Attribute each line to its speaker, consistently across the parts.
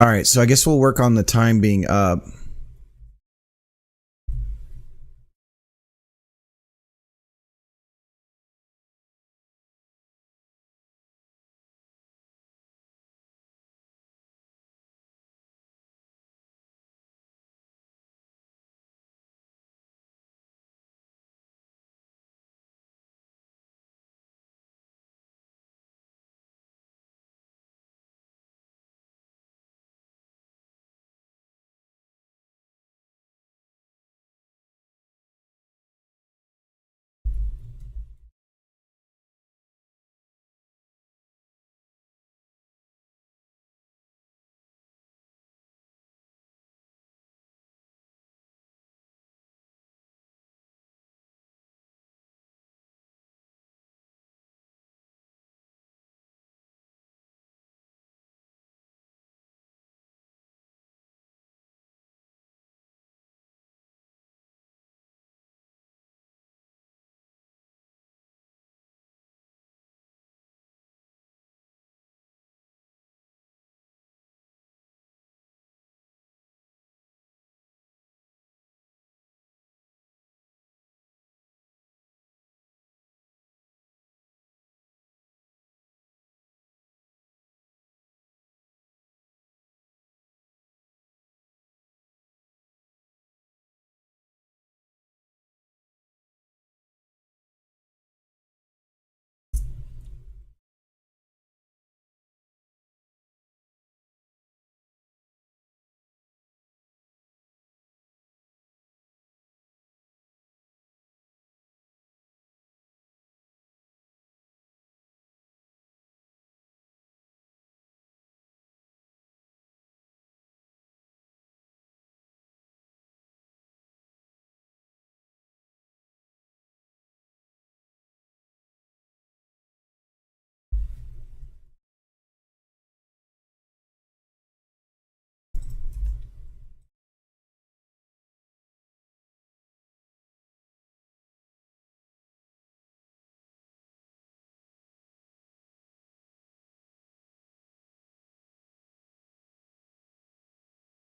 Speaker 1: All right, so I guess we'll work on the time being up.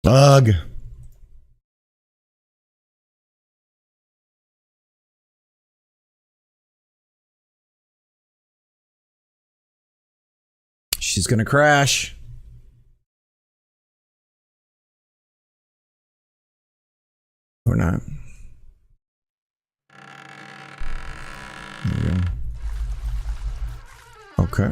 Speaker 1: Ugh. She's gonna crash. Or not. There we go. Okay.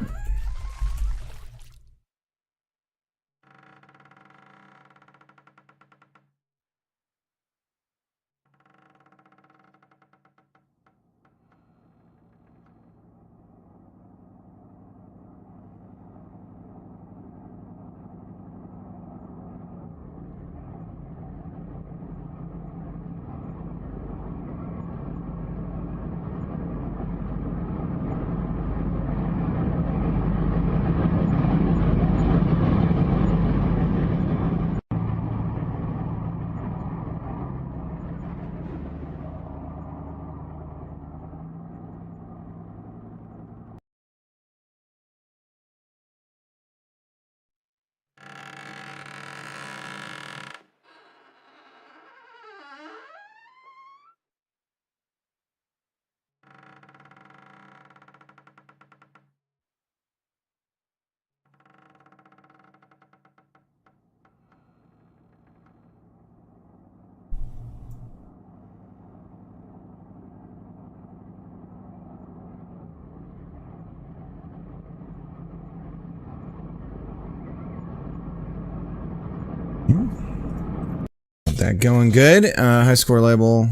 Speaker 1: That going good. High score label.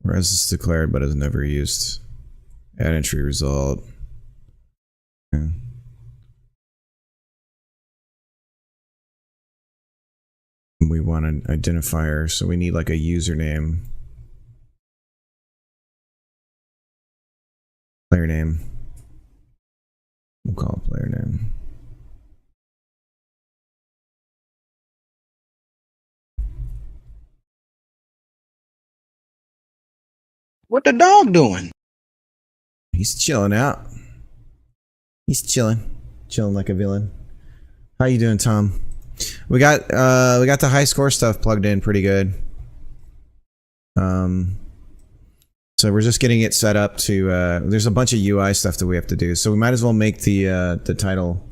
Speaker 1: Res is declared but is never used. Add entry result. Okay. We want an identifier, so we need like a username. Player name. We'll call it player name.
Speaker 2: What the dog doing?
Speaker 1: He's chilling out. He's chilling like a villain. How you doing, Tom? We got the high score stuff plugged in pretty good. So we're just getting it set up to. There's a bunch of UI stuff that we have to do, so we might as well make the title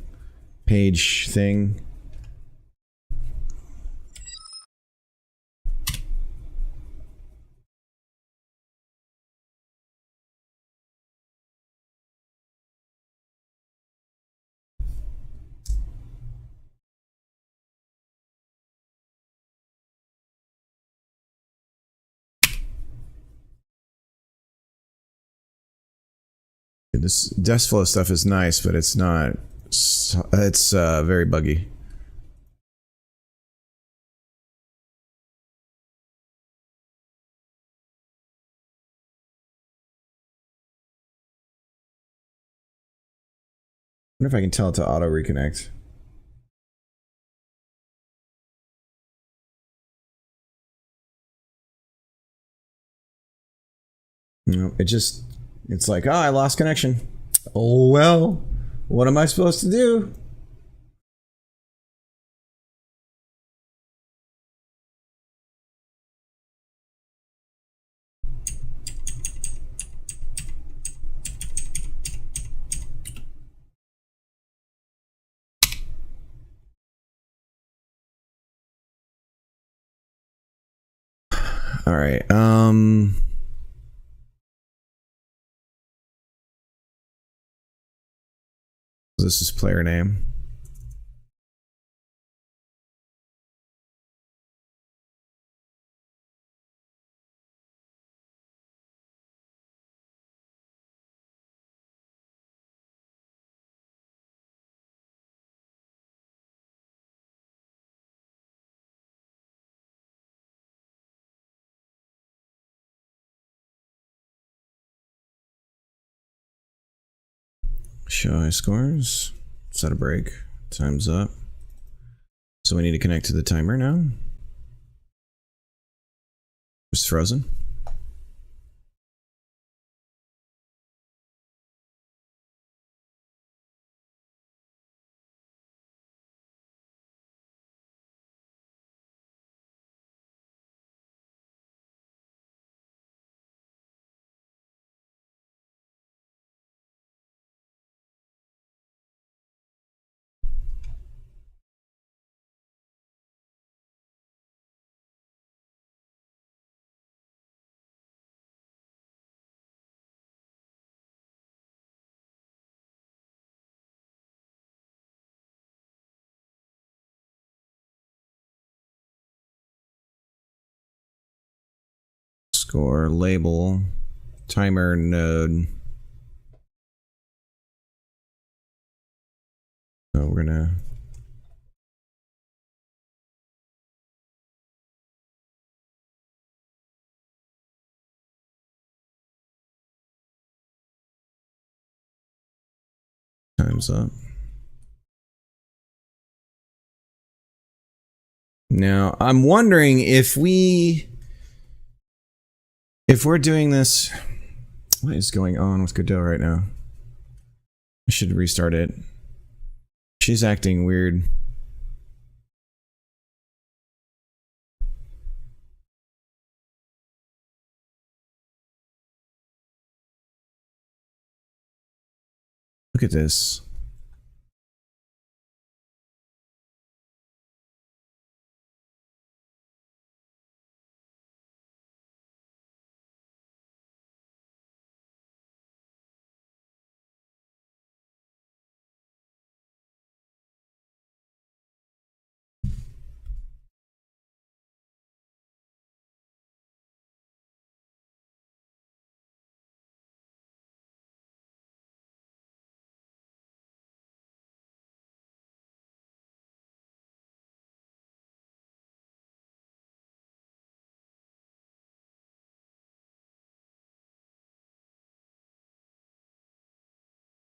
Speaker 1: page thing. This Deskflow stuff is nice, but it's not. It's very buggy. I wonder if I can tell it to auto reconnect. No, it's like, oh, I lost connection. Oh well, what am I supposed to do? All right. This is player name. Show high scores. Set a break. Time's up. So we need to connect to the timer now. It's frozen. Score label timer node. So we're gonna time's up. Now I'm wondering if we're doing this. What is going on with Godot right now? I should restart it. She's acting weird. Look at this.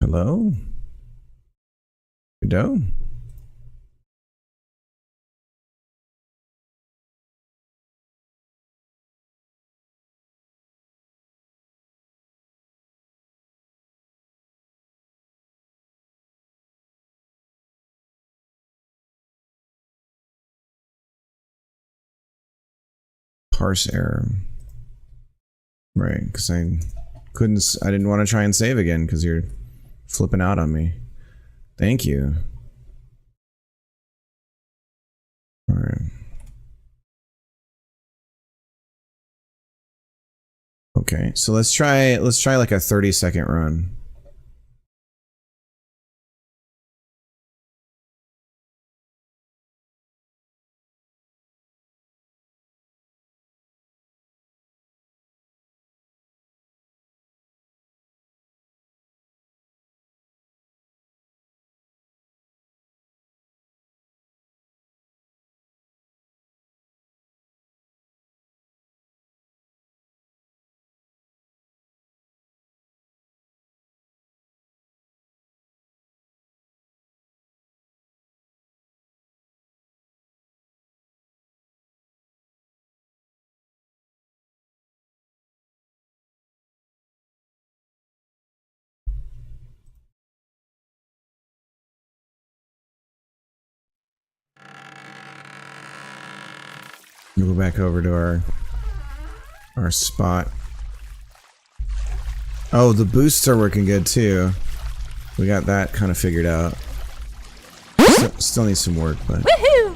Speaker 1: Hello? Godot? parse error. Right, because I didn't want to try and save again because you're flipping out on me. Thank you. All right. Okay, so let's try like a 30-second run. We'll go back over to our spot. Oh, the boosts are working good too. We got that kind of figured out. Still needs some work, but.
Speaker 3: Woohoo!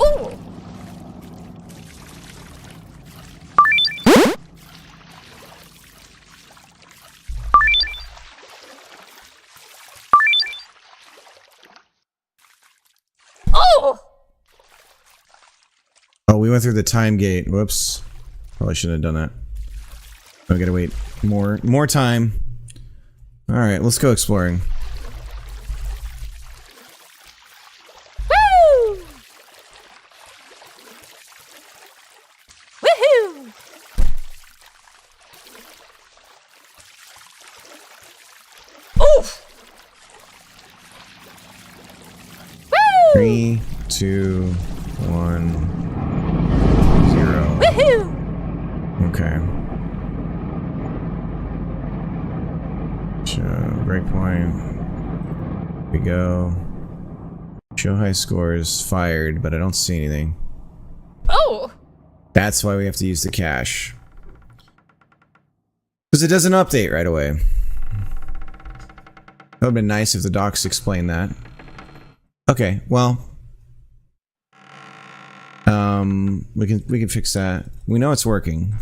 Speaker 3: Ooh! Oh!
Speaker 1: Oh, we went through the time gate. Whoops. Probably shouldn't have done that. I gotta wait more time. All right, let's go exploring.
Speaker 3: Woo! Woohoo! Oof! Woo!
Speaker 1: 3, 2, 1, 0.
Speaker 3: Woohoo!
Speaker 1: Okay. Breakpoint. We go. Show high scores fired, but I don't see anything.
Speaker 3: Oh!
Speaker 1: That's why we have to use the cache. Because it doesn't update right away. That would have been nice if the docs explained that. Okay, well. We can fix that. We know it's working.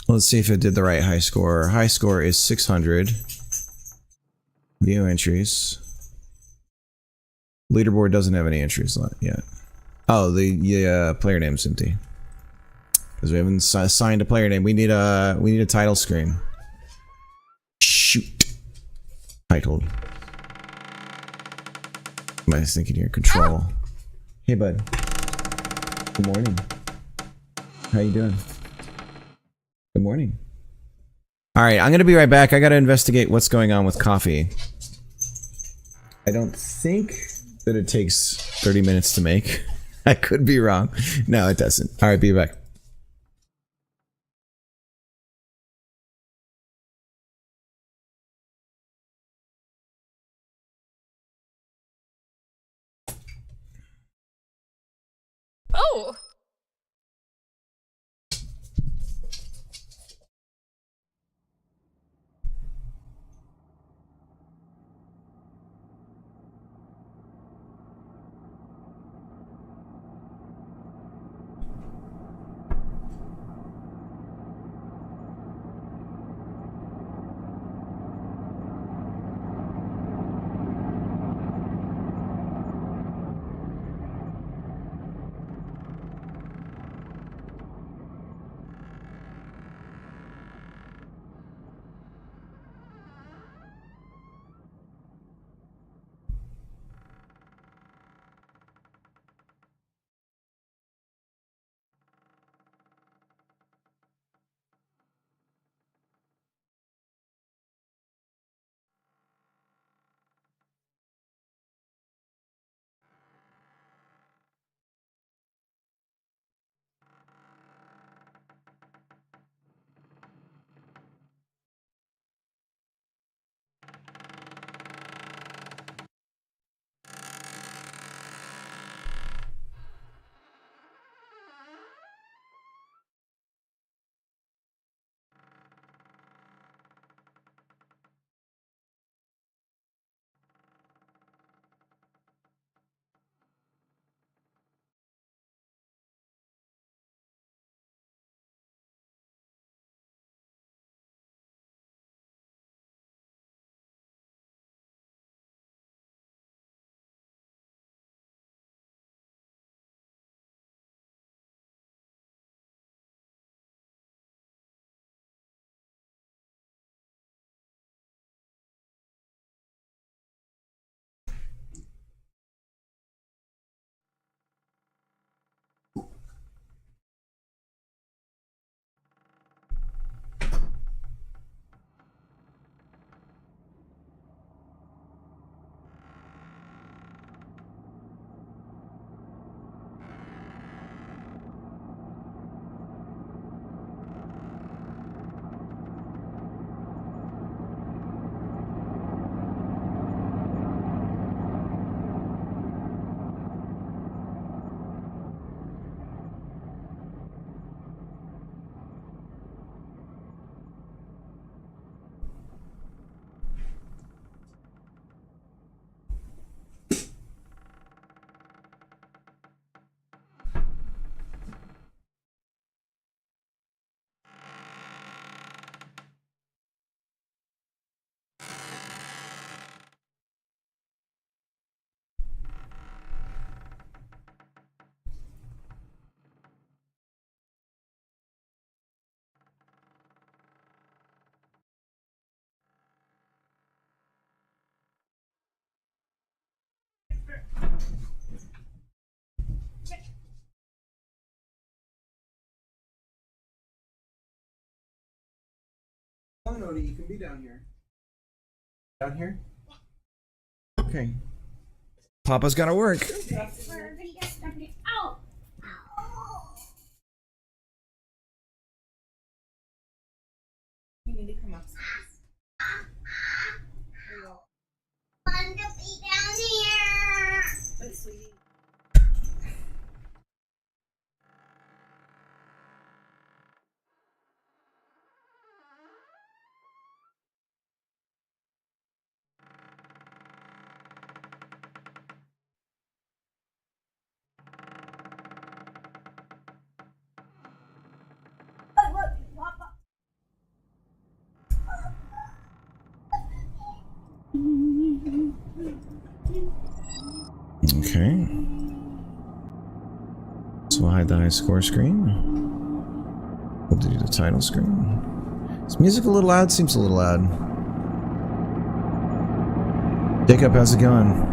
Speaker 1: Let's see if it did the right high score. High score is 600. View entries. Leaderboard doesn't have any entries yet. Oh, the player name's empty. Because we haven't assigned a player name. We need a title screen. Shoot. Titled. Am I thinking here? Control. Hey, bud. Good morning. How you doing? Good morning. All right, I'm gonna be right back. I gotta investigate what's going on with coffee. I don't think that it takes 30 minutes to make. I could be wrong. No, it doesn't. All right, be back.
Speaker 3: Oh!
Speaker 1: Oh, no, you can be down here. Down here? Okay. Papa's gotta work.
Speaker 4: You need to come upstairs.
Speaker 5: Want to be down here.
Speaker 4: But sweetie.
Speaker 1: Okay. So we'll hide the high score screen. We'll do the title screen. Is music a little loud? Seems a little loud. Jacob, how's it going?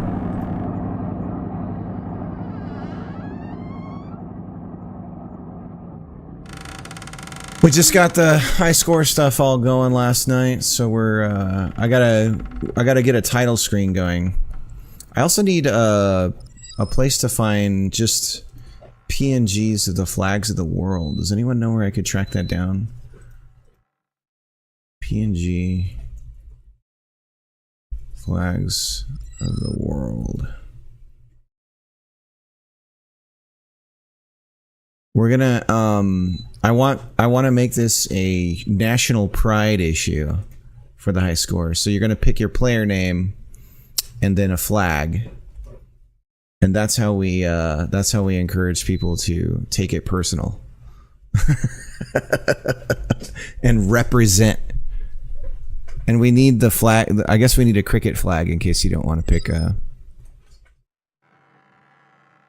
Speaker 1: We just got the high score stuff all going last night, so we're I gotta get a title screen going. I also need a place to find just PNGs of the flags of the world. Does anyone know where I could track that down? PNG flags of the world. We're gonna I want to make this a national pride issue for the high score. So you're gonna pick your player name and then a flag, and that's how we encourage people to take it personal and represent. And we need the flag. I guess we need a cricket flag in case you don't want to pick a.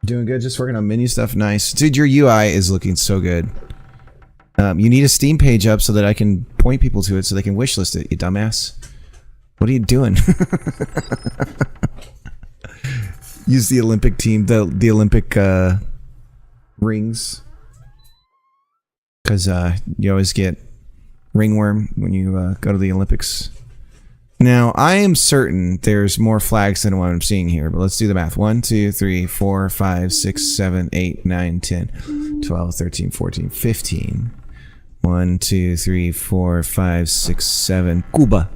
Speaker 1: Doing good, just working on menu stuff. Nice. Dude, your UI is looking so good. You need a Steam page up so that I can point people to it so they can wishlist it, you dumbass. What are you doing? Use the Olympic team, the Olympic rings. Because you always get ringworm when you go to the Olympics. Now, I am certain there's more flags than what I'm seeing here, but let's do the math. 1, 2, 3, 4, 5, 6, 7, 8, 9, 10, 12, 13, 14, 15. 1, 2, 3, 4, 5, 6, 7. Cuba.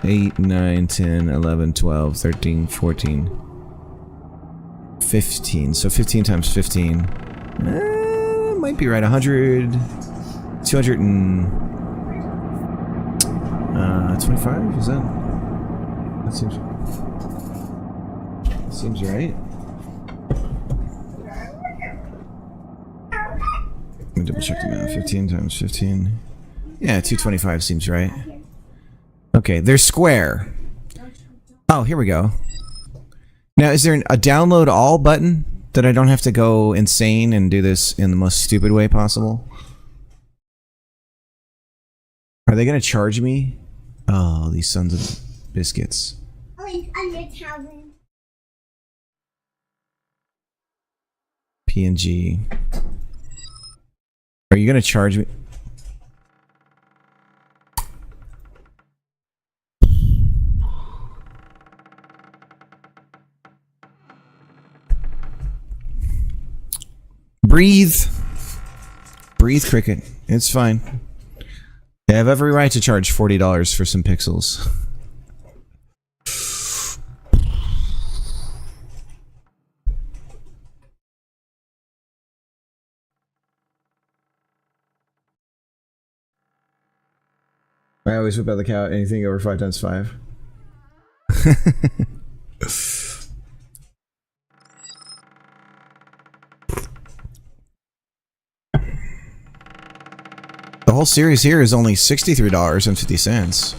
Speaker 1: 8, 9, 10, 11, 12, 13, 14, 15. So 15 times 15. Might be right. 100, 200 and 25? Is that seems right. Let me double check the math. 15 times 15. Yeah, 225 seems right. Okay, they're square. Oh, here we go. Now, is there a download all button that I don't have to go insane and do this in the most stupid way possible? Are they going to charge me? Oh, these sons of biscuits.
Speaker 5: Like 100,000.
Speaker 1: PNG. Are you going to charge me? Breathe. Breathe, cricket. It's fine. I have every right to charge $40 for some pixels. I always whip out the cow anything over 5 times 5. The whole series here is only $63.50.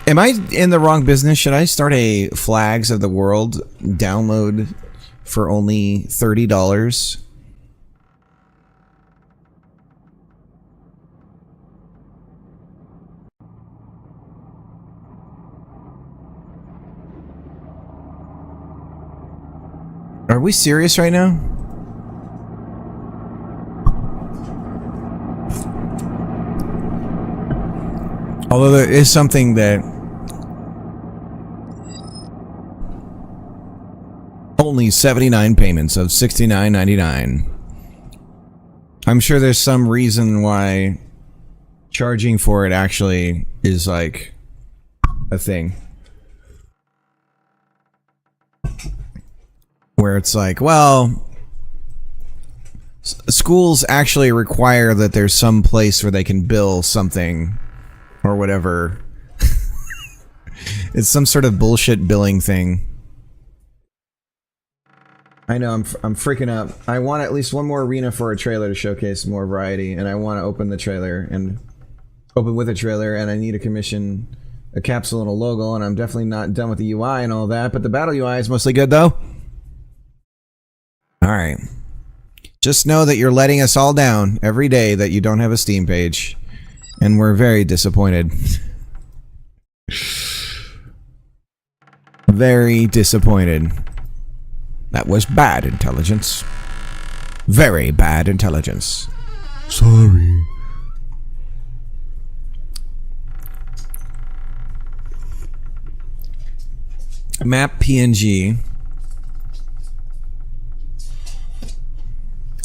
Speaker 1: Am I in the wrong business? Should I start a Flags of the World download for only $30? Are we serious right now? Although there is something that only 79 payments of $69.99. I'm sure there's some reason why charging for it actually is like a thing. Where it's like, well, schools actually require that there's some place where they can bill something or whatever. It's some sort of bullshit billing thing. I know, I'm freaking out. I want at least one more arena for a trailer to showcase more variety, and I want to open the trailer and open with a trailer, and I need to commission a capsule and a logo, and I'm definitely not done with the UI and all that, but the battle UI is mostly good though. Alright. Just know that you're letting us all down every day that you don't have a Steam page, and we're very disappointed. Very disappointed. That was bad intelligence. Very bad intelligence. Sorry. Map PNG.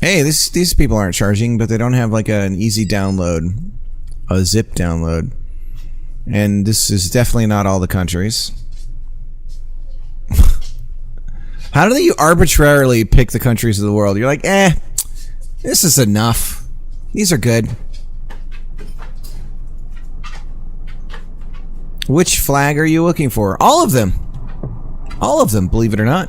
Speaker 1: Hey, these people aren't charging, but they don't have like an easy download, a zip download. And this is definitely not all the countries. How do you arbitrarily pick the countries of the world? You're like, this is enough. These are good. Which flag are you looking for? All of them. All of them, believe it or not.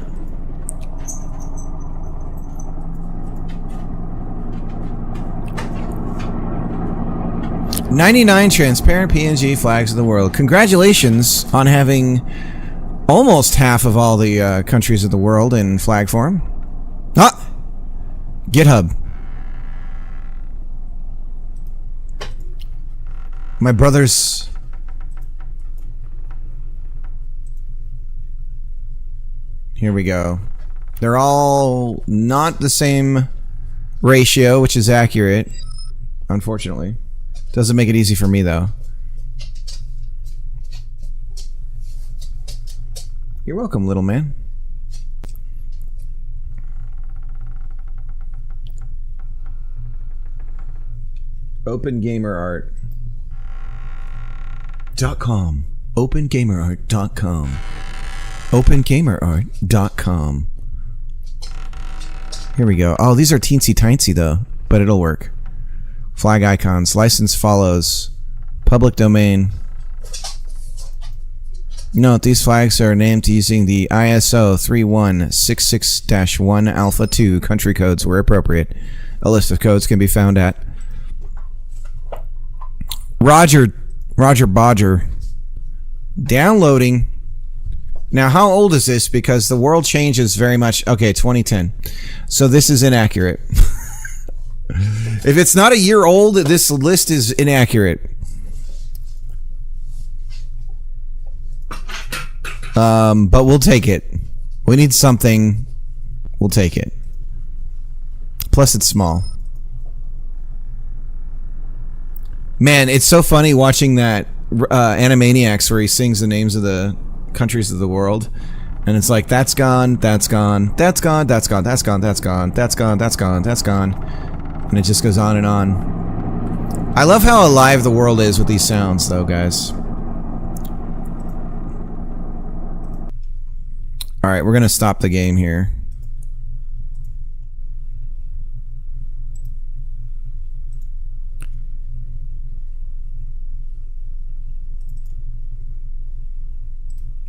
Speaker 1: "99 transparent PNG flags of the world." Congratulations on having almost half of all the countries of the world in flag form. Ah! GitHub. My brothers... Here we go. They're all not the same ratio, which is accurate, unfortunately. Doesn't make it easy for me, though. You're welcome, little man. OpenGamerArt.com. OpenGamerArt.com. OpenGamerArt.com. Here we go. Oh, these are teensy-tiny though, but it'll work. Flag icons. License follows. Public domain. Note, these flags are named using the ISO 3166-1 Alpha 2 country codes where appropriate. A list of codes can be found at Roger Bodger. Downloading. Now, how old is this? Because the world changes very much. Okay, 2010. So this is inaccurate. If it's not a year old, this list is inaccurate. But we'll take it. We need something. We'll take it. Plus, it's small. Man, it's so funny watching that Animaniacs where he sings the names of the countries of the world, and it's like, that's gone, that's gone, that's gone, that's gone, that's gone, that's gone, that's gone, that's gone, that's gone, and it just goes on and on. I love how alive the world is with these sounds, though, guys. Alright, we're gonna stop the game here.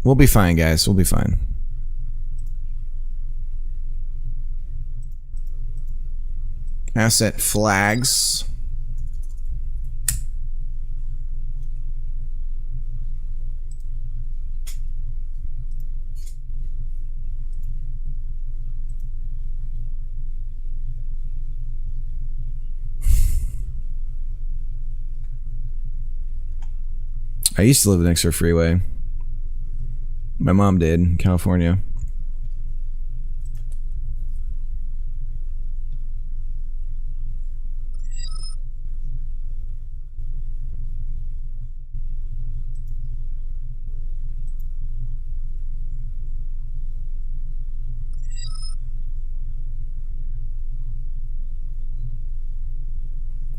Speaker 1: We'll be fine, guys. We'll be fine. Asset flags. I used to live next to a freeway. My mom did in California.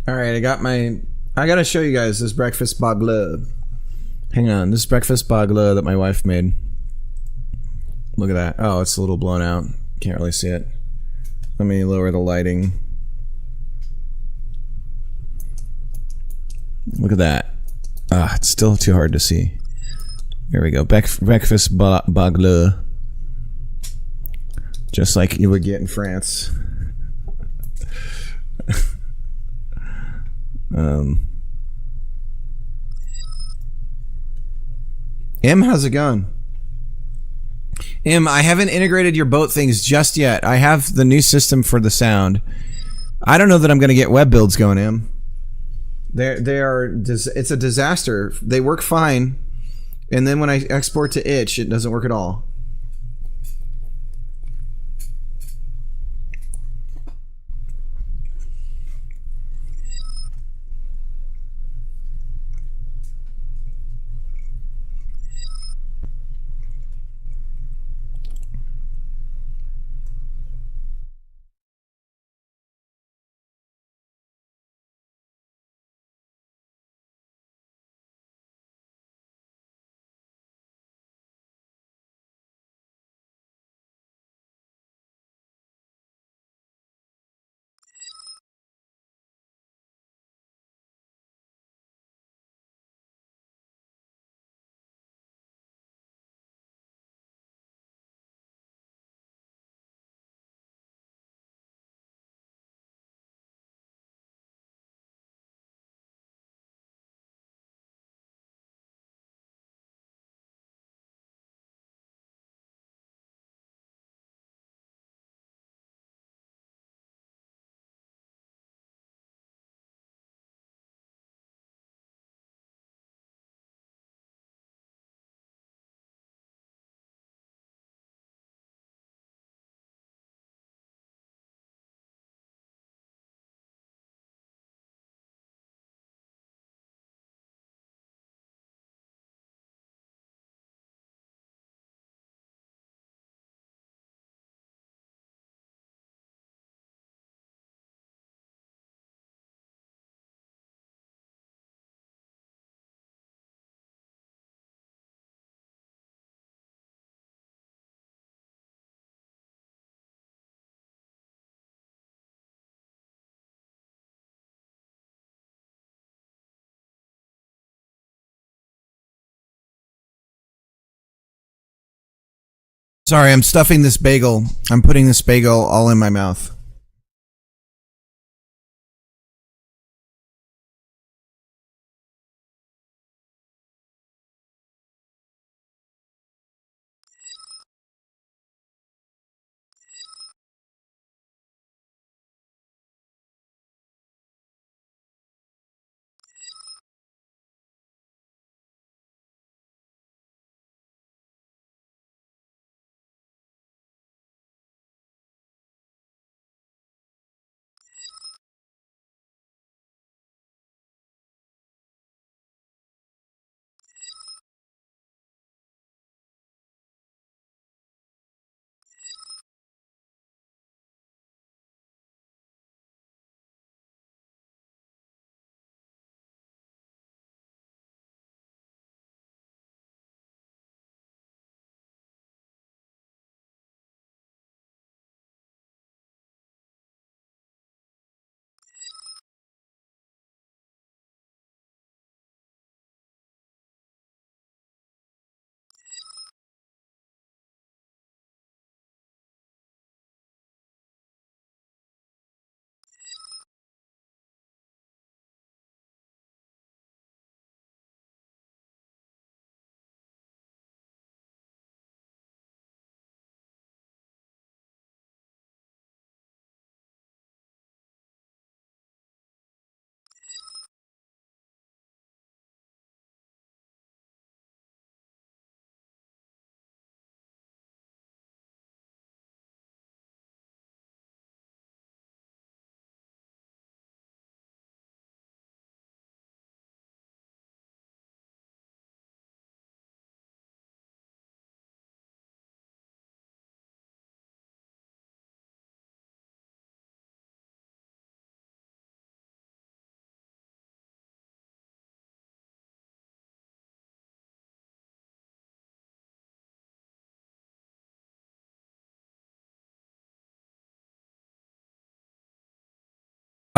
Speaker 1: All right, I gotta show you guys this breakfast bagla. Hang on, this breakfast bagla that my wife made. Look at that. Oh, it's a little blown out. Can't really see it. Let me lower the lighting. Look at that. Ah, it's still too hard to see. Here we go. Breakfast bagla. Just like you would get in France. M, how's it going? M, I haven't integrated your boat things just yet. I have the new system for the sound. I don't know that I'm going to get web builds going, M. It's a disaster. They work fine, and then when I export to itch, it doesn't work at all. Sorry, I'm stuffing this bagel. I'm putting this bagel all in my mouth.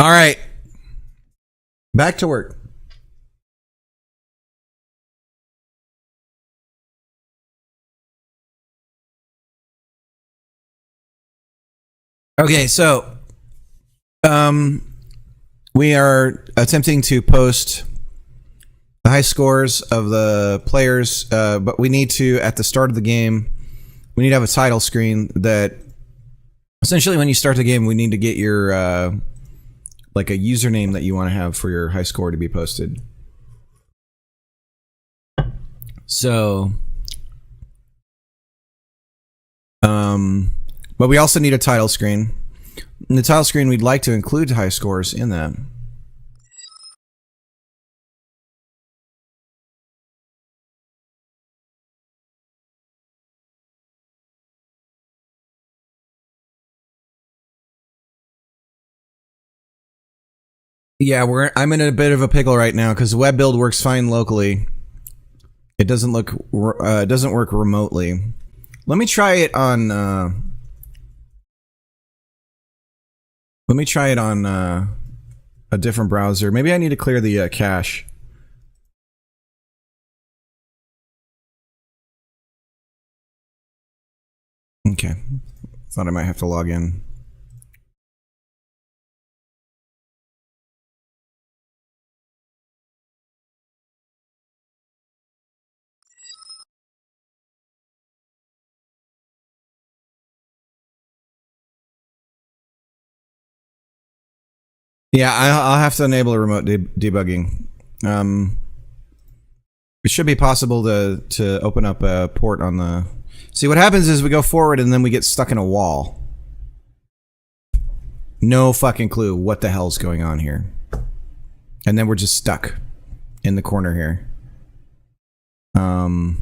Speaker 1: All right. Back to work. Okay, so we are attempting to post the high scores of the players, but we need to, at the start of the game, we need to have a title screen that essentially when you start the game, we need to get your like a username that you want to have for your high score to be posted. So but we also need a title screen. In the title screen, we'd like to include high scores in that. Yeah, I'm in a bit of a pickle right now because web build works fine locally. It doesn't work remotely. Let me try it on. Let me try it on a different browser. Maybe I need to clear the cache. Okay, thought I might have to log in. Yeah, I'll have to enable remote debugging. It should be possible to open up a port on the... See, what happens is we go forward and then we get stuck in a wall. No fucking clue what the hell's going on here. And then we're just stuck in the corner here. No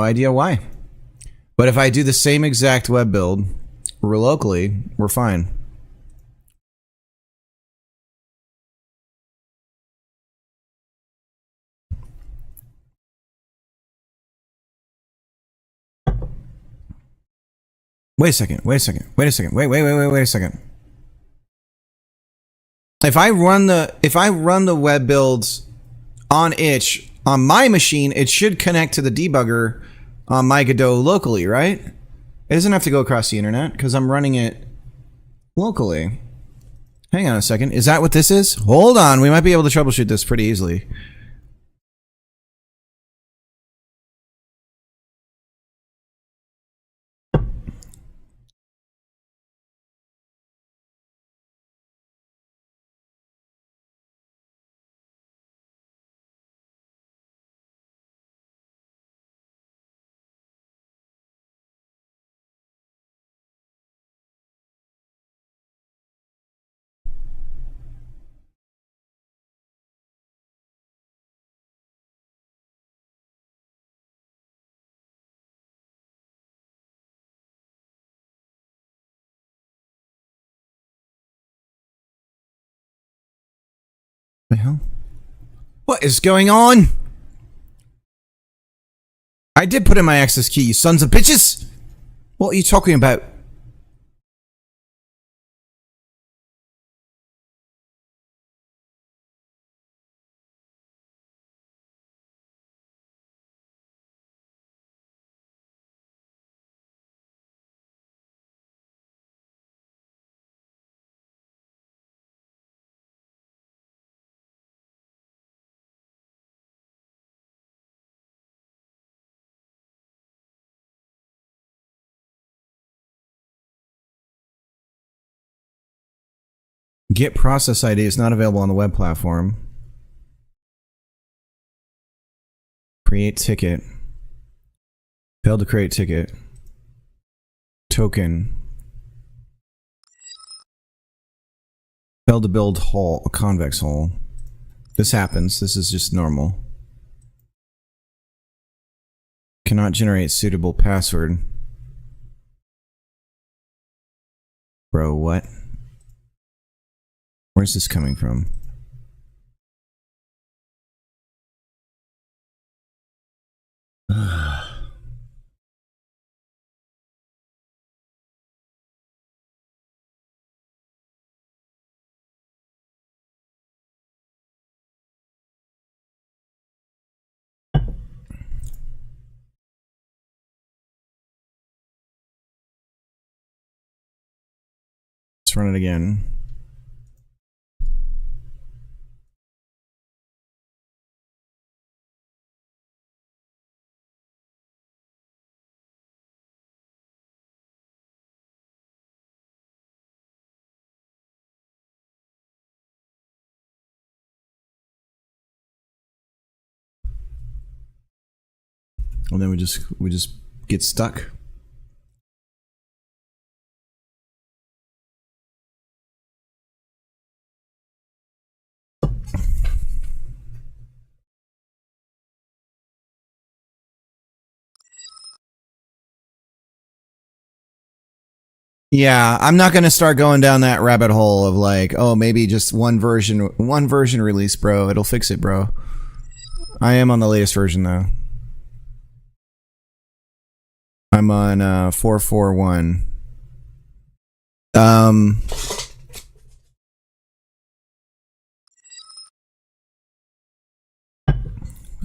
Speaker 1: idea why. But if I do the same exact web build locally, we're fine. Wait a second. Wait a second. Wait a second. Wait a second. If I run the web builds on itch on my machine, it should connect to the debugger on my Godot locally, right? It doesn't have to go across the internet because I'm running it locally. Hang on a second. Is that what this is? Hold on. We might be able to troubleshoot this pretty easily. The hell? What is going on? I did put in my access key, you sons of bitches! What are you talking about? Get process ID is not available on the web platform. Create ticket. Failed to create ticket. Token. Failed to build hull, a convex hull. This happens. This is just normal. Cannot generate suitable password. Bro, what? Where's this coming from? run it again. And then we just get stuck. Yeah, I'm not gonna start going down that rabbit hole of like, oh, maybe just one version release, bro. It'll fix it, bro. I am on the latest version though. I'm on 4.4.1.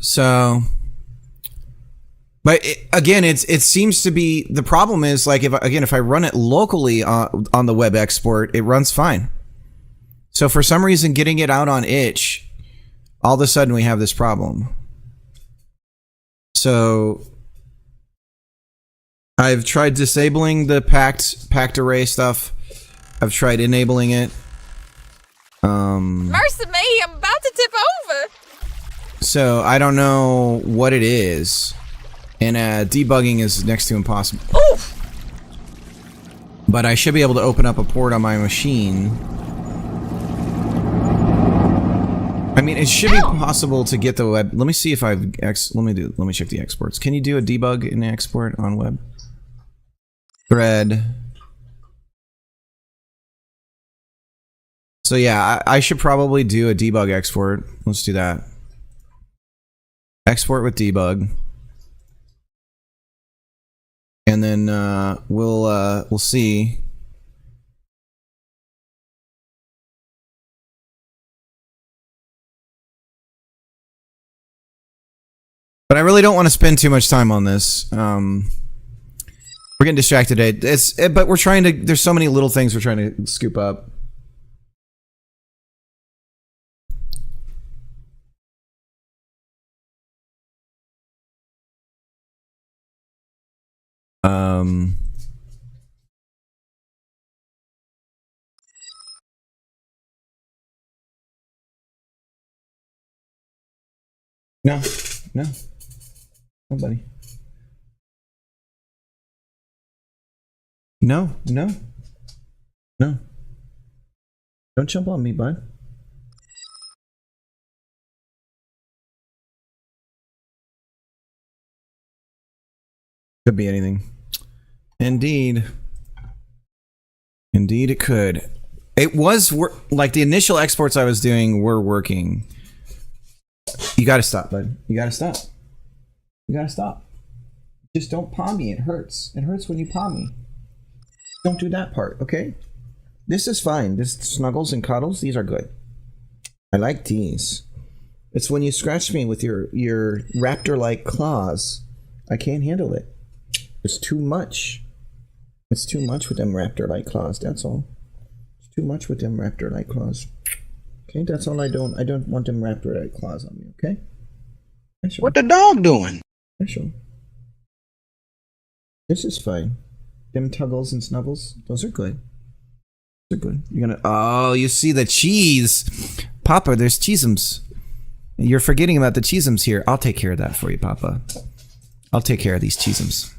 Speaker 1: So, but again, it seems to be the problem is like if I run it locally on the web export, it runs fine. So for some reason, getting it out on itch, all of a sudden we have this problem. So I've tried disabling the packed array stuff. I've tried enabling it.
Speaker 3: Mercy me, I'm about to tip over.
Speaker 1: So I don't know what it is, and debugging is next to impossible.
Speaker 3: Oof.
Speaker 1: But I should be able to open up a port on my machine. I mean, it should be possible to get the web. Let me see if I've let me check the exports. Can you do a debug in the export on web? Thread. So yeah, I should probably do a debug export. Let's do that. Export with debug. And then we'll see. But I really don't want to spend too much time on this. We're getting distracted. But we're trying to. There's so many little things we're trying to scoop up. No, nobody. No. Don't jump on me, bud. Could be anything. Indeed it could. It was like the initial exports I was doing were working. You gotta stop, bud. You gotta stop. Just don't palm me. It hurts. It hurts when you palm me. Don't do that part, okay? This is fine. This snuggles and cuddles, these are good. I like these. It's when you scratch me with your raptor-like claws. I can't handle it. It's too much. It's too much with them raptor-like claws, that's all. It's too much with them raptor-like claws. Okay, that's all I don't want them raptor-like claws on me, okay? Sure.
Speaker 2: What the dog doing?
Speaker 1: Sure. This is fine. Them tuggles and snuggles, those are good. They're good. You're gonna. Oh, you see the cheese, Papa. There's cheeseums. You're forgetting about the cheeseums here. I'll take care of that for you, Papa. I'll take care of these cheeseums.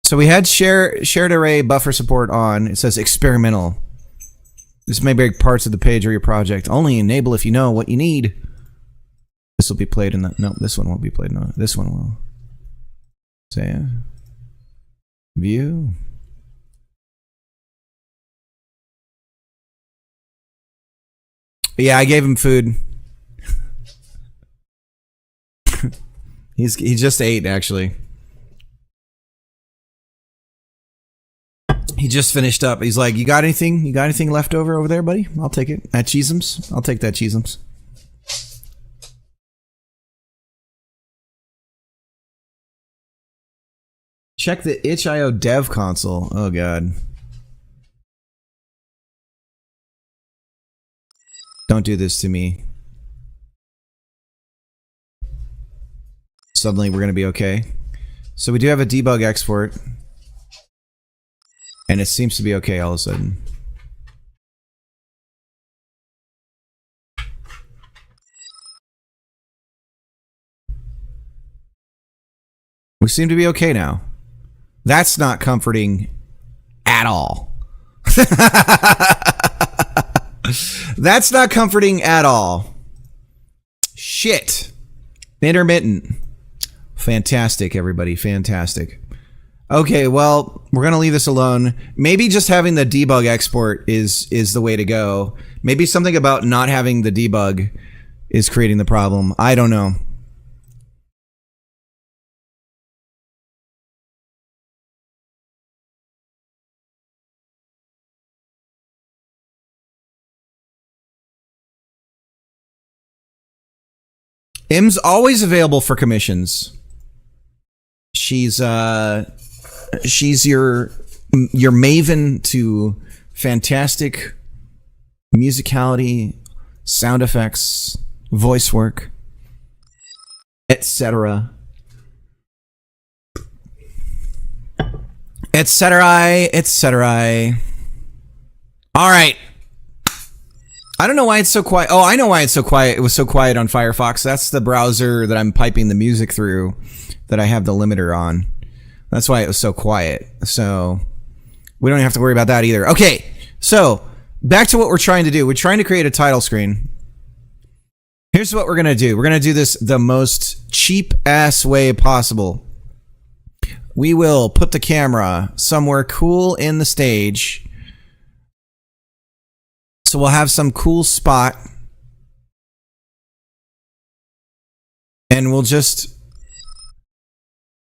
Speaker 1: So we had shared array buffer support on. It says experimental. This may break parts of the page or your project. Only enable if you know what you need. This will be played in the... No, this one won't be played. No, this one will. Say view. Yeah, I gave him food. He just ate, actually. He just finished up. He's like, you got anything? You got anything left over there, buddy? I'll take it. At Cheesems? I'll take that Cheesems. Check the itch.io dev console. Oh, God. Don't do this to me. Suddenly we're going to be okay. So we do have a debug export. And it seems to be okay all of a sudden. We seem to be okay now. That's not comforting at all. That's not comforting at all. Shit. Intermittent. Fantastic, everybody. Fantastic. Okay, well, we're going to leave this alone. Maybe just having the debug export is the way to go. Maybe something about not having the debug is creating the problem. I don't know. Im's always available for commissions. She's your maven to fantastic musicality, sound effects, voice work, etc. etc. etc. All right. I don't know why it's so quiet. Oh, I know why it's so quiet. It was so quiet on Firefox. That's the browser that I'm piping the music through that I have the limiter on. That's why it was so quiet. So we don't have to worry about that either. Okay, so back to what we're trying to do. We're trying to create a title screen. Here's what we're going to do. We're going to do this the most cheap-ass way possible. We will put the camera somewhere cool in the stage. So we'll have some cool spot. And we'll just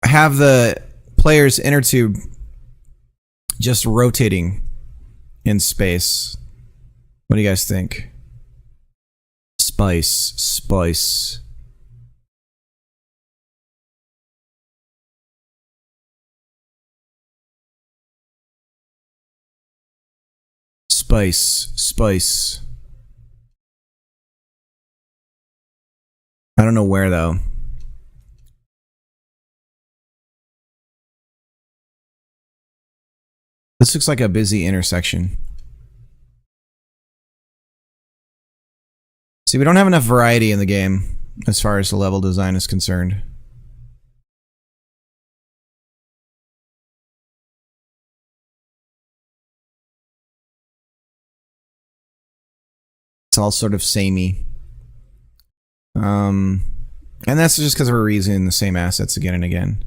Speaker 1: have the player's inner tube just rotating in space. What do you guys think? Spice. Spice. Spice. Spice. I don't know where though. This looks like a busy intersection. See, we don't have enough variety in the game as far as the level design is concerned. It's all sort of samey. And that's just because we're reusing the same assets again and again.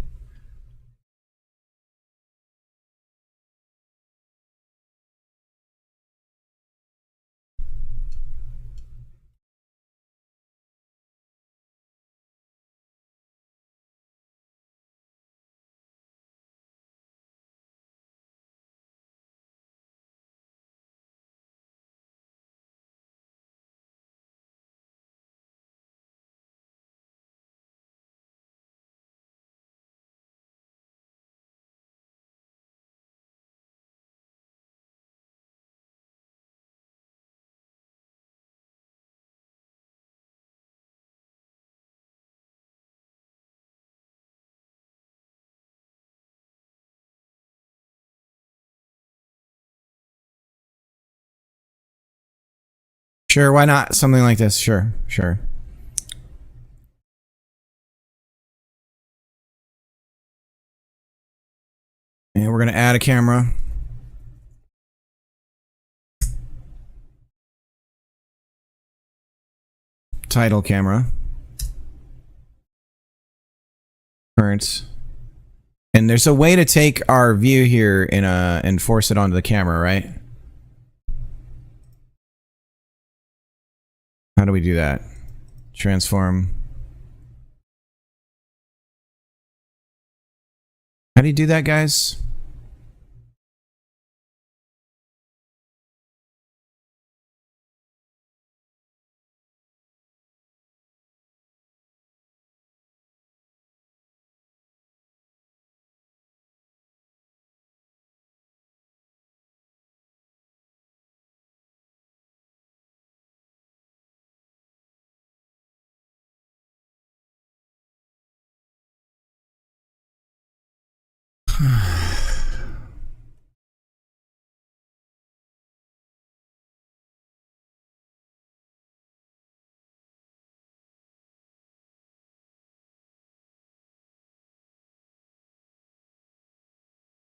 Speaker 1: Sure, why not? Something like this. Sure, sure. And we're going to add a camera. Title camera. Current. And there's a way to take our view here and force it onto the camera, right? How do we do that? Transform. How do you do that, guys?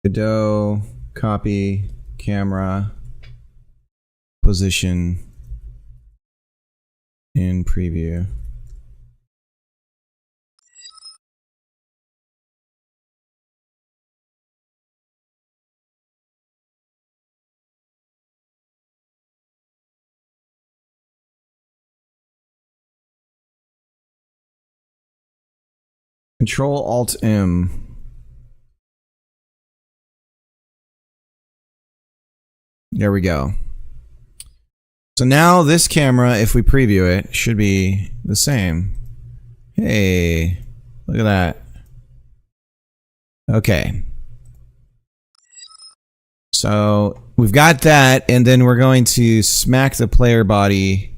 Speaker 1: Godot, copy, camera, position, in preview. Control Alt M. There we go. So now this camera, if we preview it, should be the same. Hey, look at that. Okay. So we've got that, and then we're going to smack the player body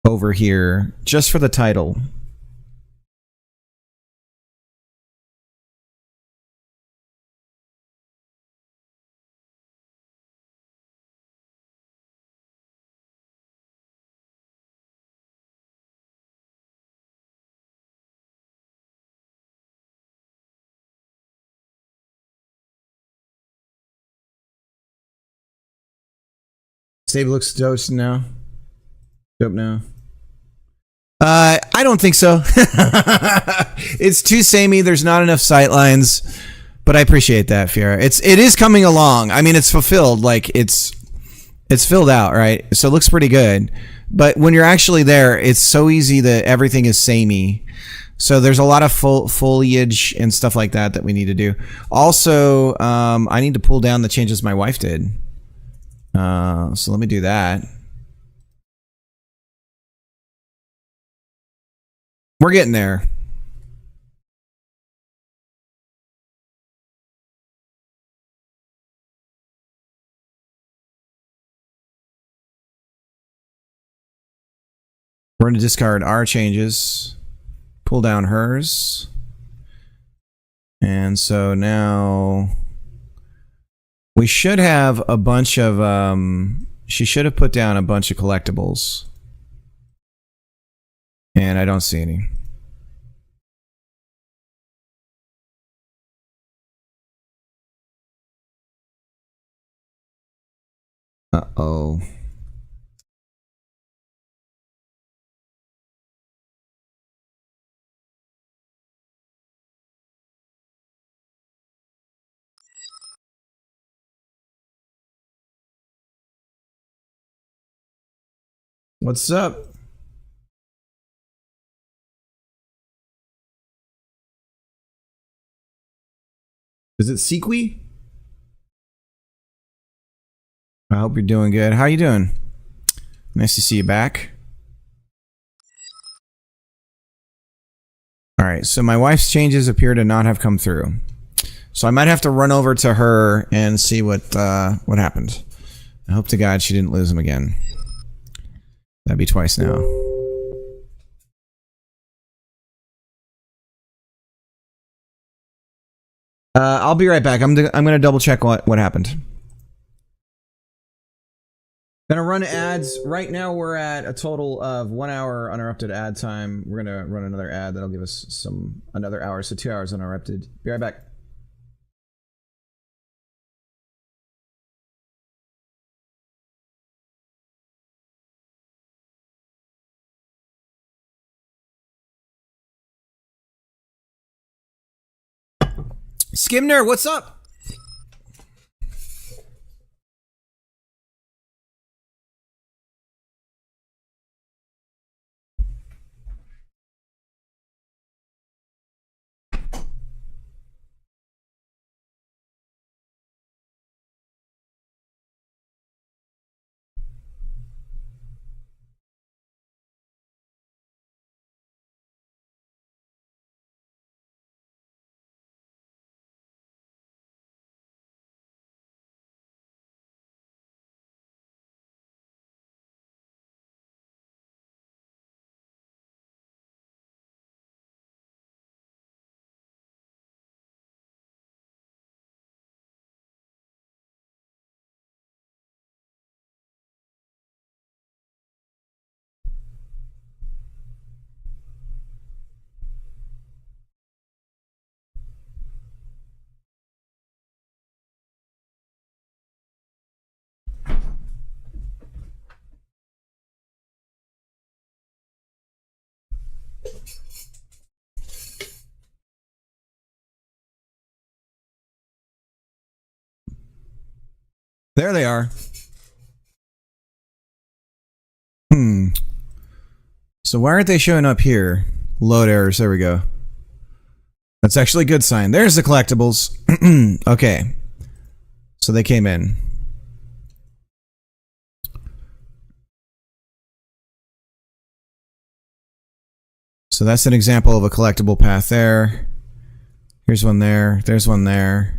Speaker 1: over here just for the title. Stave looks dope now. Dope now. I don't think so. It's too samey. There's not enough sight lines, but I appreciate that, Fiera. It is coming along. I mean, it's fulfilled. Like it's filled out, right? So it looks pretty good. But when you're actually there, it's so easy that everything is samey. So there's a lot of foliage and stuff like that we need to do. Also, I need to pull down the changes my wife did. So let me do that. We're getting there. We're going to discard our changes, pull down hers. And so now we should have a bunch of, she should have put down a bunch of collectibles. And I don't see any. Uh-oh. What's up? Is it Sequi? I hope you're doing good. How you doing? Nice to see you back. All right, so my wife's changes appear to not have come through. So I might have to run over to her and see what happened. I hope to God she didn't lose him again. That'd be twice now. I'll be right back. I'm gonna double check what happened. Gonna run ads. Right now we're at a total of 1 hour uninterrupted ad time. We're gonna run another ad that'll give us another hour, so 2 hours uninterrupted. Be right back. Skimner, what's up? There they are. So why aren't they showing up here? Load errors. There we go. That's actually a good sign. There's the collectibles. Okay. So they came in. So that's an example of a collectible path there. Here's one there. There's one there.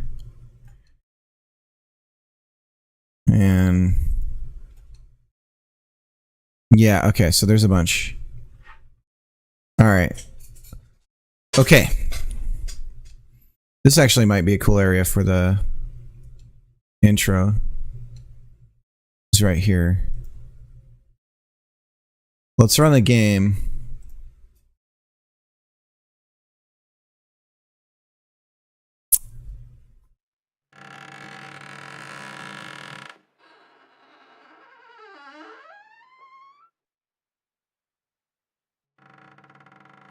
Speaker 1: And yeah, okay, so there's a bunch. Alright. Okay. This actually might be a cool area for the intro. It's right here. Let's run the game.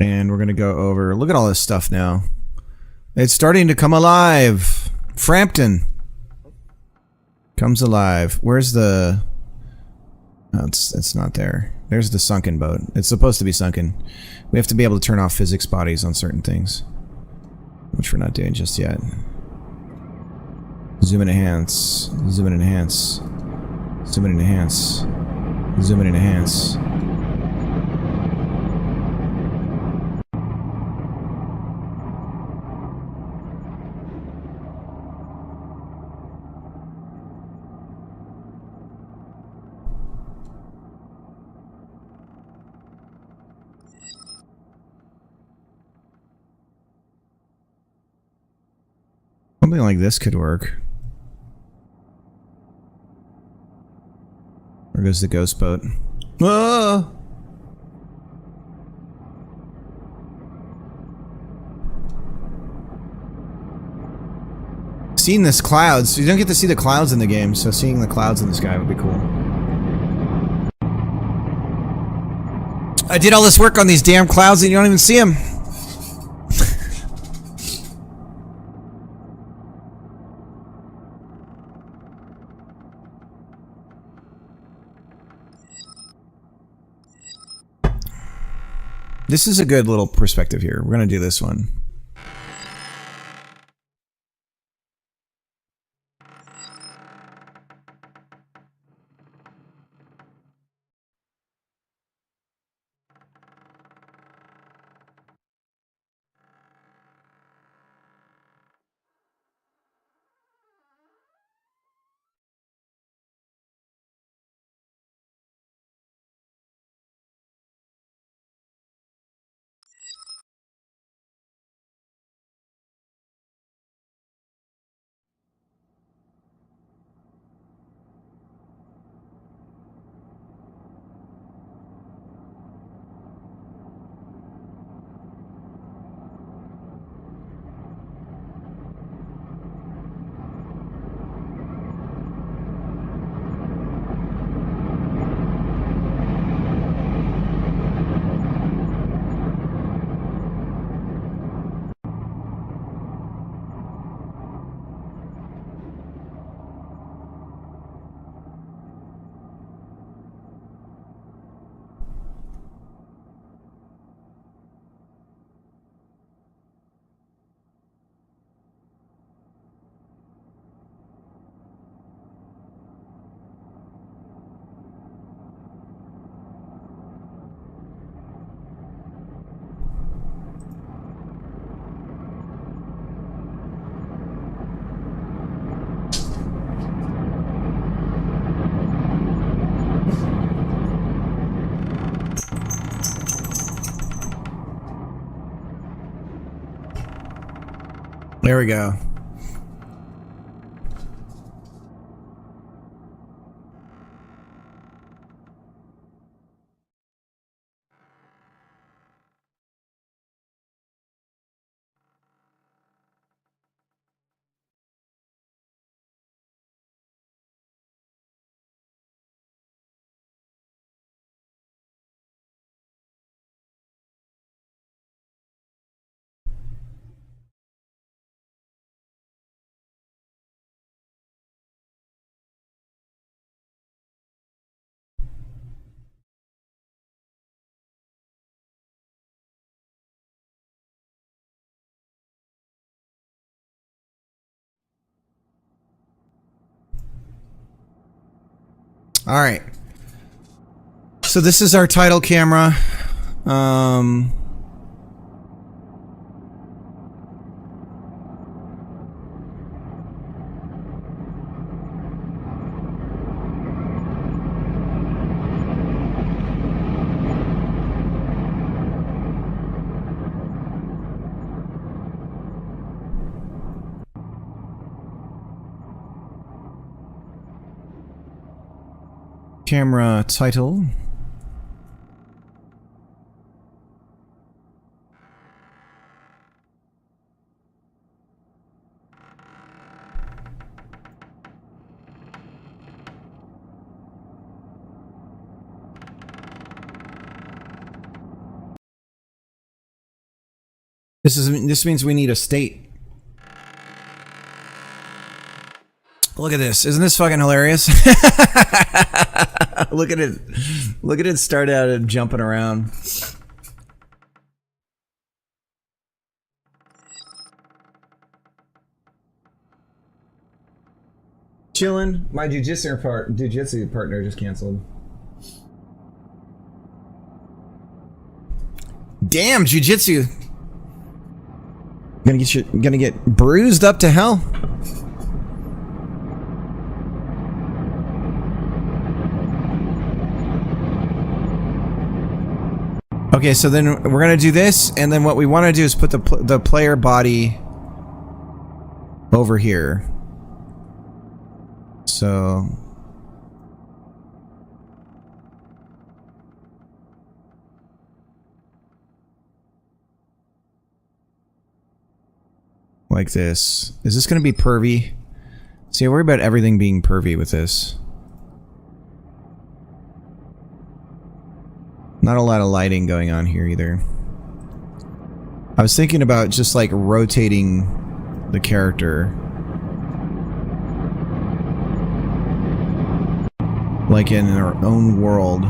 Speaker 1: And we're gonna go over, look at all this stuff now. It's starting to come alive. Frampton comes alive. Where's the, oh, it's not there. There's the sunken boat. It's supposed to be sunken. We have to be able to turn off physics bodies on certain things, which we're not doing just yet. Zoom and enhance. Zoom and enhance. Zoom and enhance. Zoom and enhance. Something like this could work. There goes the ghost boat. Ah! Seeing this clouds, you don't get to see the clouds in the game, so seeing the clouds in the sky would be cool. I did all this work on these damn clouds and you don't even see them. This is a good little perspective here. We're gonna do this one. There we go. All right. So this is our title camera. Camera title. This means we need a state. Look at this. Isn't this fucking hilarious? Look at it. Look at it start out and jumping around. Chillin'. My jujitsu partner just canceled. Damn, jujitsu. Gonna get bruised up to hell. Okay, so then we're gonna do this, and then what we want to do is put the player body over here. So like this. Is this gonna be pervy? See, I worry about everything being pervy with this. Not a lot of lighting going on here either. I was thinking about just like rotating the character. Like in our own world.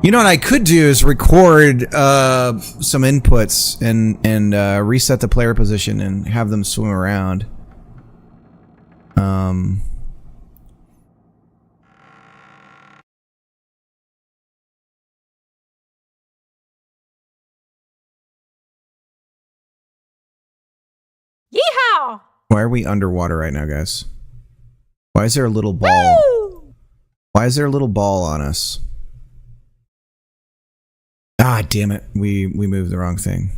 Speaker 1: You know what I could do is record some inputs and reset the player position and have them swim around.
Speaker 3: Yeehaw!
Speaker 1: Why are we underwater right now, guys? Why is there a little ball?
Speaker 3: Woo!
Speaker 1: Why is there a little ball on us? Ah, damn it. We moved the wrong thing.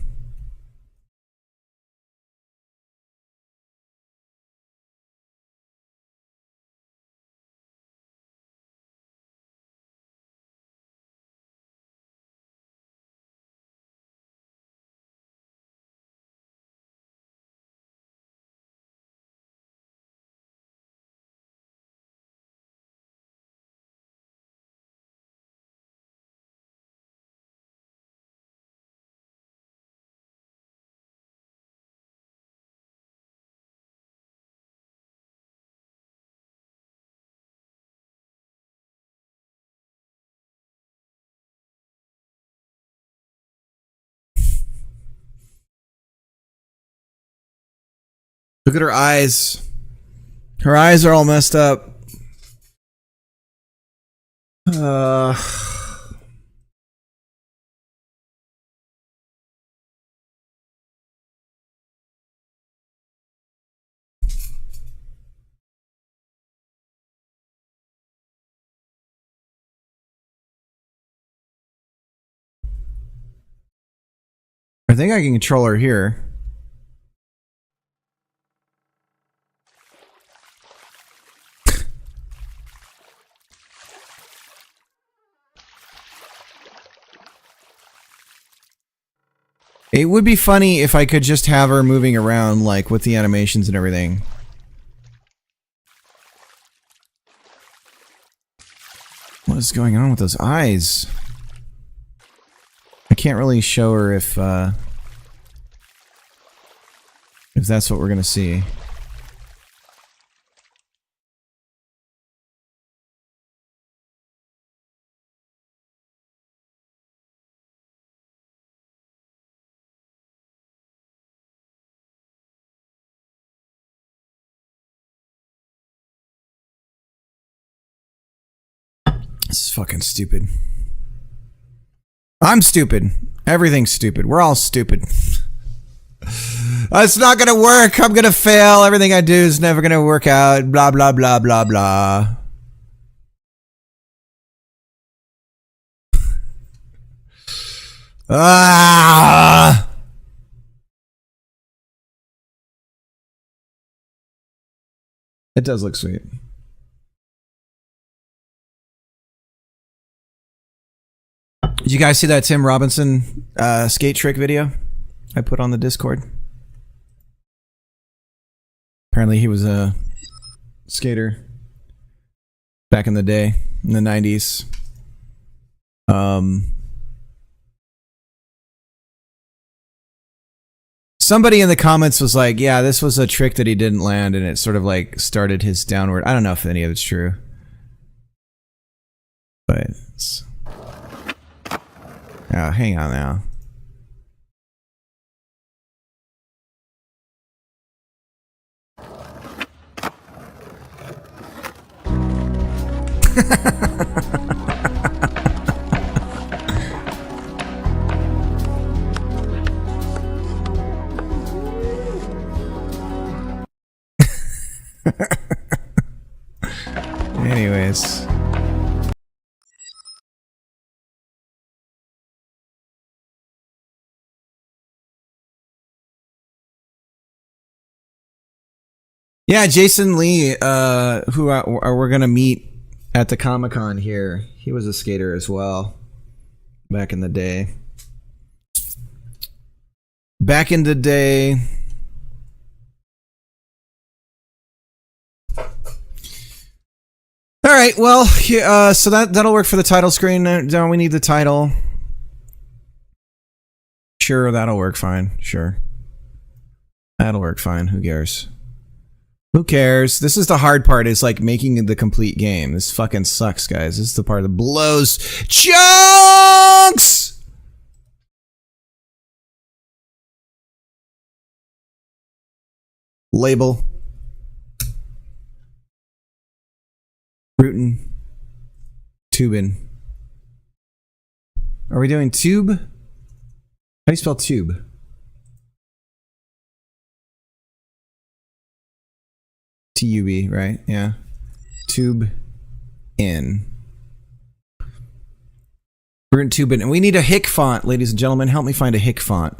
Speaker 1: Look at her eyes. Her eyes are all messed up. I think I can control her here. It would be funny if I could just have her moving around, like, with the animations and everything. What is going on with those eyes? I can't really show her if that's what we're gonna see. It's fucking stupid. I'm stupid. Everything's stupid. We're all stupid. It's not gonna work. I'm gonna fail. Everything I do is never gonna work out. Blah, blah, blah, blah, blah. Ah! It does look sweet. Did you guys see that Tim Robinson skate trick video I put on the Discord? Apparently he was a skater back in the day, in the 90s. Somebody in the comments was like, yeah, this was a trick that he didn't land, and it sort of like started his downward. I don't know if any of it's true. But it's... Oh, hang on now. Anyways. Yeah, Jason Lee, who we're gonna meet at the Comic-Con here. He was a skater as well, back in the day. Back in the day. All right, well, so that'll work for the title screen. Don't we need the title? Sure, that'll work fine. Sure, that'll work fine. Who cares? Who cares? This is the hard part, is like making the complete game. This fucking sucks, guys. This is the part that blows chunks! Label. Rootin'. Tubin. Are we doing tube? How do you spell tube? T-U-B, right? Yeah. Tube in. We're in tube in. And we need a hick font, ladies and gentlemen. Help me find a hick font.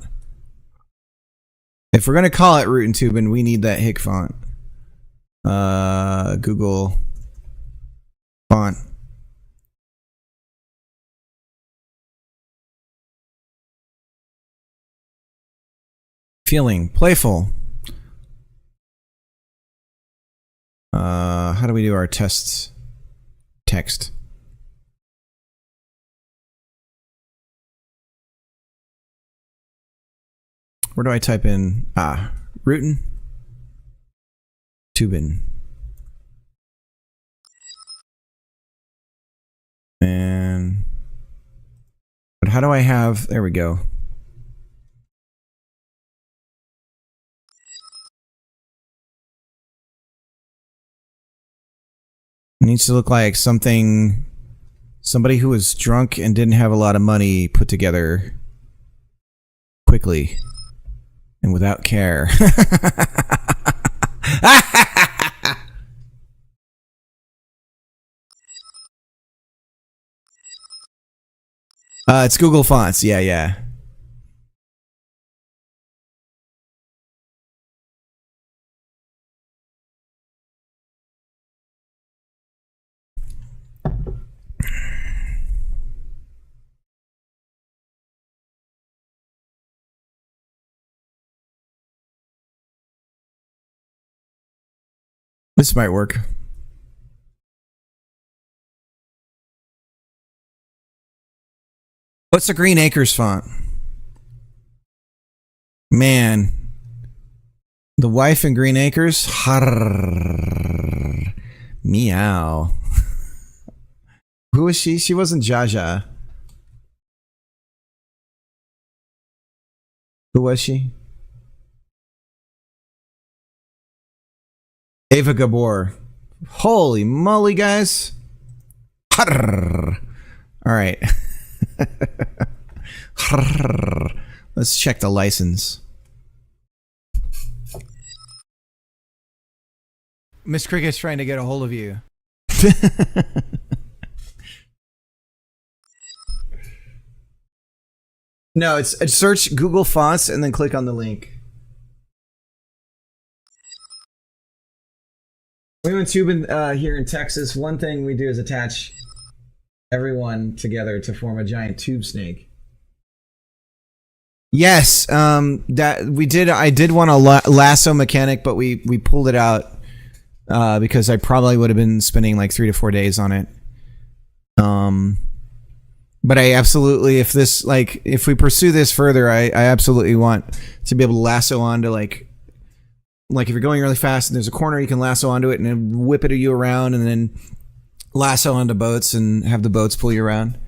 Speaker 1: If we're going to call it Rootin' Tubin', we need that hick font. Google font. Feeling. Playful. How do we do our tests? Text. Where do I type in? Rootin' Tubin'. And... But how do I have... There we go. It needs to look like something... Somebody who was drunk and didn't have a lot of money put together quickly and without care. It's Google Fonts. Yeah, yeah. This might work. What's the Green Acres font? Man. The wife in Green Acres? Harrrr. Meow. Who was she? She wasn't Jaja. Who was she? Ava Gabor. Holy moly, guys. All right. Let's check the license. Miss Cricket's trying to get a hold of you. No, it's search Google Fonts and then click on the link. We went tubing here in Texas. One thing we do is attach everyone together to form a giant tube snake. Yes, that we did. I did want a lasso mechanic, but we pulled it out because I probably would have been spending like 3 to 4 days on it. But I absolutely, if we pursue this further, I absolutely want to be able to lasso onto like if you're going really fast and there's a corner, you can lasso onto it and then whip it you around, and then lasso onto boats and have the boats pull you around.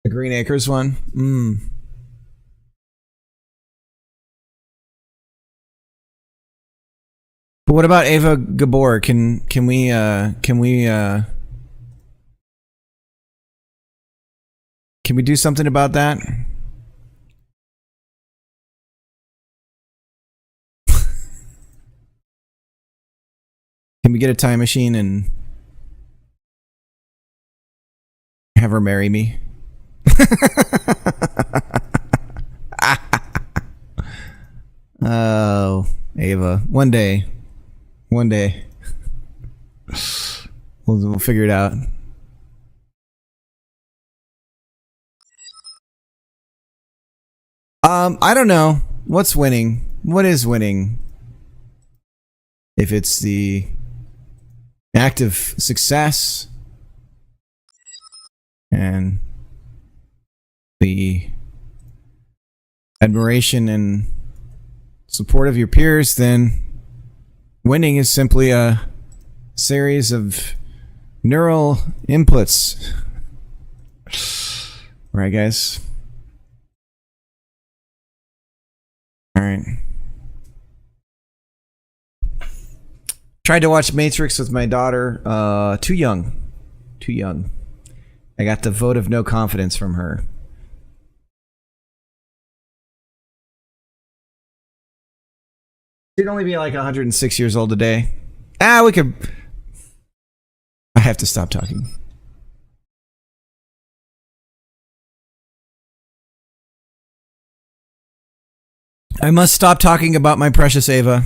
Speaker 1: The Green Acres one. But what about Ava Gabor? Can we do something about that? Can we get a time machine and have her marry me? Oh, Ava. One day. We'll figure it out. I don't know. What's winning? What is winning? If it's the act of success and the admiration and support of your peers, then winning is simply a series of neural inputs. Right, guys? All right. Tried to watch Matrix with my daughter. Too young. I got the vote of no confidence from her. She'd only be like 106 years old today. We could... I have to stop talking. I must stop talking about my precious Ava.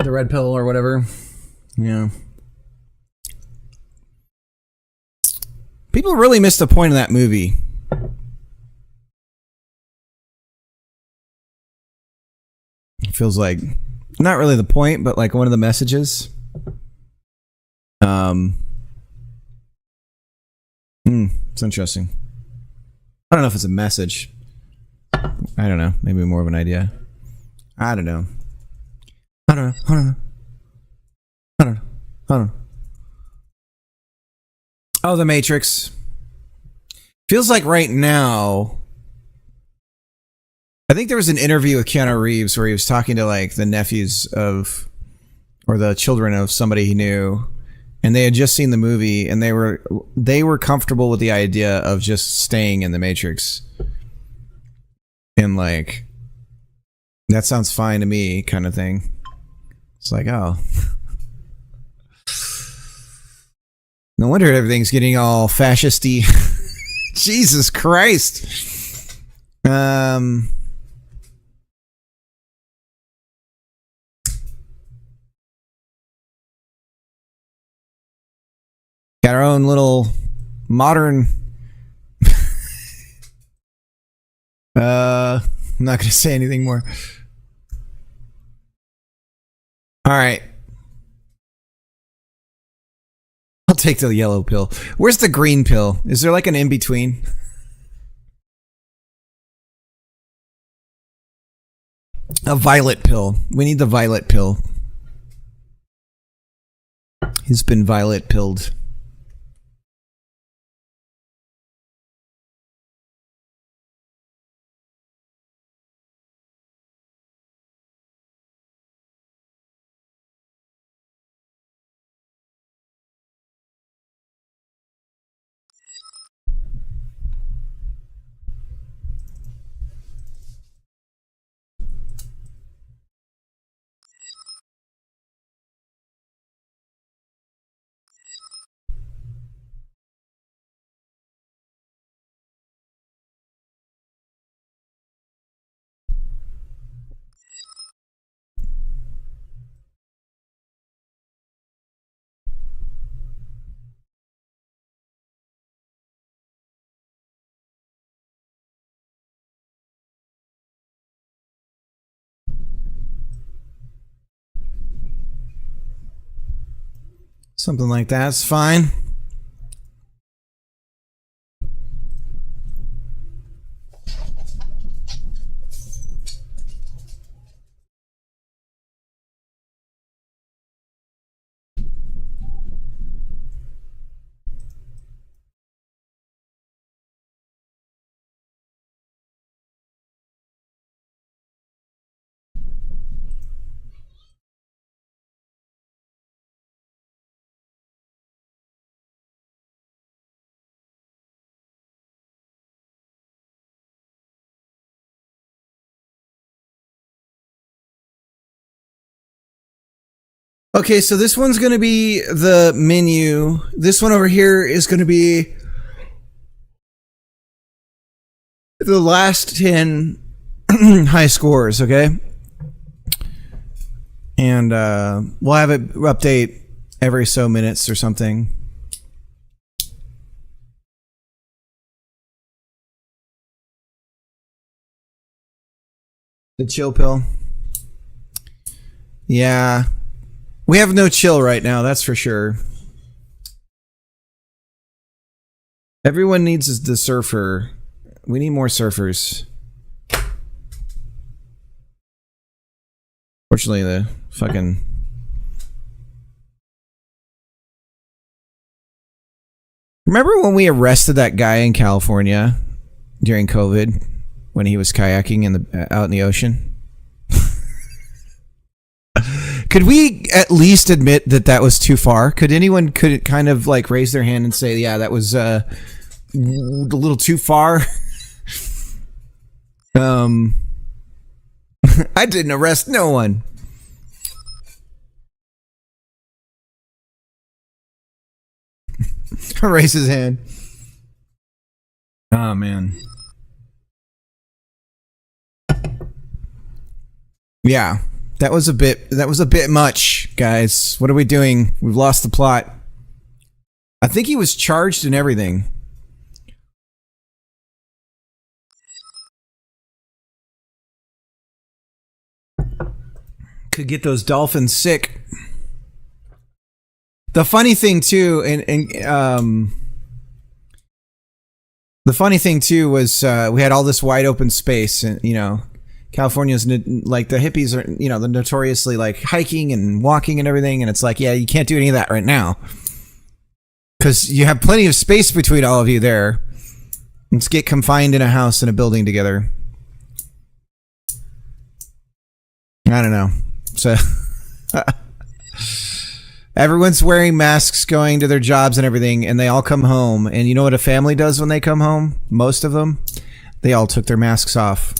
Speaker 1: The red pill or whatever. Yeah. People really missed the point of that movie. It feels like not really the point, but like one of the messages. It's interesting. I don't know if it's a message. I don't know. Maybe more of an idea. I don't know. Oh, The Matrix. Feels like right now... I think there was an interview with Keanu Reeves where he was talking to like the nephews of... or the children of somebody he knew. And they had just seen the movie and they were comfortable with the idea of just staying in the Matrix. And like... That sounds fine to me, kind of thing. It's like, oh. No wonder everything's getting all fascisty. Jesus Christ. Got our own little modern I'm not gonna say anything more. Alright. I'll take the yellow pill. Where's the green pill? Is there like an in-between? A violet pill. We need the violet pill. He's been violet pilled. Something like that's fine. Okay, so this one's going to be the menu. This one over here is going to be the last 10 high scores, okay? And we'll have it update every so minutes or something. The chill pill. Yeah. We have no chill right now, that's for sure. Everyone needs the surfer. We need more surfers. Fortunately, the fucking... Remember when we arrested that guy in California during COVID when he was kayaking out in the ocean? Could we at least admit that that was too far? Could anyone kind of like raise their hand and say, yeah, that was a little too far? I didn't arrest no one. Raise his hand. Oh man. Yeah. That was a bit much, guys. What are we doing? We've lost the plot. I think he was charged and everything. Could get those dolphins sick. The funny thing too, the funny thing too was we had all this wide open space, and you know, California's like the hippies are, you know, they're notoriously like hiking and walking and everything, and it's like, yeah, you can't do any of that right now because you have plenty of space between all of you there. Let's get confined in a house in a building together. I don't know. So everyone's wearing masks, going to their jobs and everything, and they all come home. And you know what a family does when they come home? Most of them, they all took their masks off.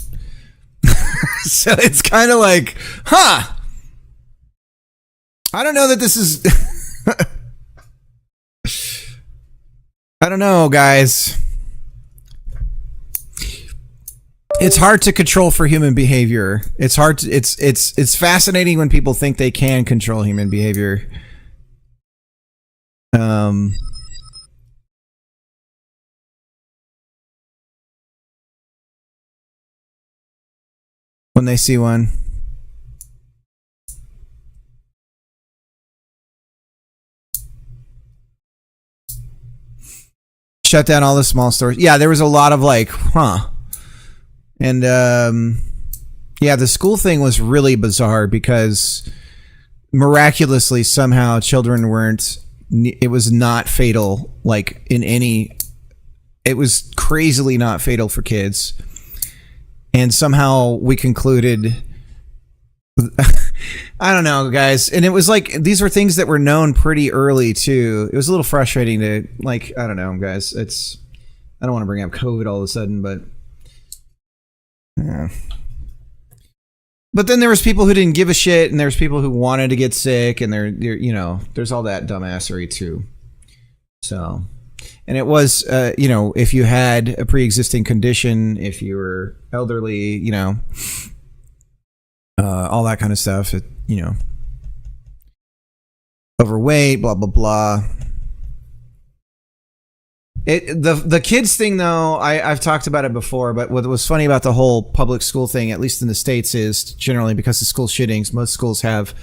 Speaker 1: So it's kind of like, huh? I don't know that this is. I don't know, guys. It's hard to control for human behavior. It's hard to, it's fascinating when people think they can control human behavior. When they see one. Shut down all the small stores. Yeah, there was a lot of like, huh. And yeah, the school thing was really bizarre because miraculously somehow children weren't, it was not fatal, like in any, it was crazily not fatal for kids. And somehow we concluded, I don't know, guys. And it was like, these were things that were known pretty early too. It was a little frustrating to, like, I don't know, guys. It's, I don't want to bring up COVID all of a sudden, but yeah. But then there was people who didn't give a shit, and there was people who wanted to get sick, and you know, there's all that dumbassery too. So, and it was, you know, if you had a pre-existing condition, if you were elderly, you know, all that kind of stuff, you know, overweight, blah, blah, blah. The kids thing, though, I've talked about it before, but what was funny about the whole public school thing, at least in the States, is generally because of school shootings, most schools have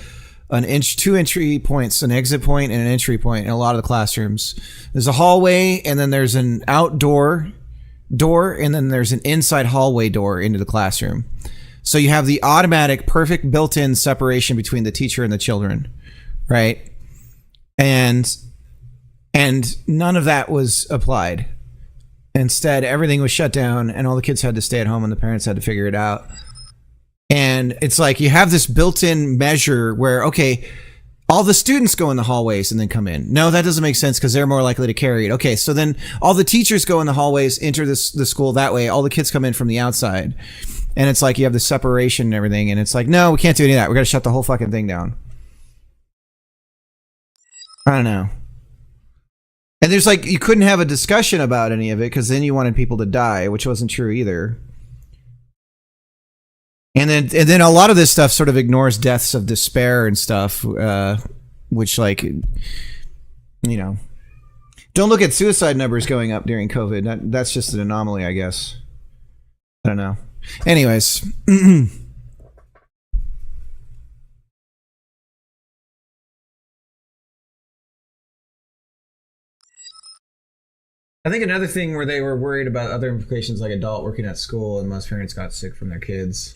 Speaker 1: two entry points, an exit point and an entry point in a lot of the classrooms. There's a hallway, and then there's an outdoor door, and then there's an inside hallway door into the classroom. So you have the automatic, perfect built-in separation between the teacher and the children, right? And none of that was applied. Instead, everything was shut down, and all the kids had to stay at home, and the parents had to figure it out. And it's like you have this built-in measure where, okay, all the students go in the hallways and then come in. No, that doesn't make sense because they're more likely to carry it. Okay, so then all the teachers go in the hallways, enter the school that way. All the kids come in from the outside. And it's like you have the separation and everything, and it's like, no, we can't do any of that. We got to shut the whole fucking thing down. I don't know. And there's like, you couldn't have a discussion about any of it because then you wanted people to die, which wasn't true either. And then a lot of this stuff sort of ignores deaths of despair and stuff, which, like, you know, don't look at suicide numbers going up during COVID. That's just an anomaly, I guess. I don't know. Anyways. I think another thing where they were worried about other implications, like adult working at school, and most parents got sick from their kids.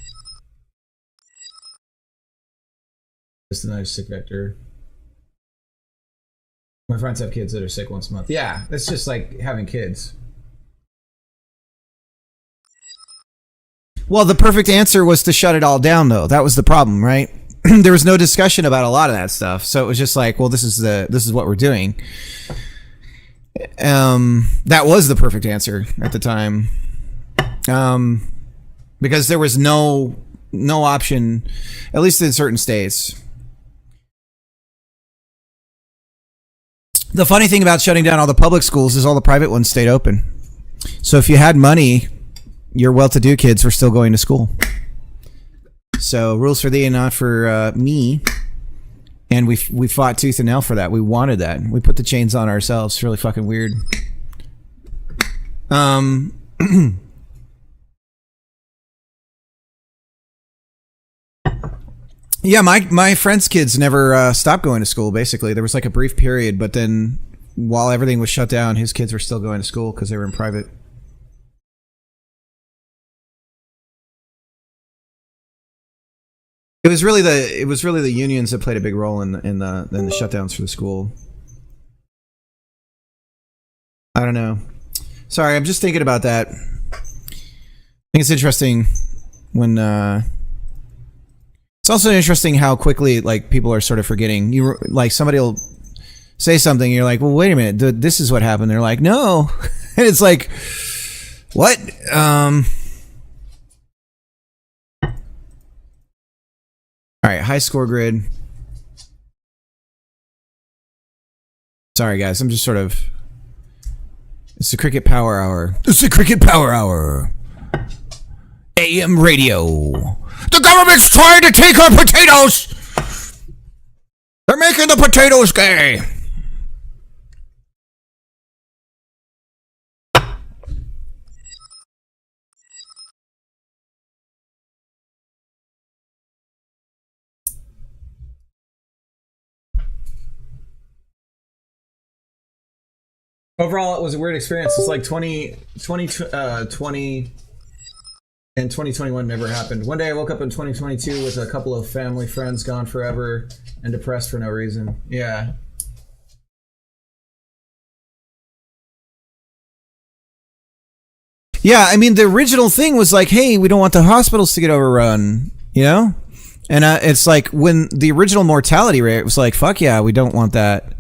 Speaker 1: Just another sick vector. My friends have kids that are sick once a month. Yeah, it's just like having kids. Well, the perfect answer was to shut it all down, though. That was the problem, right? There was no discussion about a lot of that stuff, so it was just like, well, this is what we're doing. That was the perfect answer at the time, because there was no option, at least in certain states. The funny thing about shutting down all the public schools is all the private ones stayed open. So if you had money, your well-to-do kids were still going to school. So rules for thee and not for me. And we fought tooth and nail for that. We wanted that. We put the chains on ourselves. It's really fucking weird. Yeah, my friends' kids never stopped going to school, basically. There was like a brief period, but then while everything was shut down, his kids were still going to school because they were in private. It was really the unions that played a big role in the shutdowns for the school. I don't know. Sorry, I'm just thinking about that. I think it's interesting when it's also interesting how quickly like people are sort of forgetting. You like somebody will say something, and you're like, well, wait a minute, this is what happened. They're like, no, and it's like, what? All right, high score grid. Sorry, guys. I'm just sort of... It's the Cricket Power Hour. It's the Cricket Power Hour. AM radio. The government's trying to take our potatoes! They're making the potatoes gay! Overall, it was a weird experience. It's like 20 and 2021 never happened. One day I woke up in 2022 with a couple of family friends gone forever and depressed for no reason. Yeah. Yeah, I mean, the original thing was like, hey, we don't want the hospitals to get overrun, you know? And it's like when the original mortality rate was like, fuck yeah, we don't want that.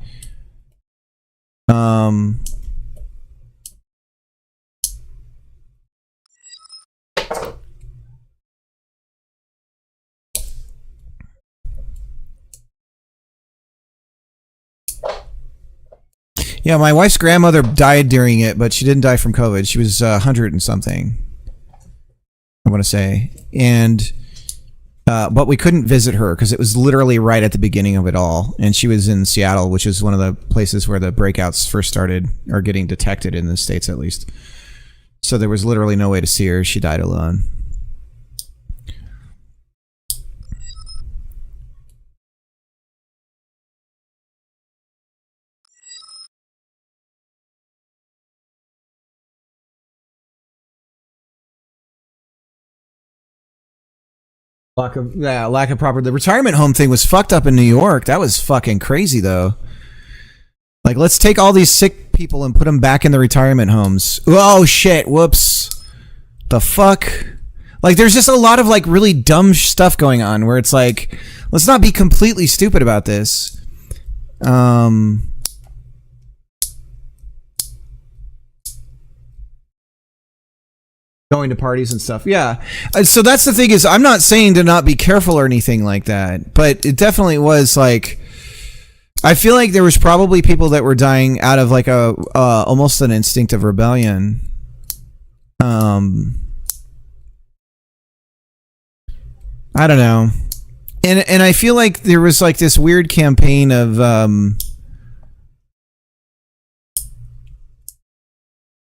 Speaker 1: Yeah, my wife's grandmother died during it, but she didn't die from COVID. She was 100 and something, I want to say. And but we couldn't visit her because it was literally right at the beginning of it all. And she was in Seattle, which is one of the places where the breakouts first started, or getting detected in the States at least. So there was literally no way to see her. She died alone. Lack of proper. The retirement home thing was fucked up in New York. That was fucking crazy, though. Like, let's take all these sick people and put them back in the retirement homes. Oh shit! Whoops. The fuck. Like, there's just a lot of like really dumb stuff going on where it's like, let's not be completely stupid about this. Going to parties and stuff. Yeah. So that's the thing is, I'm not saying to not be careful or anything like that, but it definitely was like, I feel like there was probably people that were dying out of like a almost an instinct of rebellion. I don't know. And I feel like there was like this weird campaign of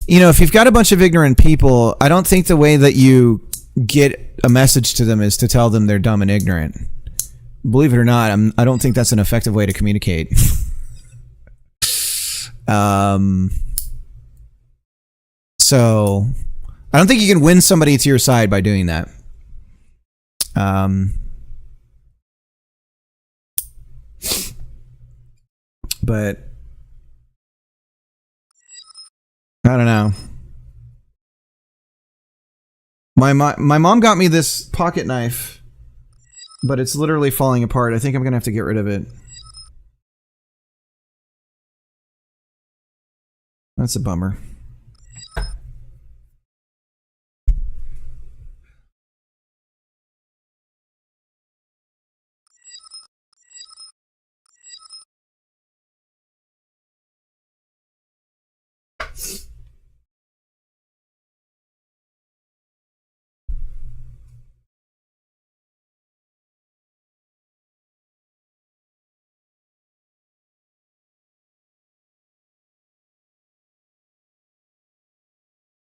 Speaker 1: you know, if you've got a bunch of ignorant people, I don't think the way that you get a message to them is to tell them they're dumb and ignorant. Believe it or not, I don't think that's an effective way to communicate. So I don't think you can win somebody to your side by doing that. But I don't know. My mom got me this pocket knife, but it's literally falling apart. I think I'm gonna have to get rid of it. That's a bummer.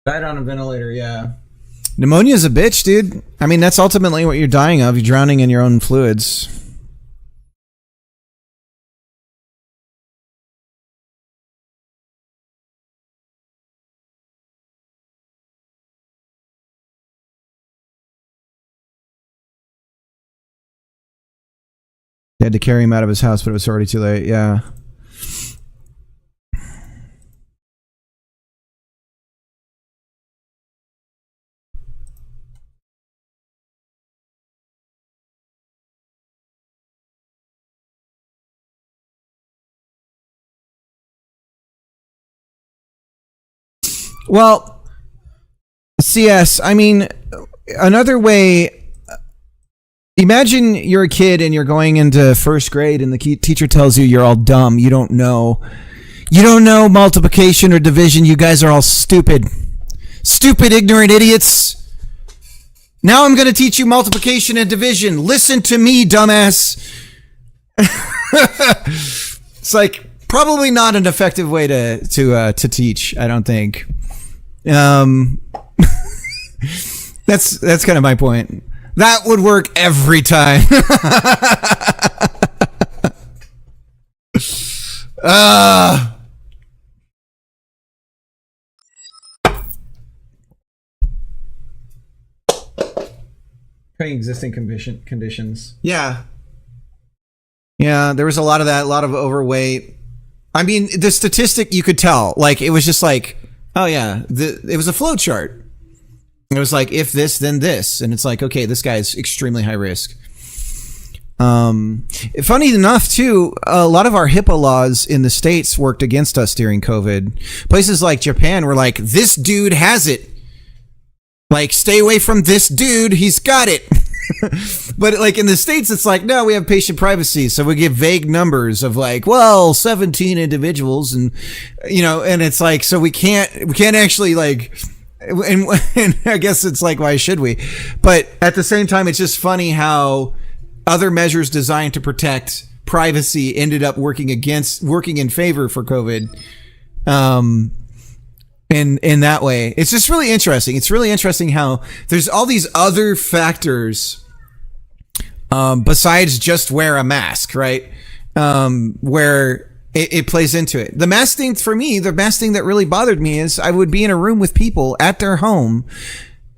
Speaker 1: Died on a ventilator, yeah. Pneumonia's a bitch, dude. I mean, that's ultimately what you're dying of. You're drowning in your own fluids. They had to carry him out of his house, but it was already too late, yeah. Well, CS, I mean, another way Imagine you're a kid and you're going into first grade and the teacher tells you you're all dumb. You don't know multiplication or division. You guys are all stupid. Stupid, ignorant idiots. Now I'm going to teach you multiplication and division. Listen to me, dumbass. It's like probably not an effective way to teach, I don't think. That's kind of my point. That would work every time. Pre-existing conditions. Yeah, there was a lot of that, a lot of overweight. I mean, the statistic you could tell, like it was just like, oh yeah, it was a flow chart. It was like, if this, then this, and it's like, okay, this guy's extremely high risk. Funny enough, too, a lot of our HIPAA laws in the States worked against us during COVID. Places like Japan were like, this dude has it. Like, stay away from this dude, he's got it. But like in the States, it's like, no, we have patient privacy. So we give vague numbers of like, well, 17 individuals. And, and it's like, so we can't actually like, and I guess it's like, why should we? But at the same time, it's just funny how other measures designed to protect privacy ended up working in favor for COVID. In that way, it's just really interesting. It's really interesting how there's all these other factors, besides just wear a mask, right? Where it plays into it. The mask thing for me, the mask thing that really bothered me is I would be in a room with people at their home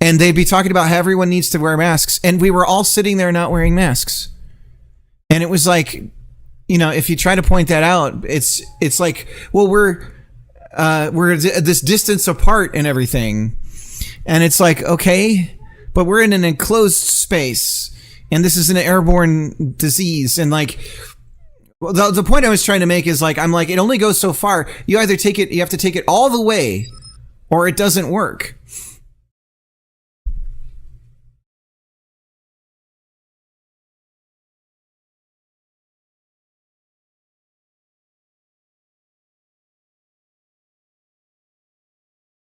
Speaker 1: and they'd be talking about how everyone needs to wear masks. And we were all sitting there not wearing masks. And it was like, if you try to point that out, it's like, well, we're this distance apart and everything. And it's like, okay, but we're in an enclosed space and this is an airborne disease. And like, well, the point I was trying to make is like, I'm like, it only goes so far. You have to take it all the way or it doesn't work.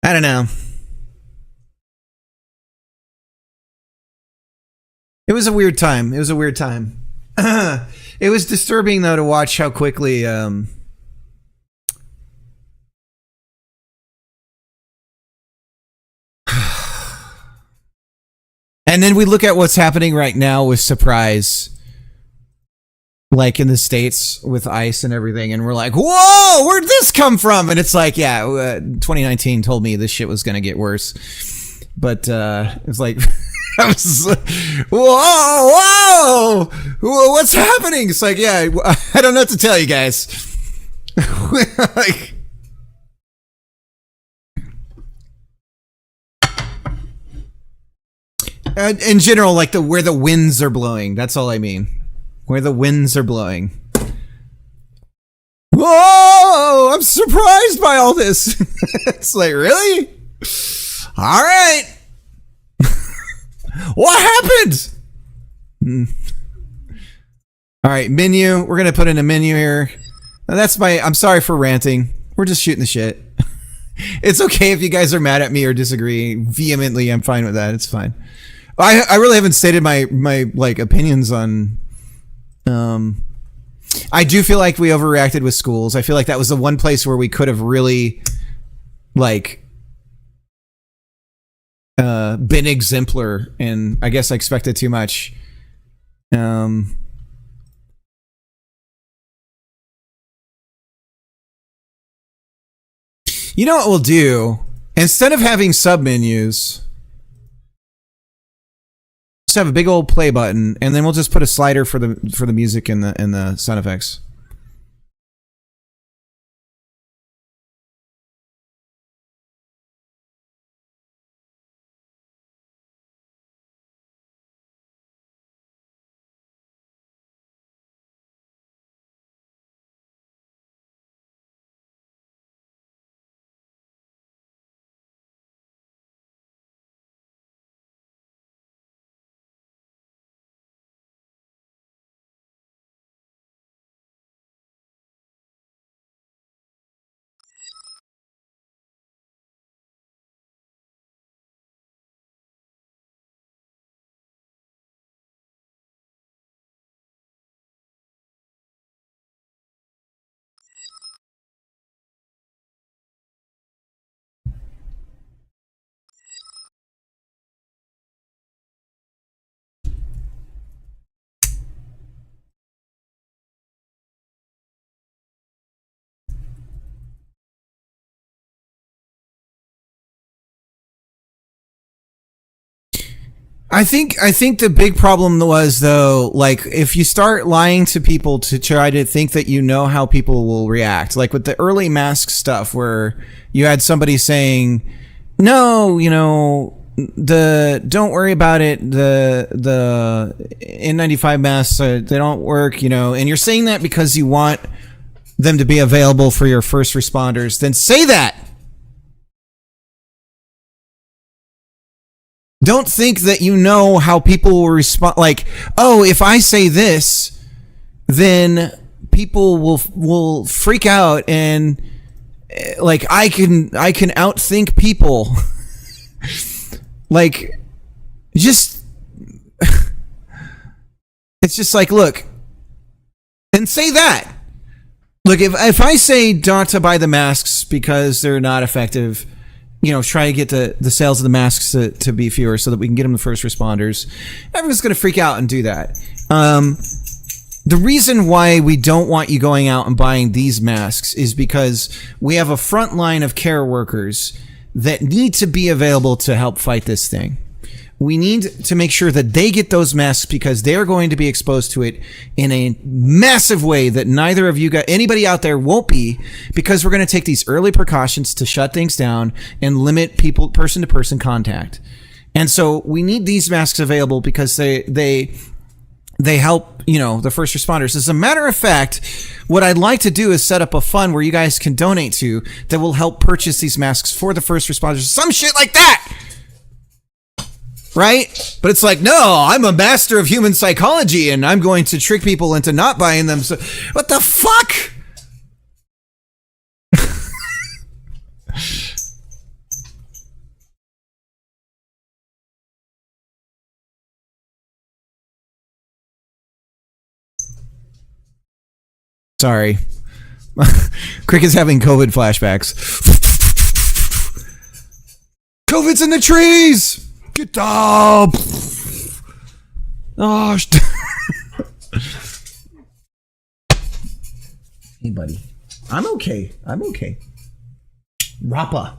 Speaker 1: I don't know. It was a weird time. It was disturbing though to watch how quickly and then we look at what's happening right now with Surprise, like in the States with ICE and everything, and we're like, whoa, where'd this come from? And it's like, yeah, 2019 told me this shit was gonna get worse, but it's like I was whoa, what's happening? It's like, yeah, I don't know what to tell you guys. Like, in general, like where the winds are blowing. That's all I mean. Where the winds are blowing. Whoa! I'm surprised by all this. It's like, really? All right. What happened? All right, menu. We're gonna put in a menu here. I'm sorry for ranting. We're just shooting the shit. It's okay if you guys are mad at me or disagree vehemently. I'm fine with that. It's fine. I really haven't stated my like opinions on. I do feel like we overreacted with schools. I feel like that was the one place where we could have really, like, been exemplar, and I guess I expected too much. You know what we'll do? Instead of having submenus, just have a big old play button, and then we'll just put a slider for the music and the sound effects. I think the big problem was though, like if you start lying to people to try to think that you know how people will react, like with the early mask stuff where you had somebody saying, "No, the don't worry about it. The N95 masks they don't work, and you're saying that because you want them to be available for your first responders. Then say that. Don't think that you know how people will respond. Like, oh, if I say this, then people will freak out, and like I can outthink people. Like, just it's just like, look, and say that. Look, if I say not to buy the masks because they're not effective, try to get the sales of the masks to be fewer so that we can get them the first responders. Everyone's going to freak out and do that. The reason why we don't want you going out and buying these masks is because we have a front line of care workers that need to be available to help fight this thing. We need to make sure that they get those masks because they're going to be exposed to it in a massive way that neither of you got anybody out there won't be, because we're going to take these early precautions to shut things down and limit people person to person contact. And so we need these masks available because they help, the first responders. As a matter of fact, what I'd like to do is set up a fund where you guys can donate to that will help purchase these masks for the first responders. Some shit like that. Right? But it's like, no, I'm a master of human psychology and I'm going to trick people into not buying them. So what the fuck? Sorry. Crick is having COVID flashbacks. COVID's in the trees! Get up! Oh, hey, buddy. I'm okay. Rappa.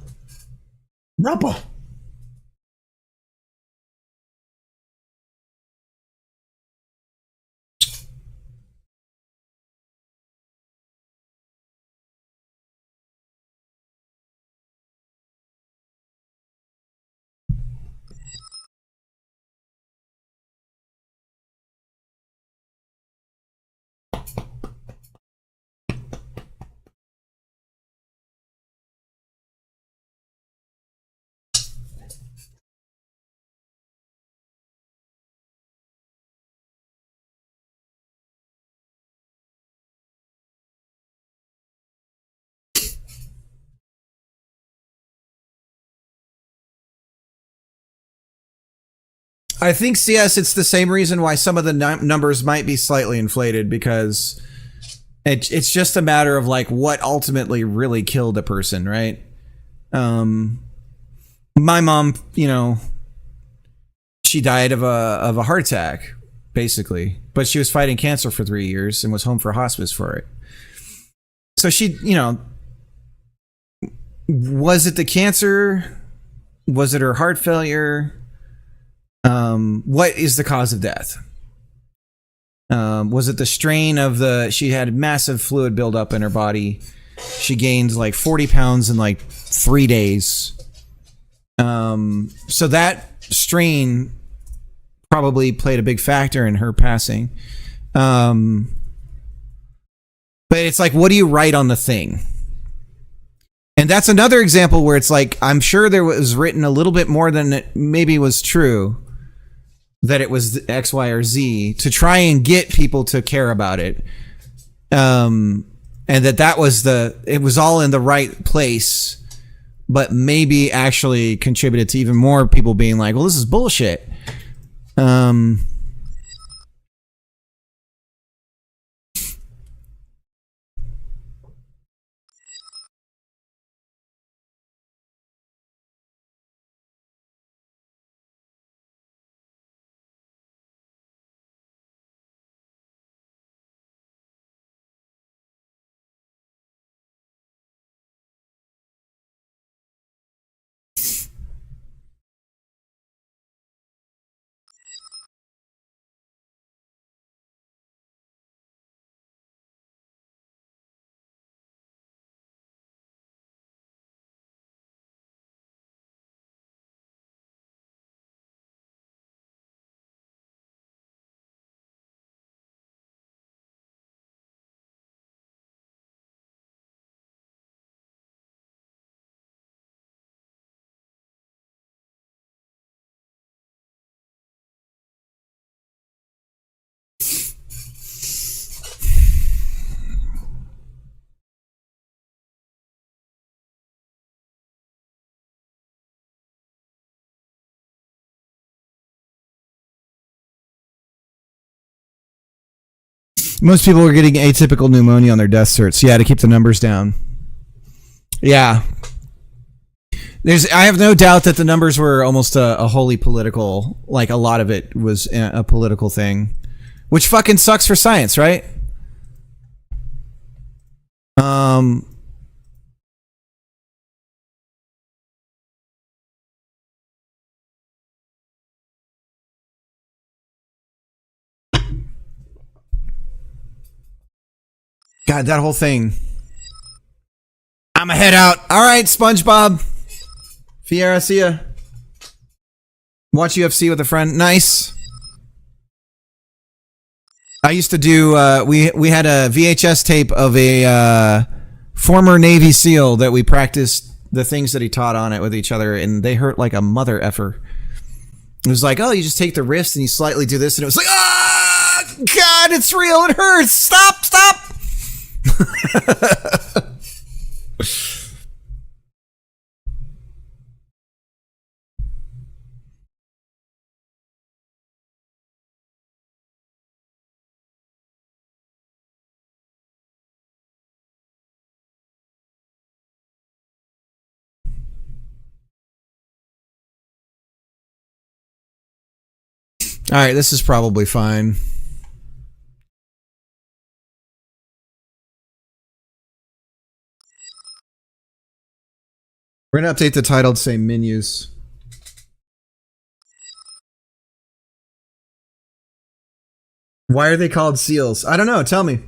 Speaker 1: I think, CS, it's the same reason why some of the numbers might be slightly inflated, because it's just a matter of like what ultimately really killed a person, right? My mom, she died of a heart attack, basically, but she was fighting cancer for 3 years and was home for hospice for it. So she, was it the cancer? Was it her heart failure? What is the cause of death? Was it the strain of she had massive fluid buildup in her body. She gained like 40 pounds in like 3 days. So that strain probably played a big factor in her passing. But it's like, what do you write on the thing? And that's another example where it's like, I'm sure there was written a little bit more than it maybe was true, that it was X, Y, or Z, to try and get people to care about it. And that was it was all in the right place, but maybe actually contributed to even more people being like, well, this is bullshit. Most people are getting atypical pneumonia on their death certs. Yeah, to keep the numbers down. Yeah. I have no doubt that the numbers were almost a wholly political, like a lot of it was a political thing, which fucking sucks for science, right? God, that whole thing. I'ma head out. All right, SpongeBob. Fiera, see ya. Watch UFC with a friend. Nice. I used to do, we had a VHS tape of a former Navy SEAL that we practiced the things that he taught on it with each other, and they hurt like a mother effer. It was like, oh, you just take the wrist and you slightly do this, and it was like, ah, God, it's real, it hurts, stop, stop. All right, this is probably fine. We're going to update the title to say menus. Why are they called seals? I don't know. Tell me.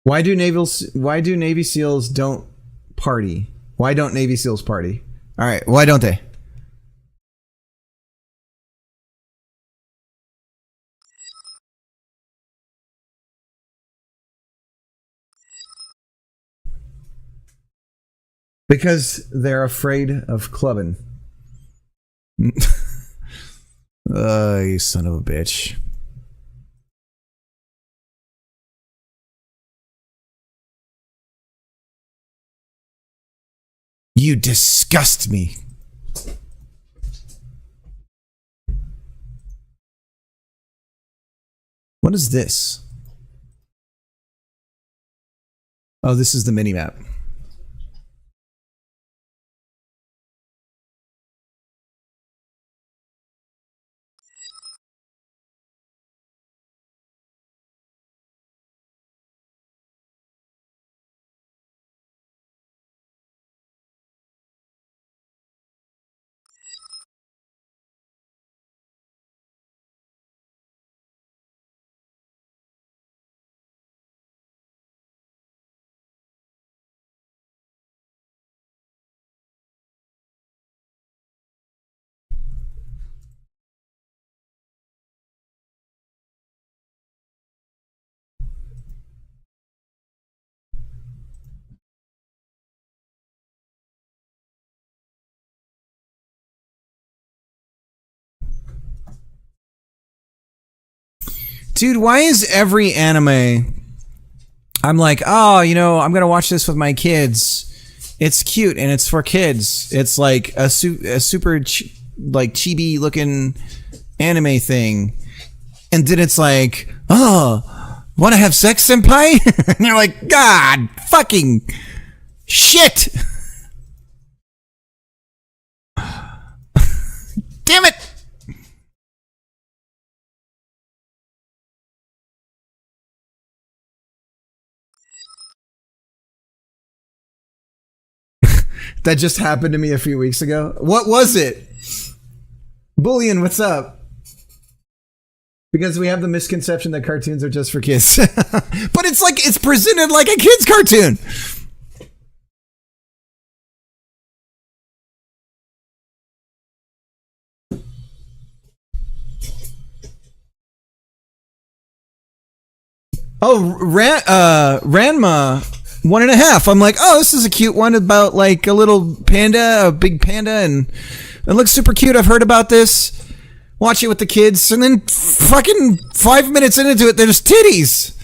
Speaker 1: Why do Navy SEALs don't party? Why don't Navy SEALs party? All right, why don't they? Because they're afraid of clubbing. You son of a bitch. You disgust me. What is this? Oh, this is the mini-map. Dude, why is every anime I'm like, oh, you know, I'm gonna watch this with my kids. It's cute and it's for kids. It's like a super like chibi looking anime thing, and then it's like, oh, want to have sex, senpai? And you're like, God, fucking shit. Damn it. That just happened to me a few weeks ago. What was it? Bullion, what's up? Because we have the misconception that cartoons are just for kids. But it's like, it's presented like a kid's cartoon. Oh, Ranma 1.5. I'm like, oh, this is a cute one about like a little panda, a big panda, and it looks super cute. I've heard about this. Watch it with the kids, and then fucking 5 minutes into it, there's titties.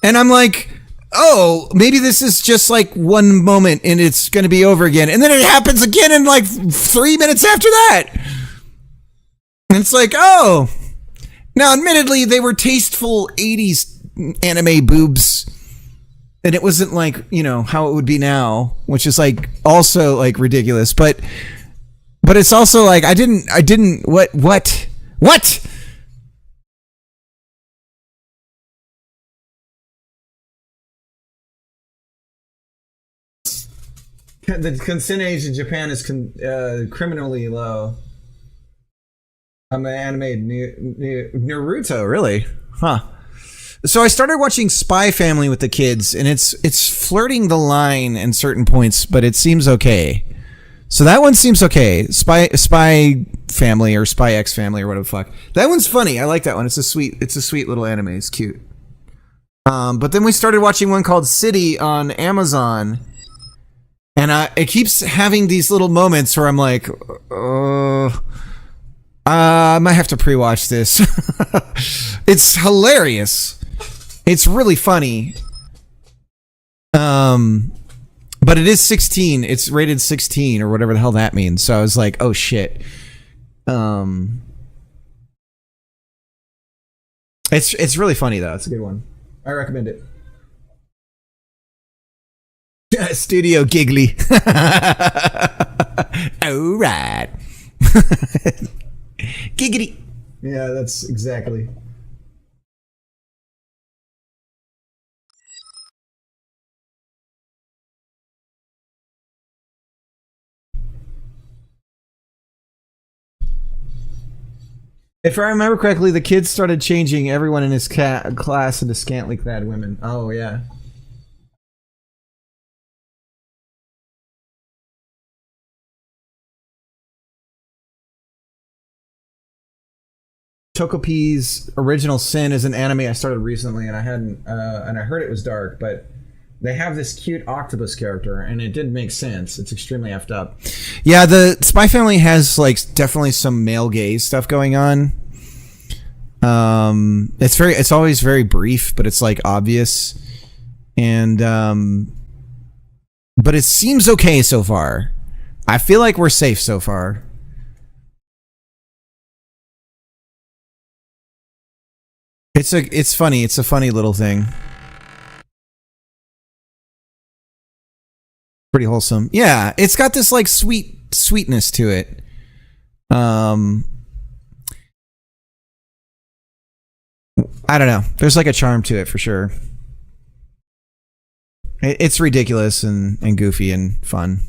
Speaker 1: And I'm like, oh, maybe this is just like one moment and it's going to be over again. And then it happens again in like 3 minutes after that. And it's like, oh. Now, admittedly, they were tasteful 80s anime boobs. And it wasn't like, you know, how it would be now, which is like also like ridiculous. But it's also like, what? The consent age in Japan is criminally low. I'm an anime Naruto, really? Huh. So I started watching Spy Family with the kids, and it's flirting the line in certain points, but it seems okay. So that one seems okay. Spy Family or Spy X Family or whatever the fuck. That one's funny. I like that one. It's a sweet little anime. It's cute. But then we started watching one called City on Amazon. And it keeps having these little moments where I'm like, I might have to pre-watch this. It's hilarious. It's really funny. But it is 16. It's rated 16 or whatever the hell that means. So I was like, oh shit. It's really funny though. It's a good one. I recommend it. Studio Giggly. All right. Giggity. Yeah, that's exactly. If I remember correctly, the kids started changing everyone in his class into scantily clad women. Oh, yeah. Tokopi's Original Sin is an anime I started recently, and I hadn't, and I heard it was dark, but they have this cute octopus character, and it did make sense. It's extremely effed up. Yeah, the Spy Family has like definitely some male gaze stuff going on. It's always very brief, but it's like obvious, and but it seems okay so far. I feel like we're safe so far. It's funny. It's a funny little thing. Pretty wholesome. Yeah, it's got this like sweetness to it. I don't know. There's like a charm to it for sure. It's ridiculous and goofy and fun.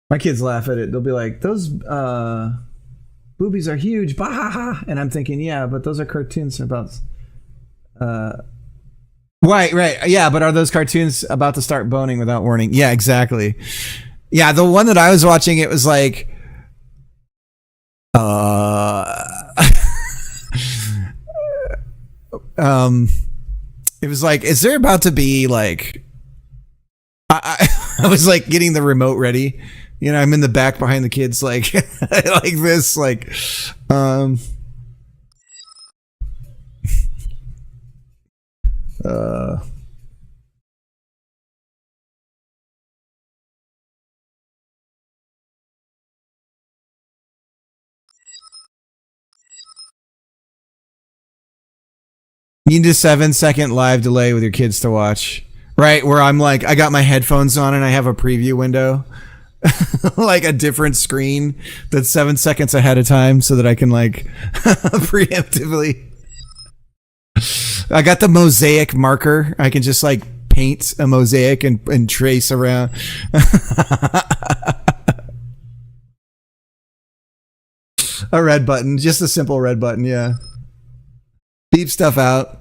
Speaker 1: My kids laugh at it. They'll be like, those boobies are huge. Bah, ha, ha. And I'm thinking, yeah, but those are cartoons about... Right. Yeah, but are those cartoons about to start boning without warning? Yeah, exactly. Yeah, the one that I was watching, it was like... it was like, is there about to be like... I was like getting the remote ready. You know, I'm in the back behind the kids, like, like this, like, you need a 7-second live delay with your kids to watch. Right, where I'm like, I got my headphones on and I have a preview window. Like a different screen that's 7 seconds ahead of time so that I can like preemptively. I got the mosaic marker. I can just like paint a mosaic and trace around. A red button, just a simple red button, yeah. Beep stuff out.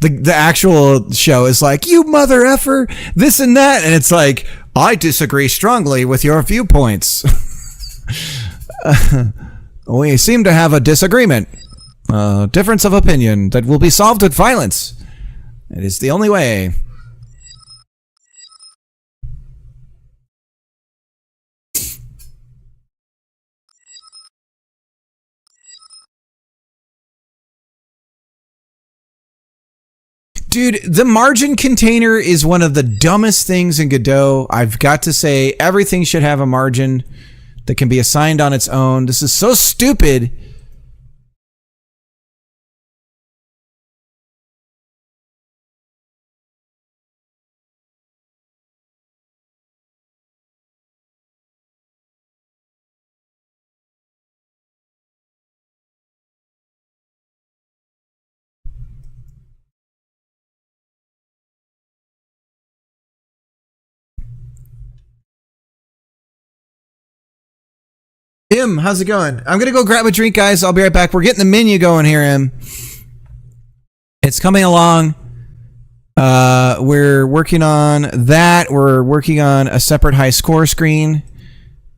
Speaker 1: the actual show is like, you mother effer, this and that, and it's like, I disagree strongly with your viewpoints. We seem to have a disagreement, difference of opinion that will be solved with violence. It is the only way. Dude, the margin container is one of the dumbest things in Godot. I've got to say, everything should have a margin that can be assigned on its own. This is so stupid. Im, how's it going? I'm gonna go grab a drink, guys. I'll be right back. We're getting the menu going here, Im. It's coming along. We're working on that. We're working on a separate high score screen.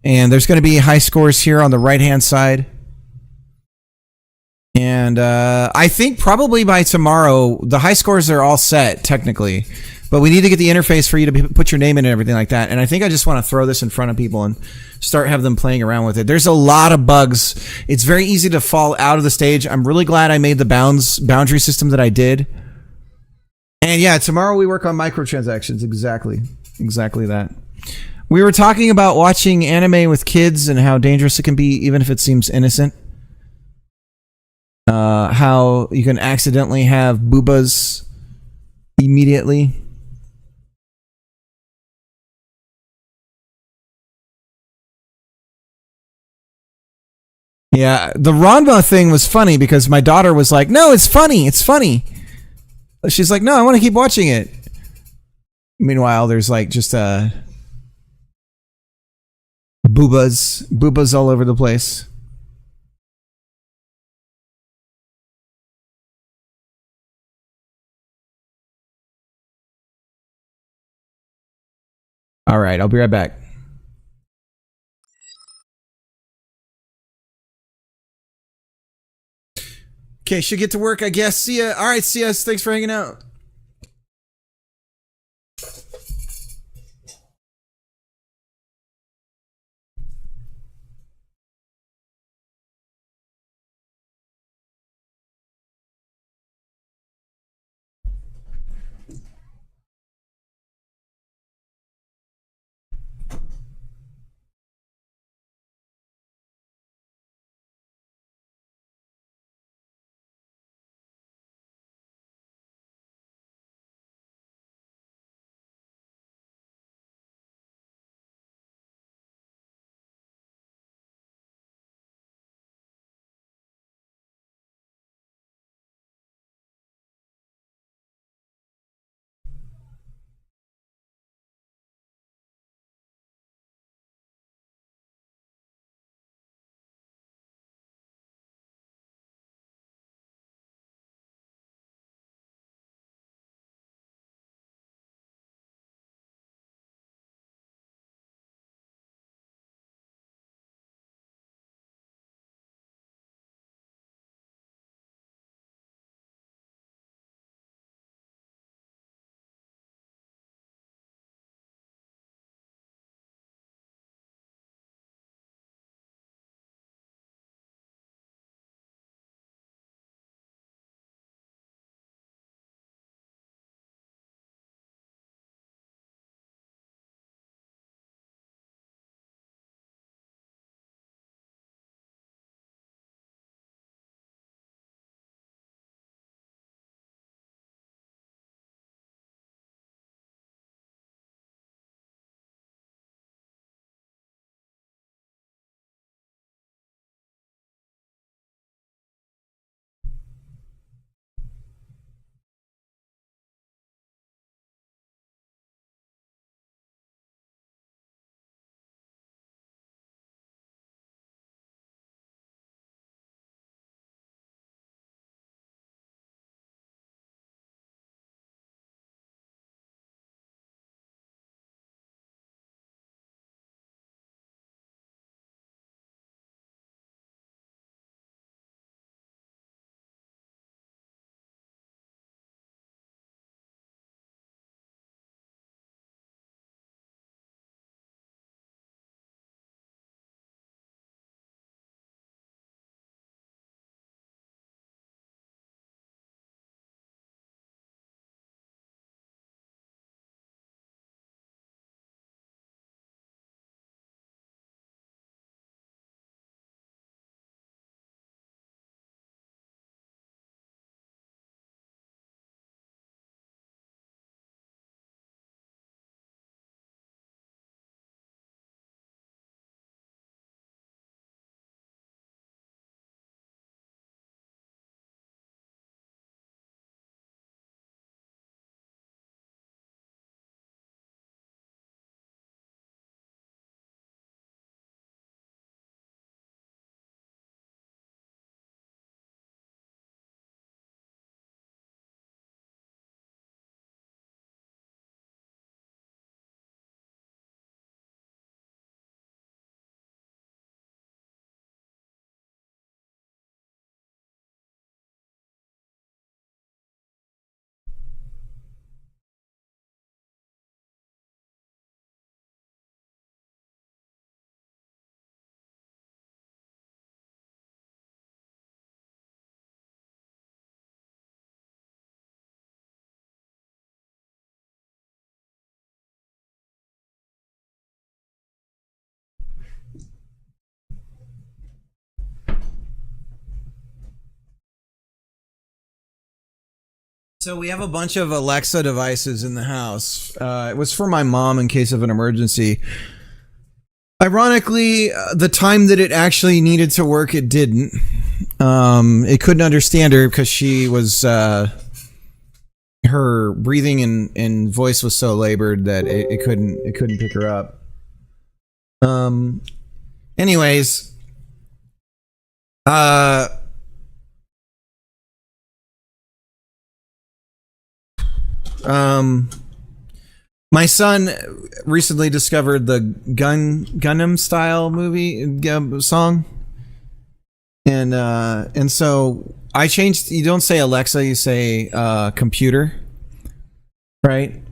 Speaker 1: And there's gonna be high scores here on the right-hand side. And I think probably by tomorrow, the high scores are all set, technically. But we need to get the interface for you to put your name in and everything like that. And I think I just want to throw this in front of people and start have them playing around with it. There's a lot of bugs. It's very easy to fall out of the stage. I'm really glad I made the boundary system that I did. And yeah, tomorrow we work on microtransactions. Exactly that. We were talking about watching anime with kids and how dangerous it can be, even if it seems innocent. How you can accidentally have boobas immediately. Yeah, the Ranma thing was funny because my daughter was like, no, it's funny. It's funny. She's like, no, I want to keep watching it. Meanwhile, there's like just boobas all over the place. All right, I'll be right back. Okay, should get to work, I guess. See ya. All right, see ya. Thanks for hanging out. So we have a bunch of Alexa devices in the house. It was for my mom in case of an emergency. Ironically, the time that it actually needed to work, it didn't. It couldn't understand her because she was, her breathing and voice was so labored that it couldn't pick her up. Anyways, my son recently discovered the Gundam style movie song, and so I changed. You don't say Alexa, you say computer, right?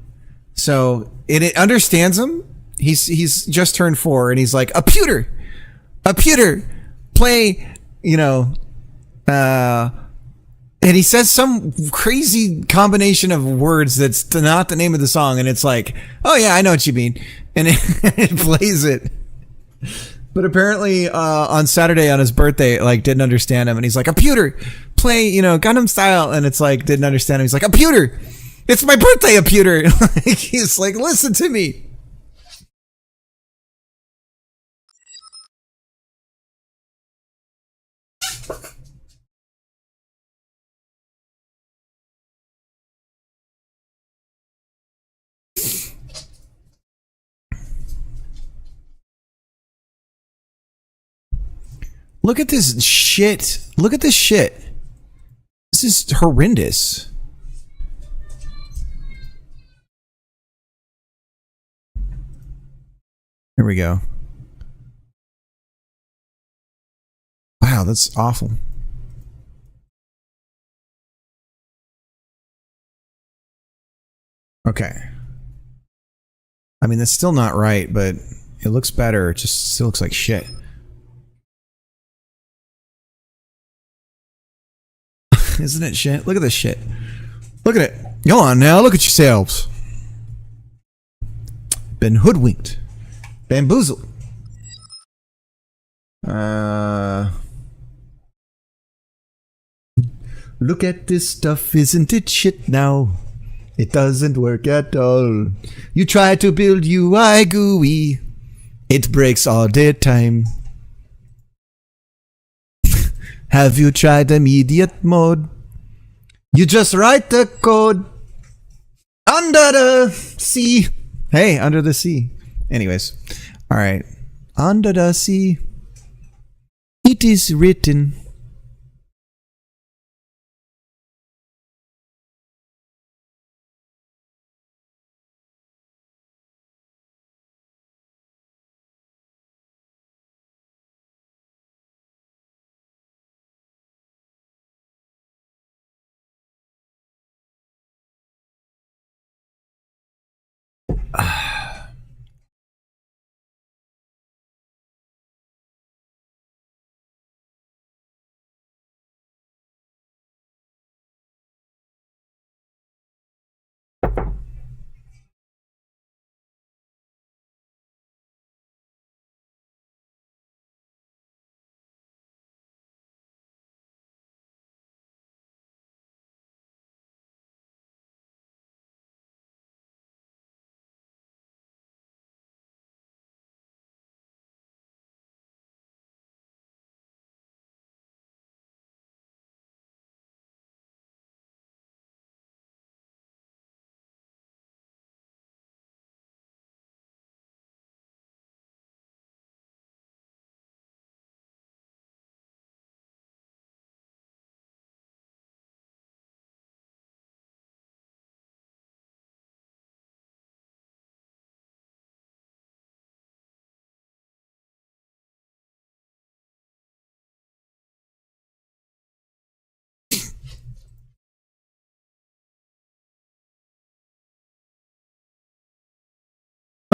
Speaker 1: So it understands him. He's just turned 4, and he's like a pewter, play, and he says some crazy combination of words that's not the name of the song, and it's like, oh yeah, I know what you mean, and it plays it. But apparently on Saturday on his birthday, like, didn't understand him, and he's like, a pewter, play, Gundam style, and it's like, didn't understand him. He's like, a pewter, it's my birthday, a pewter. Like, he's like, listen to me. Look at this shit. Look at this shit. This is horrendous. Here we go. Wow, that's awful. Okay. I mean, that's still not right, but it looks better. It just still looks like shit. Isn't it shit? Look at this shit. Look at it. Go on now. Look at yourselves. Been hoodwinked. Bamboozled. Look at this stuff. Isn't it shit now? It doesn't work at all. You try to build UI GUI. It breaks all the time. Have you tried immediate mode? You just write the code under the sea. Hey, under the sea. Anyways, all right. Under the sea, it is written.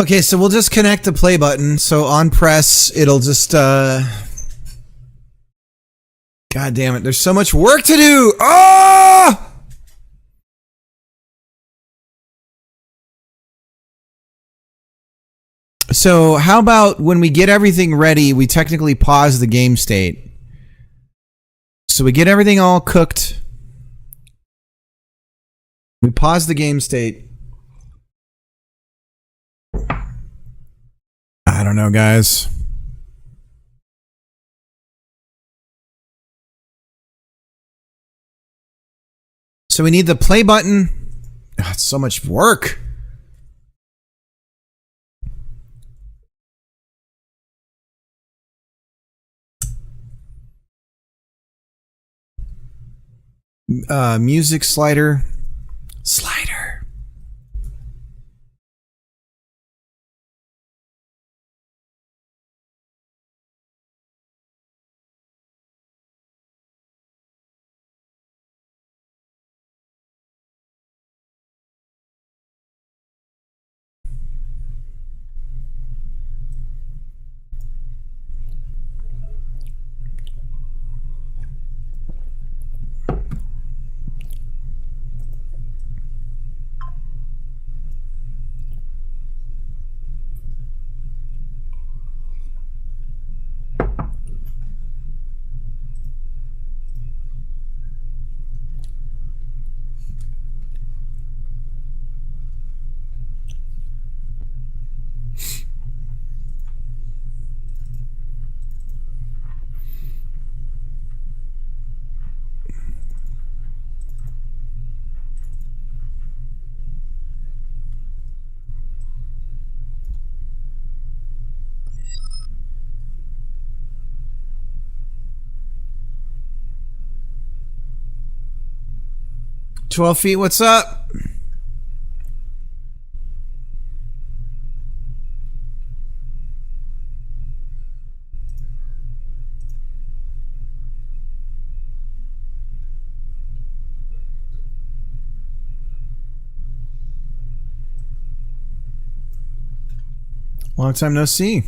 Speaker 1: Okay, so we'll just connect the play button. So on press, it'll just, God damn it, there's so much work to do! Oh! So how about when we get everything ready, we technically pause the game state. So we get everything all cooked. We pause the game state. I don't know, guys. So we need the play button. Oh, it's so much work. Music slider. Slider. $12 what's up? Long time no see.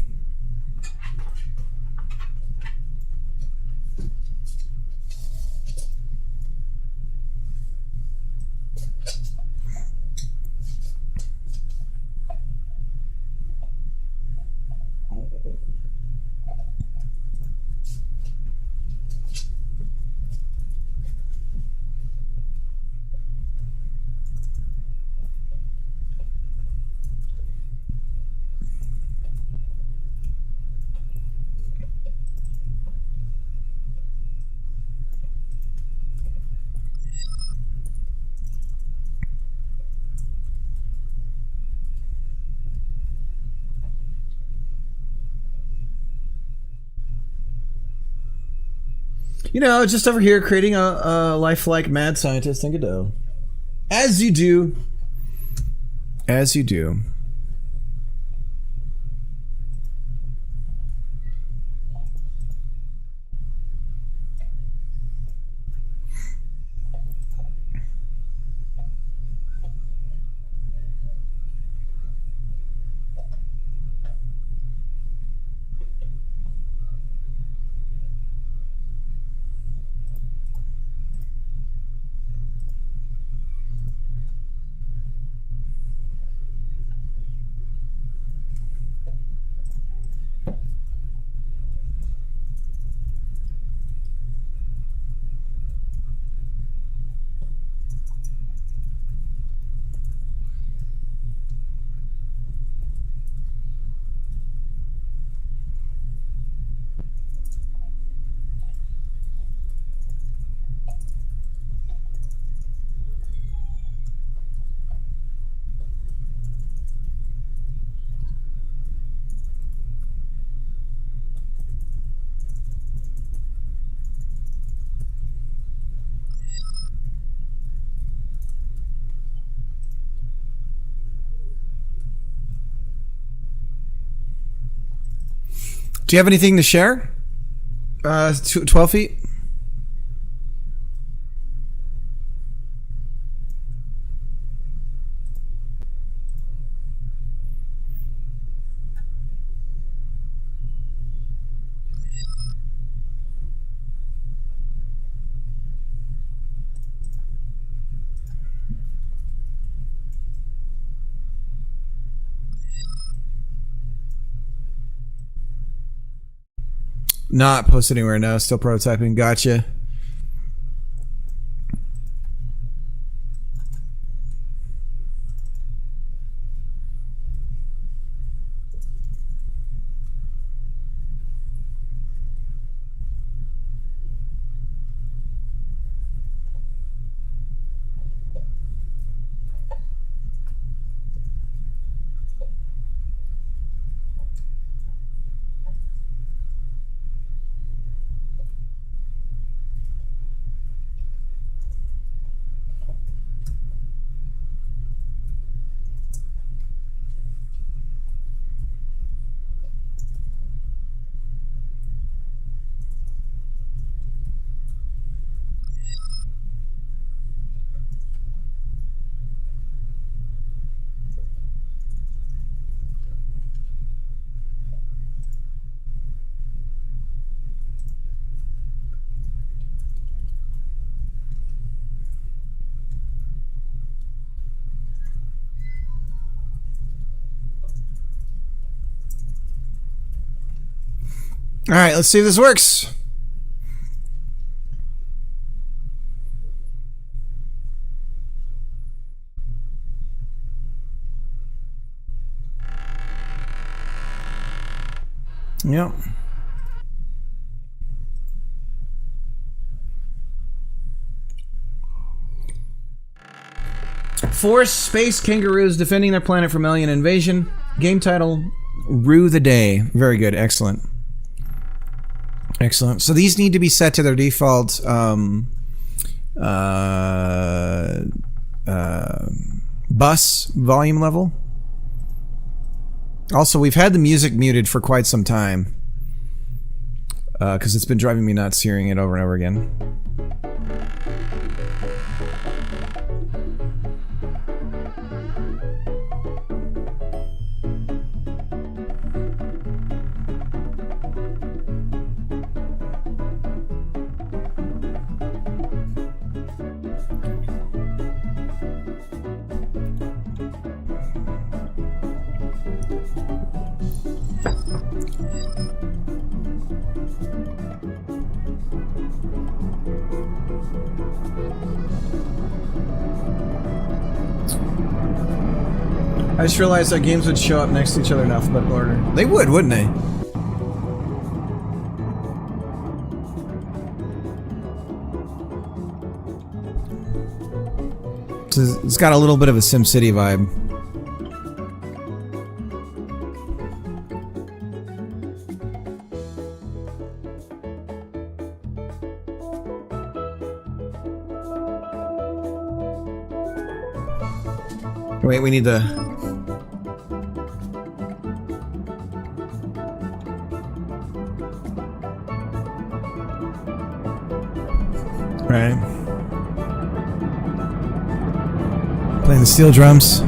Speaker 1: You know, just over here creating a lifelike mad scientist in Godot. As you do. As you do. Do you have anything to share? 12 Not posted anywhere, no. Still prototyping. Gotcha. All right, let's see if this works. Yep. Force space kangaroos defending their planet from alien invasion. Game title, Rue the Day. Very good. Excellent. Excellent. So these need to be set to their default bus volume level. Also, we've had the music muted for quite some time because it's been driving me nuts hearing it over and over again. I just realized that games would show up next to each other in alphabetical order. They would, wouldn't they? It's got a little bit of a SimCity vibe. Wait, we need the... Right. Playing the steel drums.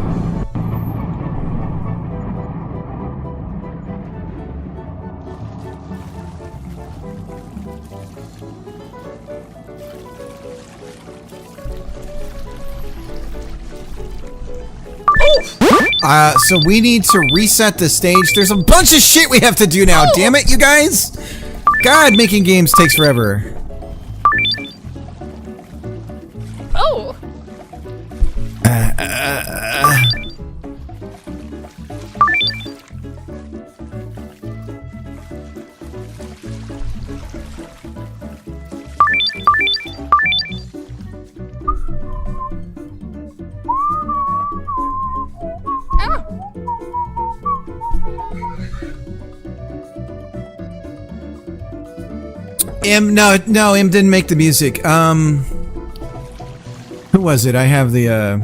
Speaker 1: So we need to reset the stage. There's a bunch of shit we have to do now. Damn it, you guys! God, making games takes forever.
Speaker 3: Oh.
Speaker 1: No, Im didn't make the music. Who was it? I have the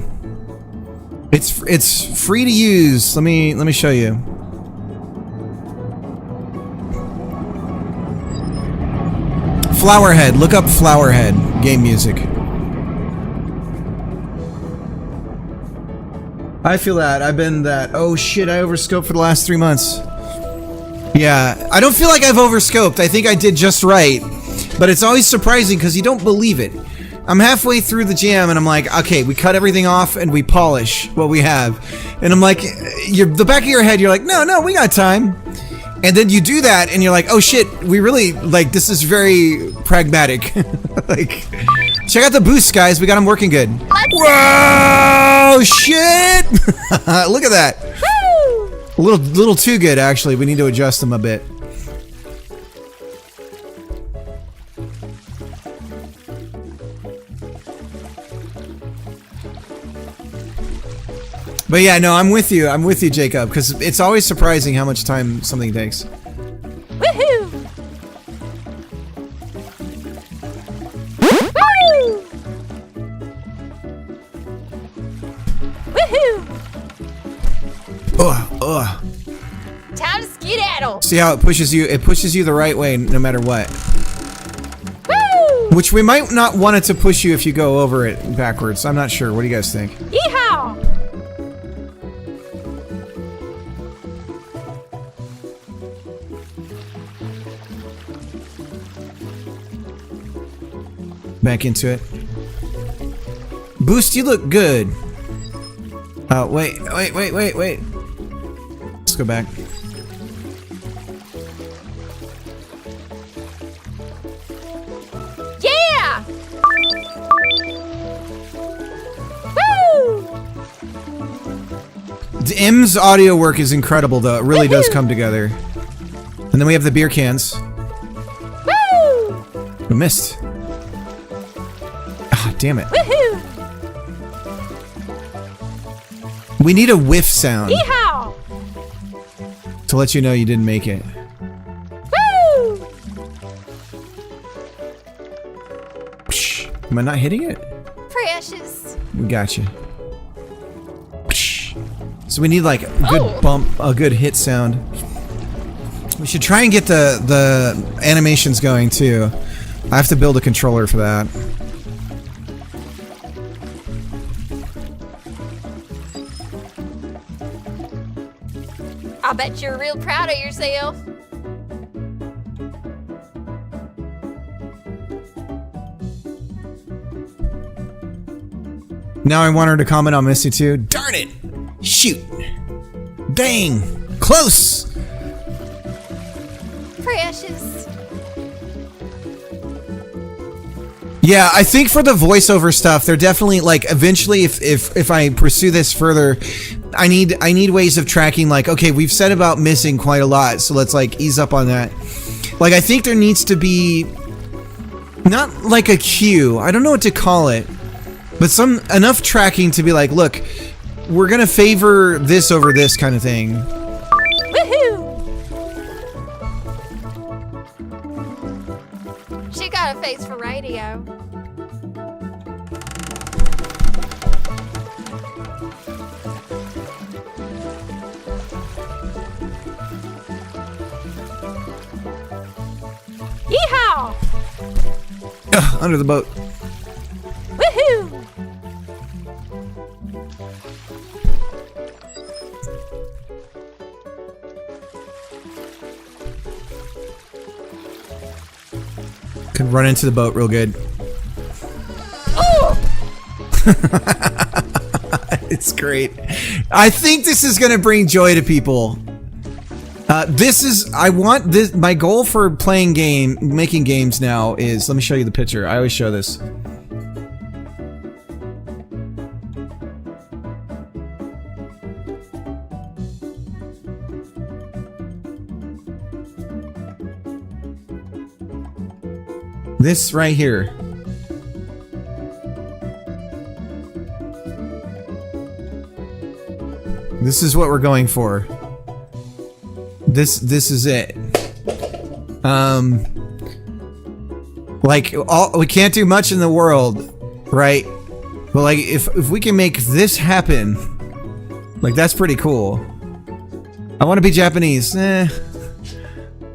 Speaker 1: it's free to use. Let me show you. Flowerhead. Look up Flowerhead game music. I feel that. I've been that. Oh shit, I overscoped for the last 3 months. Yeah, I don't feel like I've overscoped. I think I did just right. But it's always surprising because you don't believe it. I'm halfway through the jam and I'm like, okay, we cut everything off and we polish what we have. And I'm like, the back of your head, you're like, no, we got time. And then you do that and you're like, oh shit, we really, like, this is very pragmatic. Like, check out the boosts, guys. We got them working good. Whoa, shit! Look at that. A little too good, actually. We need to adjust them a bit. But yeah, no, I'm with you. I'm with you, Jacob, because it's always surprising how much time something takes.
Speaker 3: Woohoo! Woo! Woohoo!
Speaker 1: Ugh.
Speaker 3: Time to skedaddle.
Speaker 1: See how it pushes you? It pushes you the right way no matter what.
Speaker 3: Woo!
Speaker 1: Which we might not want it to push you if you go over it backwards. I'm not sure. What do you guys think?
Speaker 3: Yeehaw!
Speaker 1: Back into it. Boost, you look good. Oh, wait. Let's go back.
Speaker 3: Yeah! Woo!
Speaker 1: M's audio work is incredible, though. It really does come together. And then we have the beer cans.
Speaker 3: Woo!
Speaker 1: We missed. Ah, damn it.
Speaker 3: Woohoo!
Speaker 1: We need a whiff sound
Speaker 3: Yeehaw!
Speaker 1: to let you know you didn't make it.
Speaker 3: Woo!
Speaker 1: Psh, am I not hitting it?
Speaker 3: Precious.
Speaker 1: We got you. Psh. So we need like a good
Speaker 3: Oh.
Speaker 1: bump, a good hit sound. We should try and get the animations going too. I have to build a controller for that.
Speaker 3: I bet you're real proud of yourself.
Speaker 1: Now I want her to comment on Missy too. Darn it! Shoot! Dang! Close!
Speaker 3: Precious.
Speaker 1: Yeah, I think for the voiceover stuff, they're definitely like eventually if I pursue this further, I need ways of tracking like, okay, we've said about missing quite a lot, so let's like ease up on that. Like I think there needs to be not like a queue, I don't know what to call it, but some enough tracking to be like, look, we're gonna favor this over this kind of thing.
Speaker 3: Woohoo! She got a face for radio. Yeehaw!
Speaker 1: Ugh, under the boat.
Speaker 3: Woohoo!
Speaker 1: Could run into the boat real good.
Speaker 3: Oh!
Speaker 1: It's great. I think this is gonna bring joy to people. I want this, my goal for making games now is, let me show you the picture. I always show this. This right here. This is what we're going for. This is it. Like we can't do much in the world, right? But like if we can make this happen, like that's pretty cool. I want to be Japanese.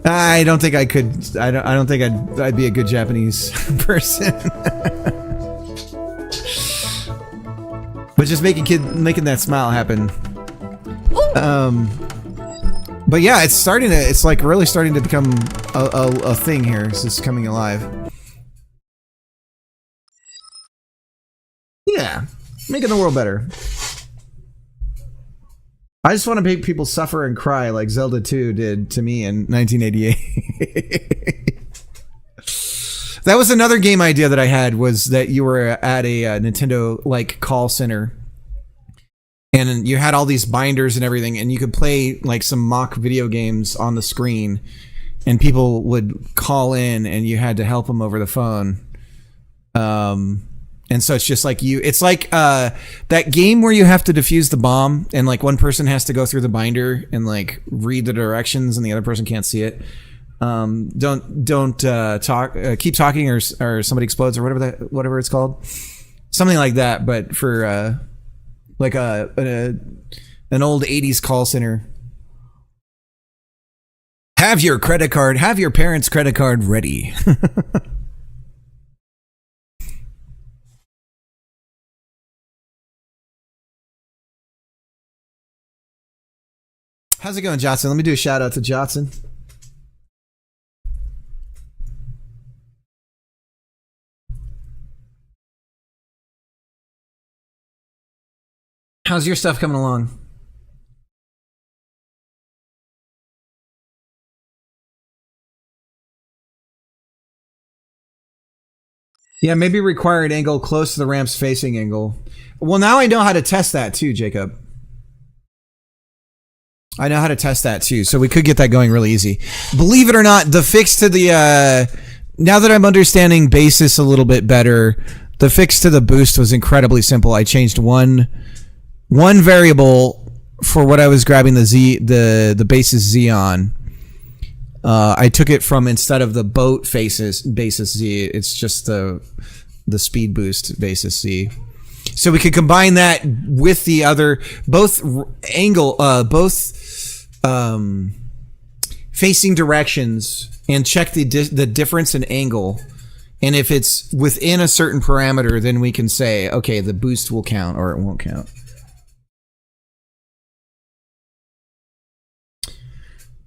Speaker 1: I don't think I could. I don't think I'd be a good Japanese person. But just making that smile happen. But yeah, it's like really starting to become a thing here. It's just coming alive. Yeah, making the world better. I just want to make people suffer and cry like Zelda 2 did to me in 1988. That was another game idea that I had, was that you were at a Nintendo like call center, and you had all these binders and everything, and you could play like some mock video games on the screen, and people would call in and you had to help them over the phone. And so it's just like it's like that game where you have to defuse the bomb and like one person has to go through the binder and like read the directions and the other person can't see it. Don't talk, keep talking or somebody explodes or whatever it's called. Something like that, but for like an old 80s call center. Have your parents' credit card ready. How's it going, Johnson? Let me do a shout out to Johnson. How's your stuff coming along? Yeah, maybe required angle close to the ramp's facing angle. Well, now I know how to test that too, Jacob. I know how to test that too, so we could get that going really easy. Believe it or not, the fix to the now that I'm understanding basis a little bit better, the fix to the boost was incredibly simple. I changed one variable for what I was grabbing the basis Z on. I took it from, instead of the boat basis Z, it's just the speed boost basis Z. So we could combine that with the other, both facing directions, and check the difference in angle. And if it's within a certain parameter, then we can say, okay, the boost will count or it won't count.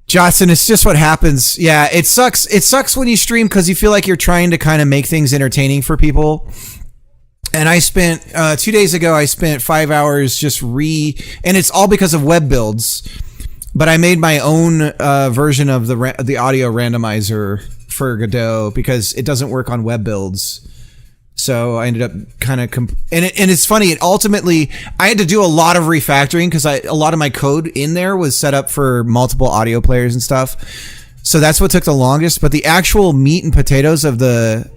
Speaker 1: Johnson, it's just what happens. Yeah, it sucks. It sucks when you stream because you feel like you're trying to kind of make things entertaining for people. And I spent 2 days ago, I spent 5 hours just and it's all because of web builds. But I made my own version of the audio randomizer for Godot because it doesn't work on web builds. So I ended up kind of and it's funny. It ultimately, I had to do a lot of refactoring because a lot of my code in there was set up for multiple audio players and stuff. So that's what took the longest. But the actual meat and potatoes of the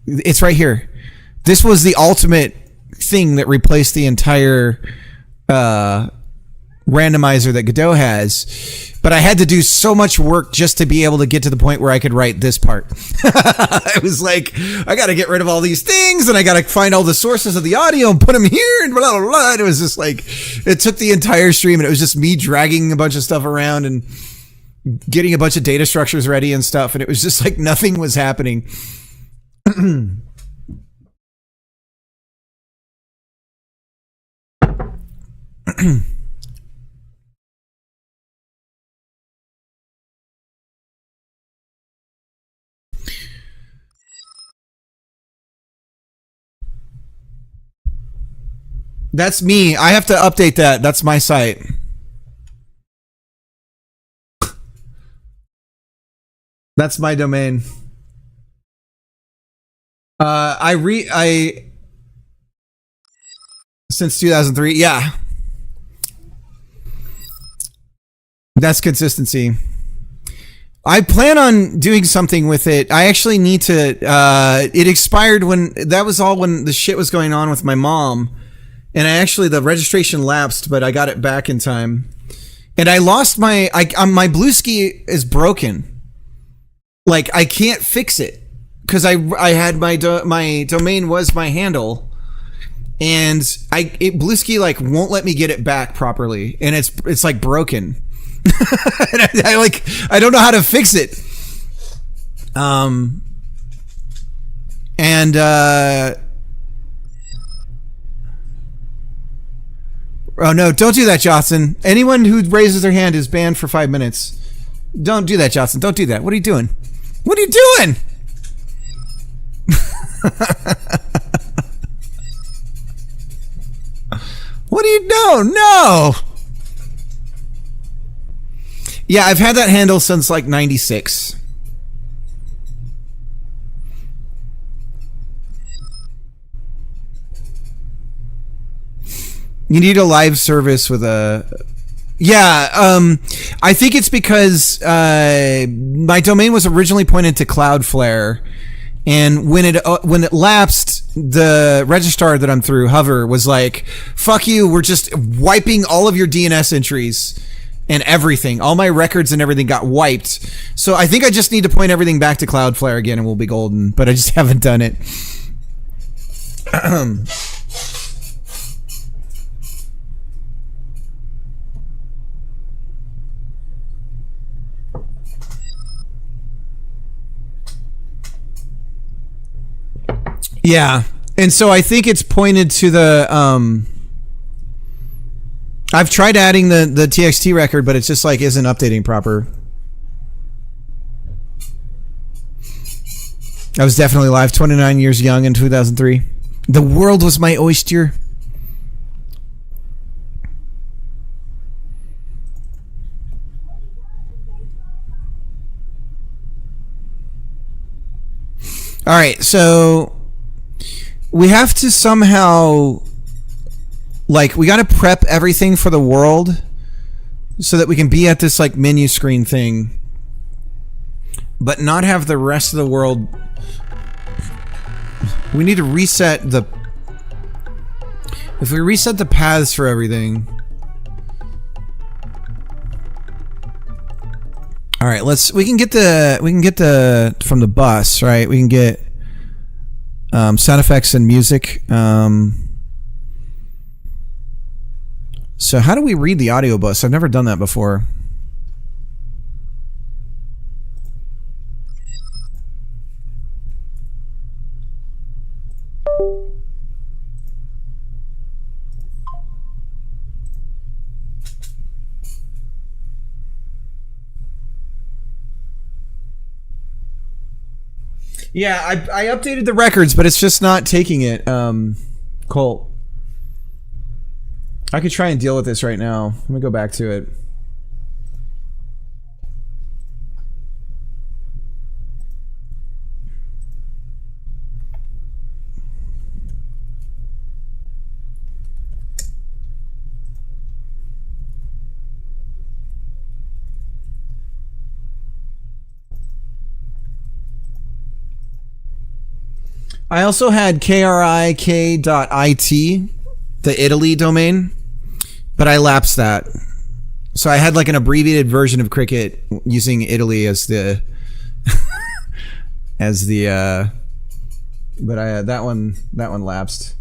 Speaker 1: it's right here. This was the ultimate thing that replaced the entire randomizer that Godot has. But I had to do so much work just to be able to get to the point where I could write this part. I was like, I got to get rid of all these things, and I got to find all the sources of the audio and put them here, and blah, blah, blah. And it was just like, it took the entire stream, and it was just me dragging a bunch of stuff around and getting a bunch of data structures ready and stuff. And it was just like nothing was happening. That's me. I have to update that. That's my site. That's my domain. Since 2003. Yeah. That's consistency. I plan on doing something with it. I actually need to, it expired when the shit was going on with my mom. And the registration lapsed, but I got it back in time. And I lost my Bluesky is broken. Like, I can't fix it. Because I had my domain was my handle. And Bluesky like won't let me get it back properly. And it's like broken. And I don't know how to fix it. Oh no, don't do that, Johnson. Anyone who raises their hand is banned for 5 minutes. Don't do that, Johnson. Don't do that. What are you doing? What are you doing? What are you doing? No! Yeah, I've had that handle since like 96. You need a live service with a... Yeah, I think it's because my domain was originally pointed to Cloudflare, and when it lapsed, the registrar that I'm through, Hover, was like, fuck you, we're just wiping all of your DNS entries and everything. All my records and everything got wiped. So I think I just need to point everything back to Cloudflare again and we'll be golden, but I just haven't done it. Yeah, and so I think it's pointed to the I've tried adding the TXT record, but it's just like isn't updating proper. I was definitely live, 29 years young in 2003. The world was my oyster. All right, so we have to somehow, like, we got to prep everything for the world so that we can be at this, like, menu screen thing, but not have the rest of the world. We need to reset the... If we reset the paths for everything... All right, we can get the from the bus, right? We can get sound effects and music. So how do we read the audio bus? I've never done that before. Yeah, I updated the records, but it's just not taking it. Colt, I could try and deal with this right now. Let me go back to it. I also had krik.it, the Italy domain, but I lapsed that. So I had like an abbreviated version of Cricket using Italy as the but I that one lapsed.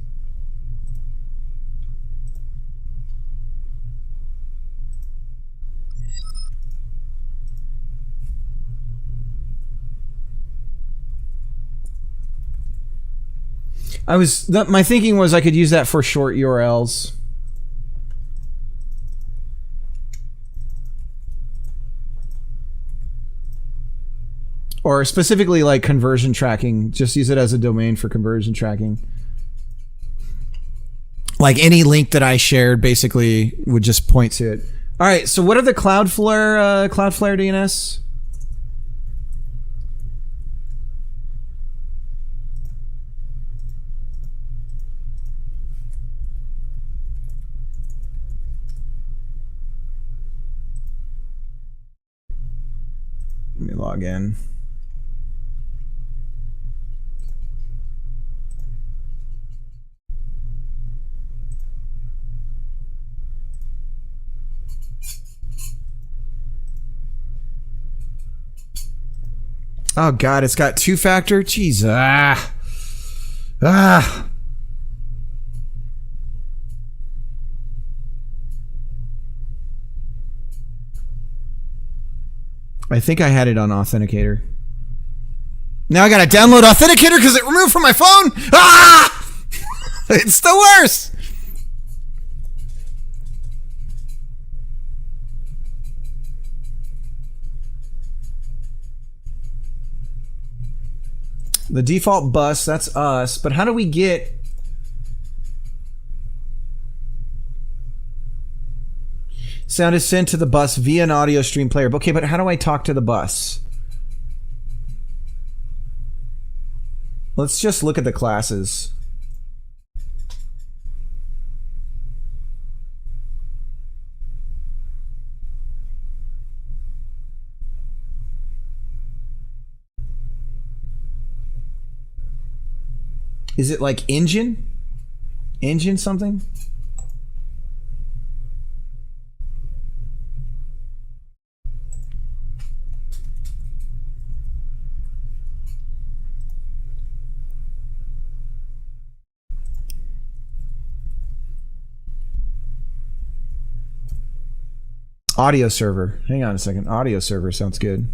Speaker 1: My thinking was I could use that for short URLs. Or specifically like conversion tracking. Just use it as a domain for conversion tracking. Like any link that I shared basically would just point to it. All right, so what are the Cloudflare DNS? Let me log in. Oh God, it's got two-factor. Jeez, I think I had it on Authenticator. Now I gotta download Authenticator because it removed from my phone. Ah! It's the worst. The default bus, that's us. But how do we get... Sound is sent to the bus via an audio stream player. Okay, but how do I talk to the bus? Let's just look at the classes. Is it like engine? Engine something? Audio server. Hang on a second. Audio server sounds good.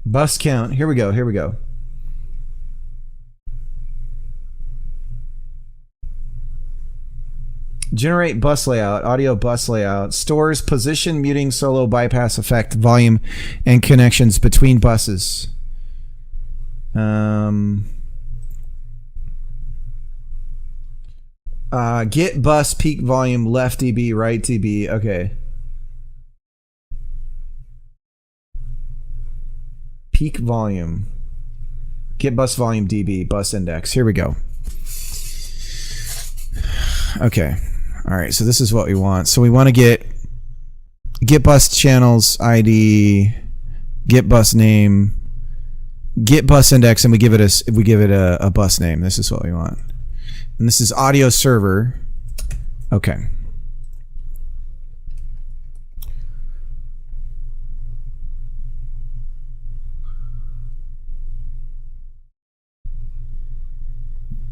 Speaker 1: Bus count. Here we go. Here we go. Generate bus layout, audio bus layout, stores position, muting, solo, bypass, effect, volume, and connections between buses. Get bus peak volume left dB, right dB. Okay. Peak volume. Get bus volume dB, bus index. Here we go. Okay. All right. So this is what we want. So we want to get bus channels ID, get bus name, get bus index, and we give it a bus name. This is what we want. And this is audio server. Okay.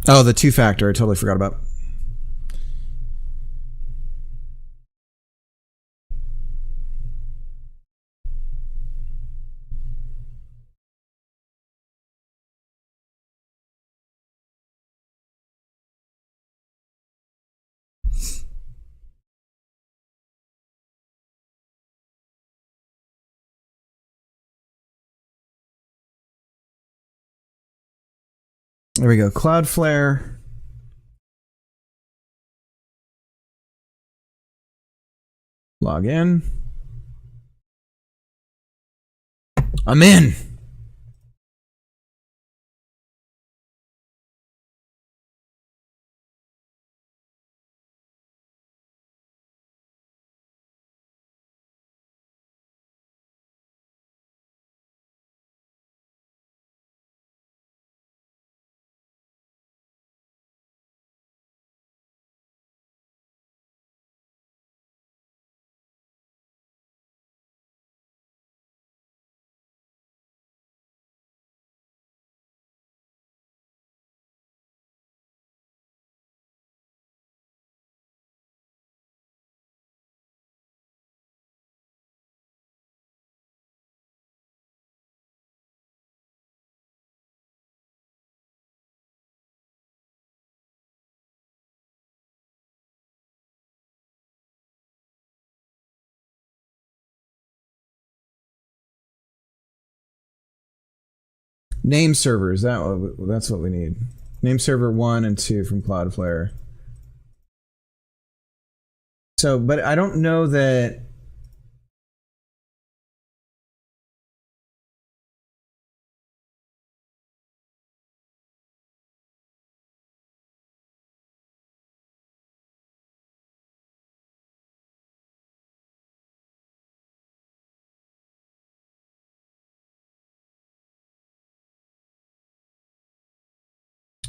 Speaker 1: Oh, the two-factor. I totally forgot about. There we go. Cloudflare. Log in. I'm in. Name servers. That's what we need. Name server 1 and 2 from Cloudflare. So, but I don't know that.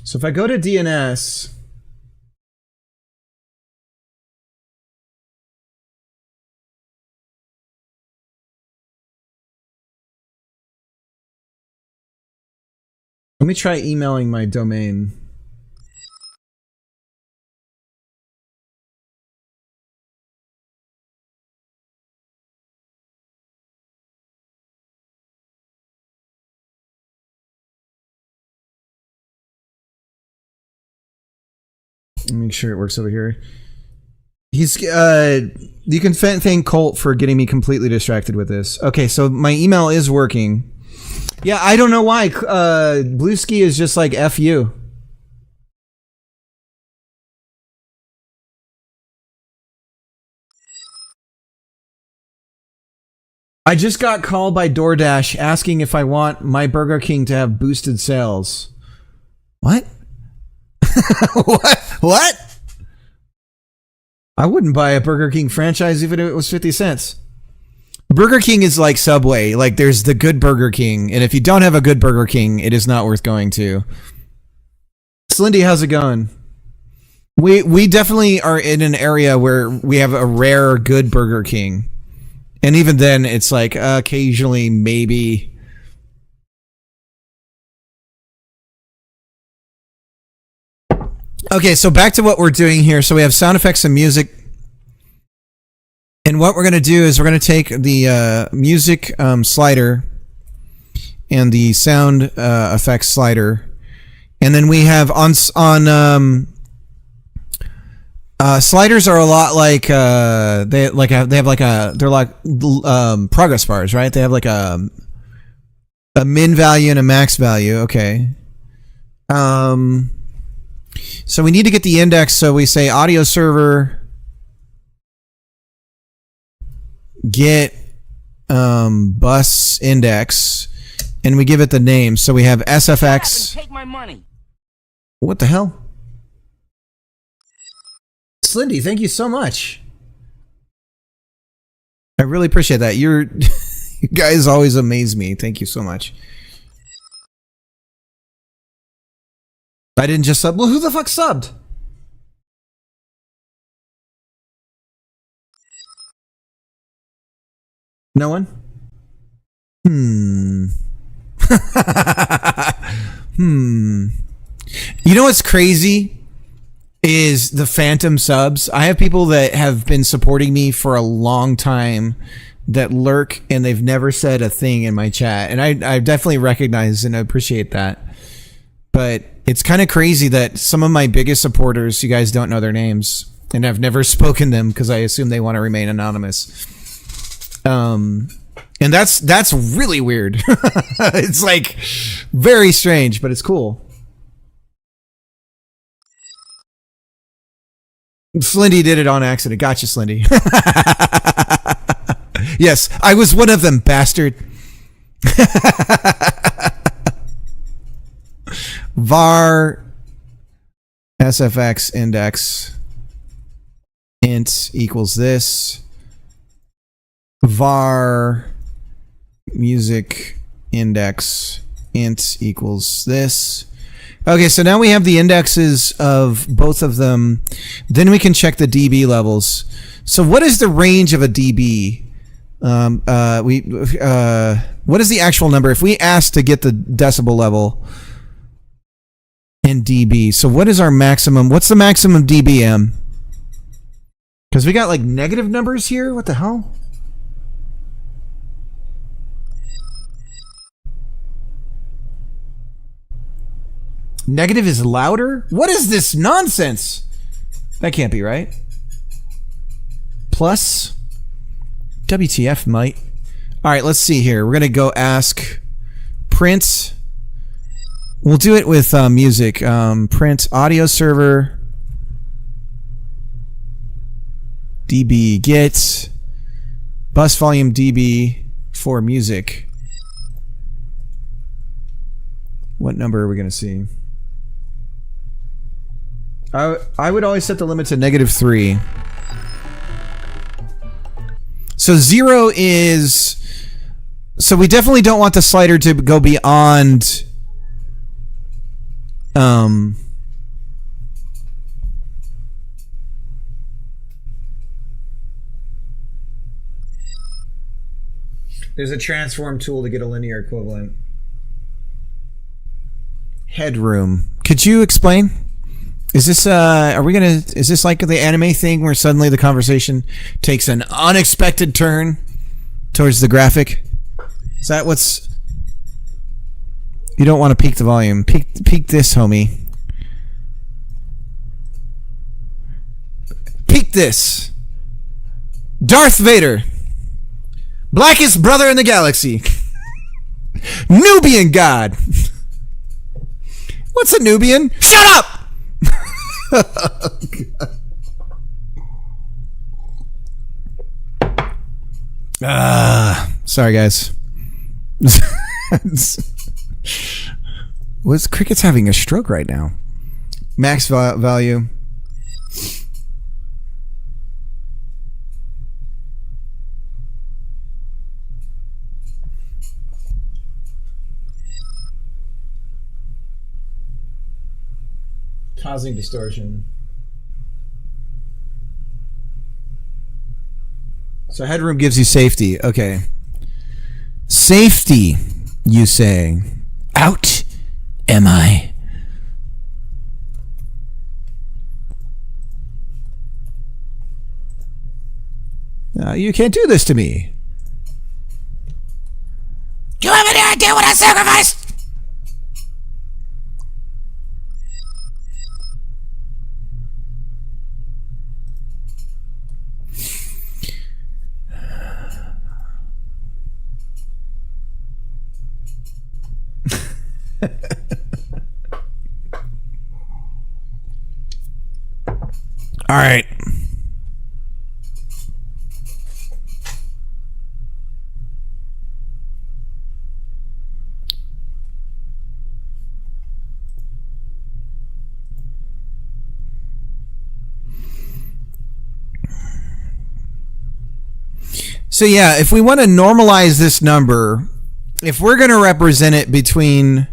Speaker 1: So if I go to DNS, let me try emailing my domain. Make sure it works over here. He's you can thank Colt for getting me completely distracted with this. Okay, so my email is working. Yeah, I don't know why. Bluesky is just like F you. I just got called by DoorDash asking if I want my Burger King to have boosted sales. What? What? I wouldn't buy a Burger King franchise even if it was 50 cents. Burger King is like Subway. Like, there's the good Burger King, and if you don't have a good Burger King, it is not worth going to. Slindy, how's it going? We definitely are in an area where we have a rare good Burger King. And even then, it's like occasionally, maybe. Okay, so back to what we're doing here. So we have sound effects and music. And what we're going to do is we're going to take the music slider and the sound effects slider. And then we have sliders are a lot like they're like progress bars, right? They have like a min value and a max value. Okay. So we need to get the index. So we say audio server get bus index, and we give it the name. So we have SFX.
Speaker 4: Take my money.
Speaker 1: What the hell? Slindy, thank you so much. I really appreciate that. You guys always amaze me. Thank you so much. I didn't just sub. Well, who the fuck subbed? No one? You know what's crazy is the phantom subs. I have people that have been supporting me for a long time that lurk and they've never said a thing in my chat. And I definitely recognize and appreciate that. But it's kind of crazy that some of my biggest supporters, you guys don't know their names. And I've never spoken them because I assume they want to remain anonymous. And that's really weird. It's like very strange, but it's cool. Slindy did it on accident. Gotcha, Slindy. Yes, I was one of them, bastard. var SFX index int equals this. Var music index int equals this. Okay, so now we have the indexes of both of them. Then we can check the dB levels. So what is the range of a dB? What is the actual number? If we ask to get the decibel level in dB, so what is our maximum? What's the maximum dBm? Because we got like negative numbers here. What the hell? Negative is louder? What is this nonsense? That can't be right. Plus, WTF, mate. All right, let's see here. We're going to go ask print. We'll do it with music. Print audio server. dB get bus volume dB for music. What number are we going to see? I would always set the limit to -3. So 0 is... So we definitely don't want the slider to go beyond... There's a transform tool to get a linear equivalent. Headroom. Could you explain? Is this is this like the anime thing where suddenly the conversation takes an unexpected turn towards the graphic? Is that what's... You don't want to peak the volume. Peak this, homie. Peak this. Darth Vader. Blackest brother in the galaxy. Nubian god. What's a Nubian? Shut up! Oh, God. Sorry, guys. What's Cricket's having a stroke right now? Max value. Causing distortion. So headroom gives you safety. Okay. Safety, you say. Out am I. You can't do this to me. Do you have any idea what I sacrificed? All right. So yeah, if we want to normalize this number, if we're going to represent it between,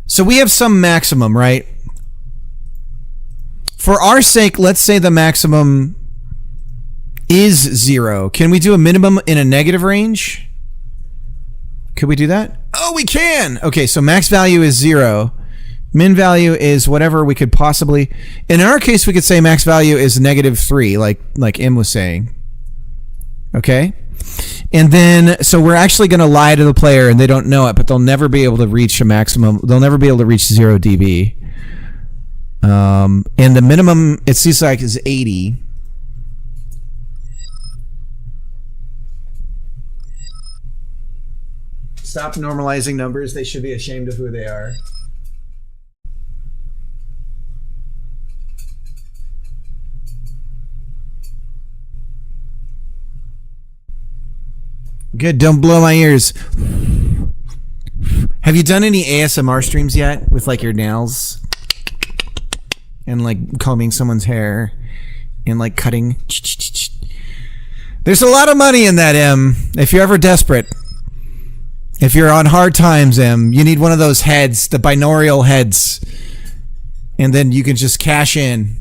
Speaker 1: so we have some maximum, right? For our sake, let's say the maximum is 0. Can we do a minimum in a negative range? Could we do that? Oh, we can! Okay, so max value is 0. Min value is whatever we could possibly... In our case, we could say max value is -3, like M was saying. Okay? And then, so we're actually going to lie to the player and they don't know it, but they'll never be able to reach a maximum. They'll never be able to reach 0 dB. And the minimum, it seems like, is 80. Stop normalizing numbers. They should be ashamed of who they are. Good, don't blow my ears. Have you done any ASMR streams yet with like your nails and like combing someone's hair and like cutting? There's a lot of money in that, M. If you're ever desperate, if you're on hard times, M, you need one of those heads, the binaural heads, and then you can just cash in.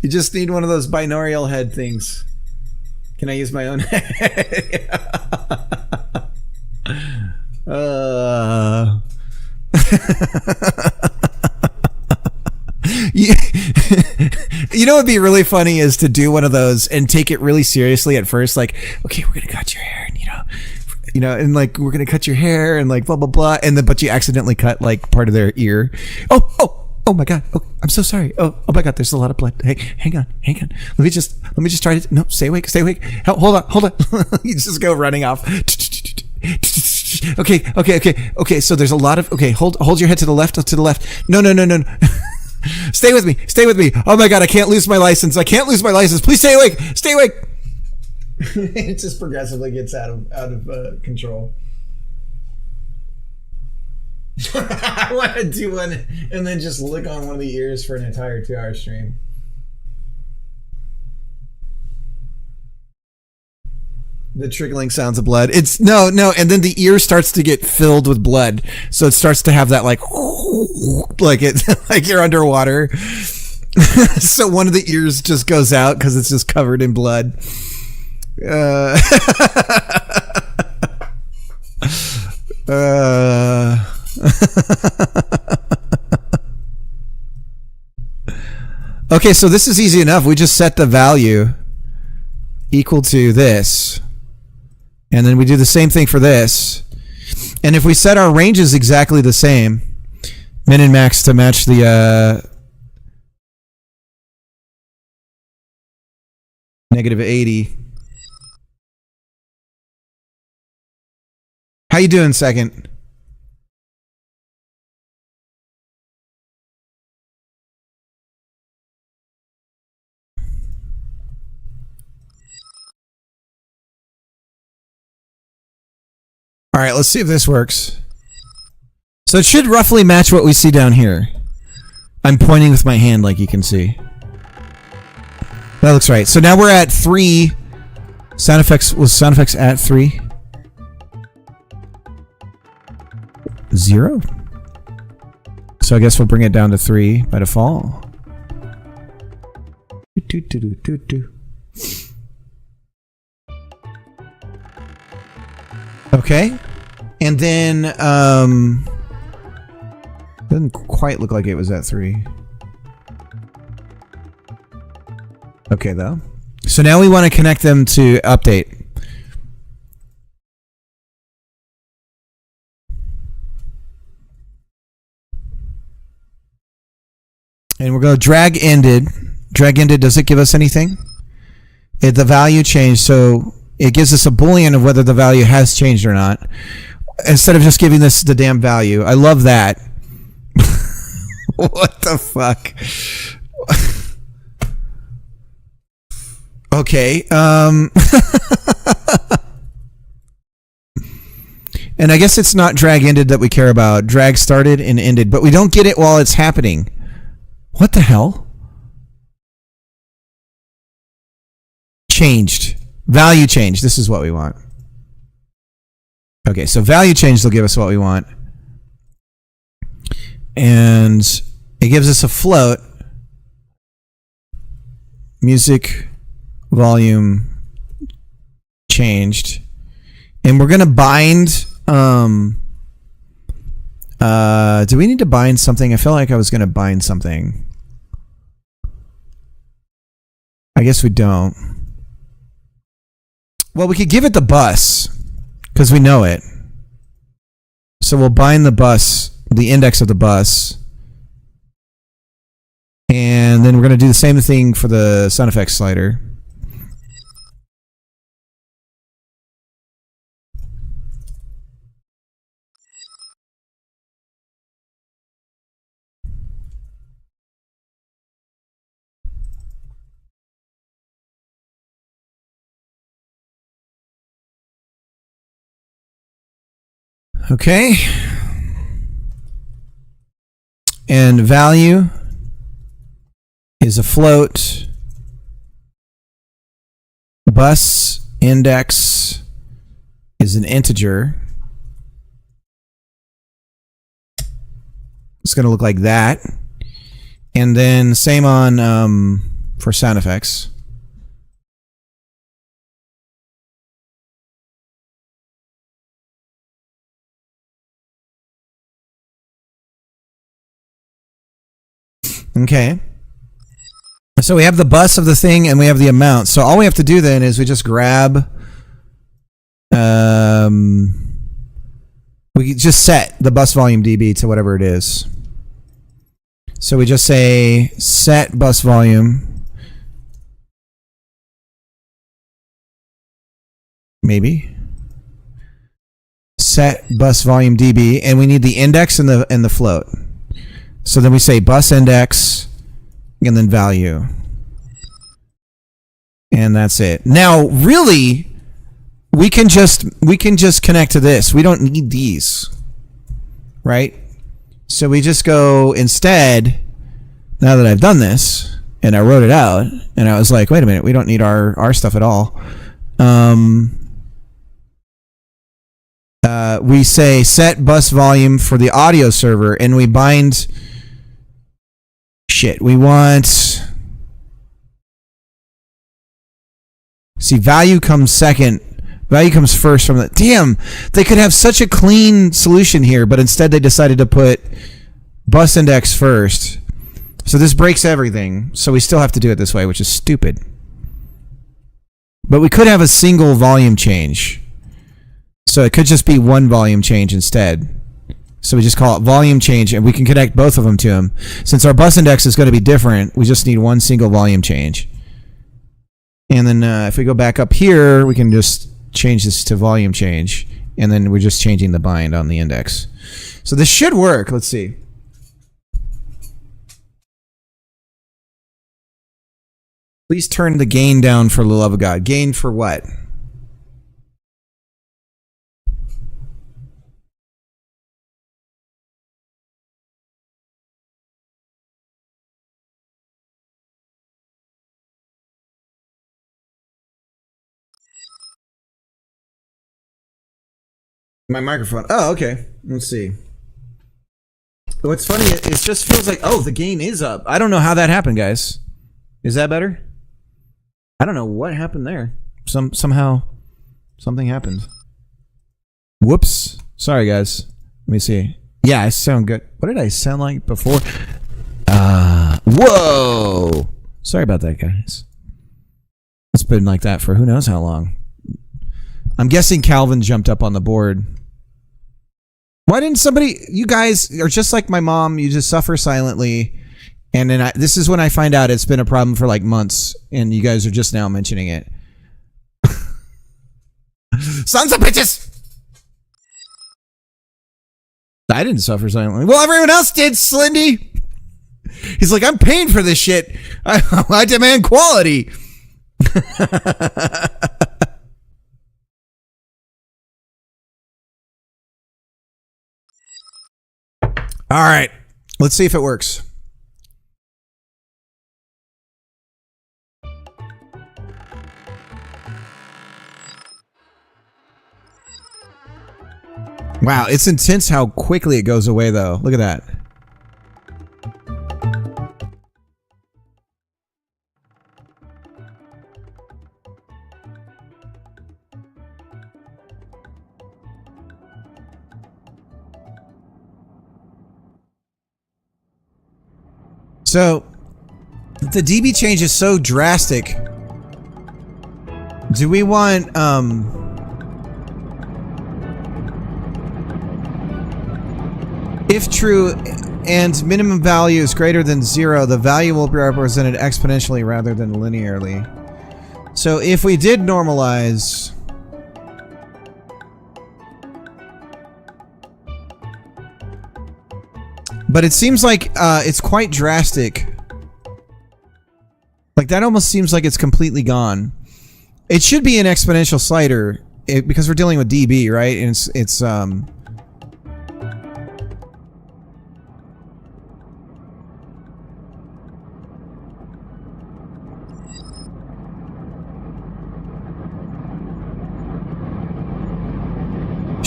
Speaker 1: You just need one of those binaural head things. Can I use my own head? You know what would be really funny is to do one of those and take it really seriously at first, like, okay, we're gonna cut your hair, and you know, and like we're gonna cut your hair and like blah blah blah, and then but you accidentally cut like part of their ear. Oh my God! Oh, I'm so sorry. Oh my God! There's a lot of blood. Hey, hang on. Let me just try to. No, stay awake. Hold on. You just go running off. Okay. So there's a lot of. Okay, hold your head to the left. No. Stay with me. Oh my God! I can't lose my license. Please stay awake. It just progressively gets out of control. I want to do one and then just lick on one of the ears for an entire 2-hour stream. The trickling sounds of blood. It's no, and then the ear starts to get filled with blood, so it starts to have that like it like you're underwater. So one of the ears just goes out because it's just covered in blood. Okay, so this is easy enough. We just set the value equal to this, and then we do the same thing for this. And if we set our ranges exactly the same, min and max to match the -80. How you doing, second? All right, let's see if this works. So it should roughly match what we see down here. I'm pointing with my hand like you can see. That looks right. So now we're at 3. Sound effects, was sound effects at 3? 0? So I guess we'll bring it down to 3 by default. Okay. And then doesn't quite look like it was at 3. Okay though. So now we want to connect them to update. And we're going to drag ended. Drag ended, does it give us anything? The value changed, so it gives us a boolean of whether the value has changed or not, instead of just giving this the damn value. I love that. What the fuck? Okay. And I guess it's not drag ended that we care about. Drag started and ended, but we don't get it while it's happening. What the hell? Changed. Value change. This is what we want. Okay, so value change will give us what we want. And it gives us a float. Music volume changed. And we're going to bind... do we need to bind something? I felt like I was going to bind something. I guess we don't. Well, we could give it the bus because we know it. So we'll bind the bus, the index of the bus. And then we're going to do the same thing for the sound effects slider. Okay. And value is a float. Bus index is an integer. It's going to look like that. And then same on for sound effects. Okay. So we have the bus of the thing and we have the amount. So all we have to do then is we just grab we just set the bus volume dB to whatever it is. So we just say set bus volume. Maybe. Set bus volume dB, and we need the index and the float. So then we say bus index and then value. And that's it. Now, really, we can just connect to this. We don't need these. Right? So we just go instead, now that I've done this and I wrote it out and I was like, wait a minute, we don't need our stuff at all. We say set bus volume for the audio server and we bind shit. We want, see, value comes second. Value comes first from the, damn, they could have such a clean solution here, but instead they decided to put bus index first. So this breaks everything. So we still have to do it this way, which is stupid. But we could have a single volume change. So it could just be one volume change instead. So we just call it volume change, and we can connect both of them to them. Since our bus index is going to be different, we just need one single volume change. And then if we go back up here, we can just change this to volume change. And then we're just changing the bind on the index. So this should work. Let's see. Please turn the gain down for the love of God. Gain for what? My microphone. Oh, okay. Let's see. What's funny, it just feels like, oh, the gain is up. I don't know how that happened, guys. Is that better? I don't know what happened there. Somehow something happened. Whoops. Sorry, guys. Let me see. Yeah, I sound good. What did I sound like before? Whoa. Sorry about that, guys. It's been like that for who knows how long. I'm guessing Calvin jumped up on the board. Why didn't somebody... You guys are just like my mom. You just suffer silently. And then this is when I find out it's been a problem for like months. And you guys are just now mentioning it. Sons of bitches! I didn't suffer silently. Well, everyone else did, Slindy! He's like, I'm paying for this shit. I demand quality. All right, let's see if it works. Wow, it's intense how quickly it goes away, though. Look at that. So, the DB change is so drastic. Do we want, if true and minimum value is greater than 0, the value will be represented exponentially rather than linearly. So if we did normalize... But it seems like it's quite drastic. Like, that almost seems like it's completely gone. It should be an exponential slider because we're dealing with DB, right? And it's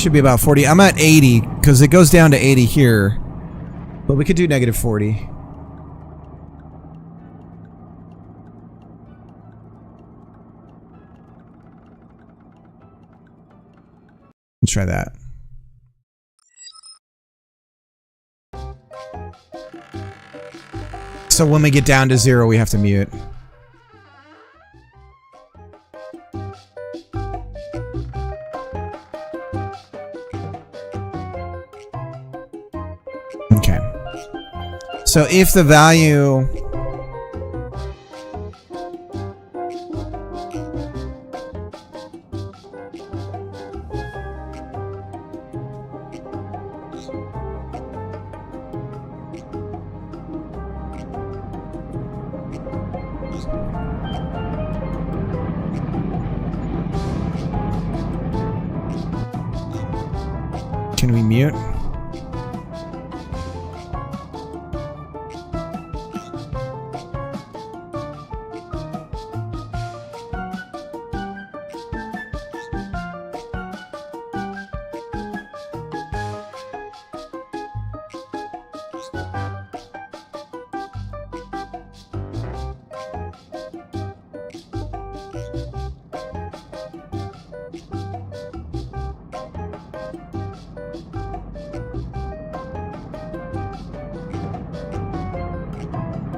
Speaker 1: should be about 40. I'm at 80 because it goes down to 80 here. But we could do negative 40. Let's try that. So when we get down to 0, we have to mute. Okay. So if the value... Can we mute?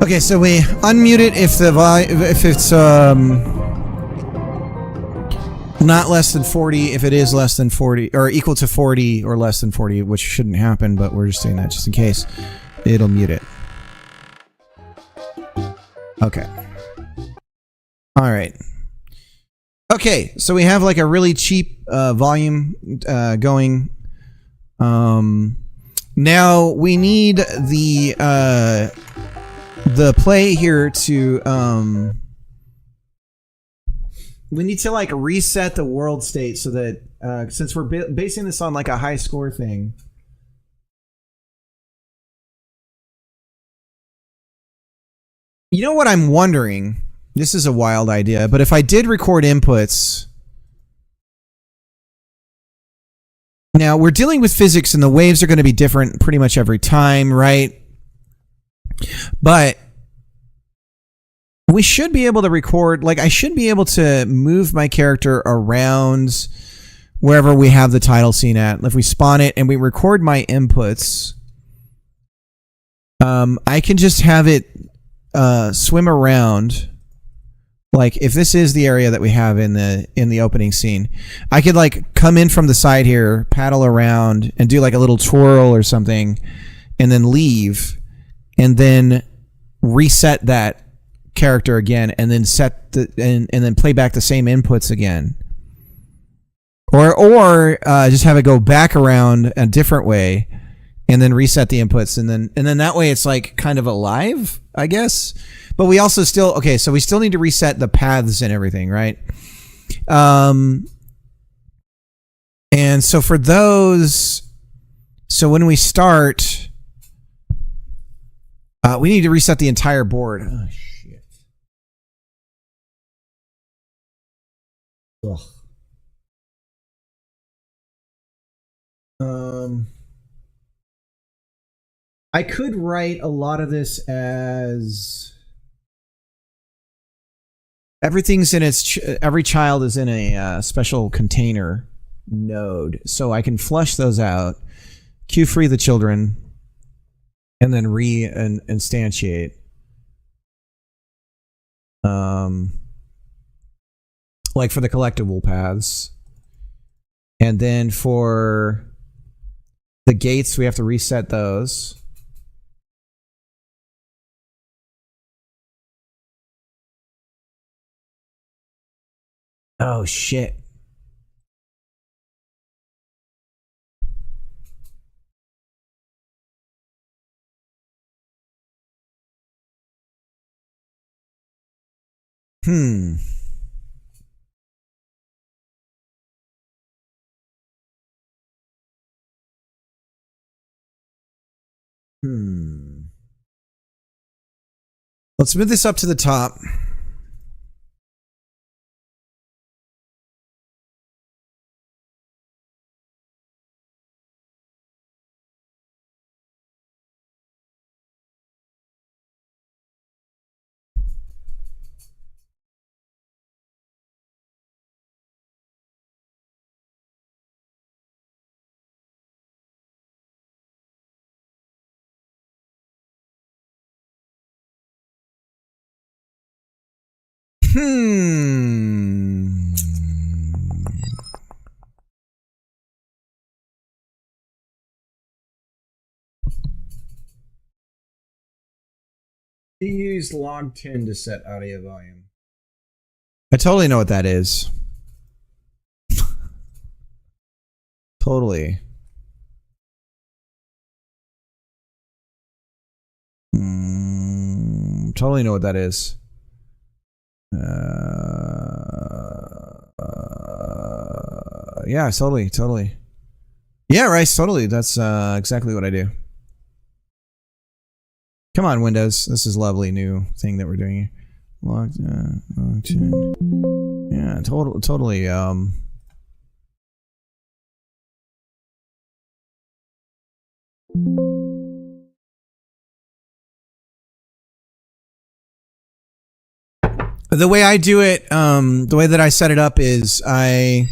Speaker 1: Okay, so we unmute it if the if it's not less than 40, if it is less than 40 or equal to 40 or less than 40, which shouldn't happen, but we're just doing that just in case. It'll mute it. Okay. All right. Okay, so we have like a really cheap volume going. Now we need the play here to we need to like reset the world state so that since we're basing this on like a high score thing, you know what I'm wondering, this is a wild idea, but if I did record inputs, now we're dealing with physics and the waves are going to be different pretty much every time, right? But we should be able to record, like I should be able to move my character around wherever we have the title scene at. If we spawn it and we record my inputs, I can just have it swim around. Like if this is the area that we have in the opening scene, I could like come in from the side here, paddle around and do like a little twirl or something and then leave. And then reset that character again, and then set the and then play back the same inputs again, or just have it go back around a different way, and then reset the inputs, and then that way it's like kind of alive, I guess. But we also still, okay, so we still need to reset the paths and everything, right? And so for those, so when we start, we need to reset the entire board. Oh, shit. Ugh. I could write a lot of this as everything's in its, every child is in a special container node. So I can flush those out, queue free the children, and then instantiate. Like for the collectible paths. And then for the gates, we have to reset those. Oh, shit. Hmm. Let's move this up to the top. You use log 10 to set audio volume. I totally know what that is. Totally. Totally know what that is. Yeah, totally. Yeah, Rice, totally. That's exactly what I do. Come on, Windows. This is a lovely new thing that we're doing here. Logged, yeah, totally. The way I do it, the way that I set it up is I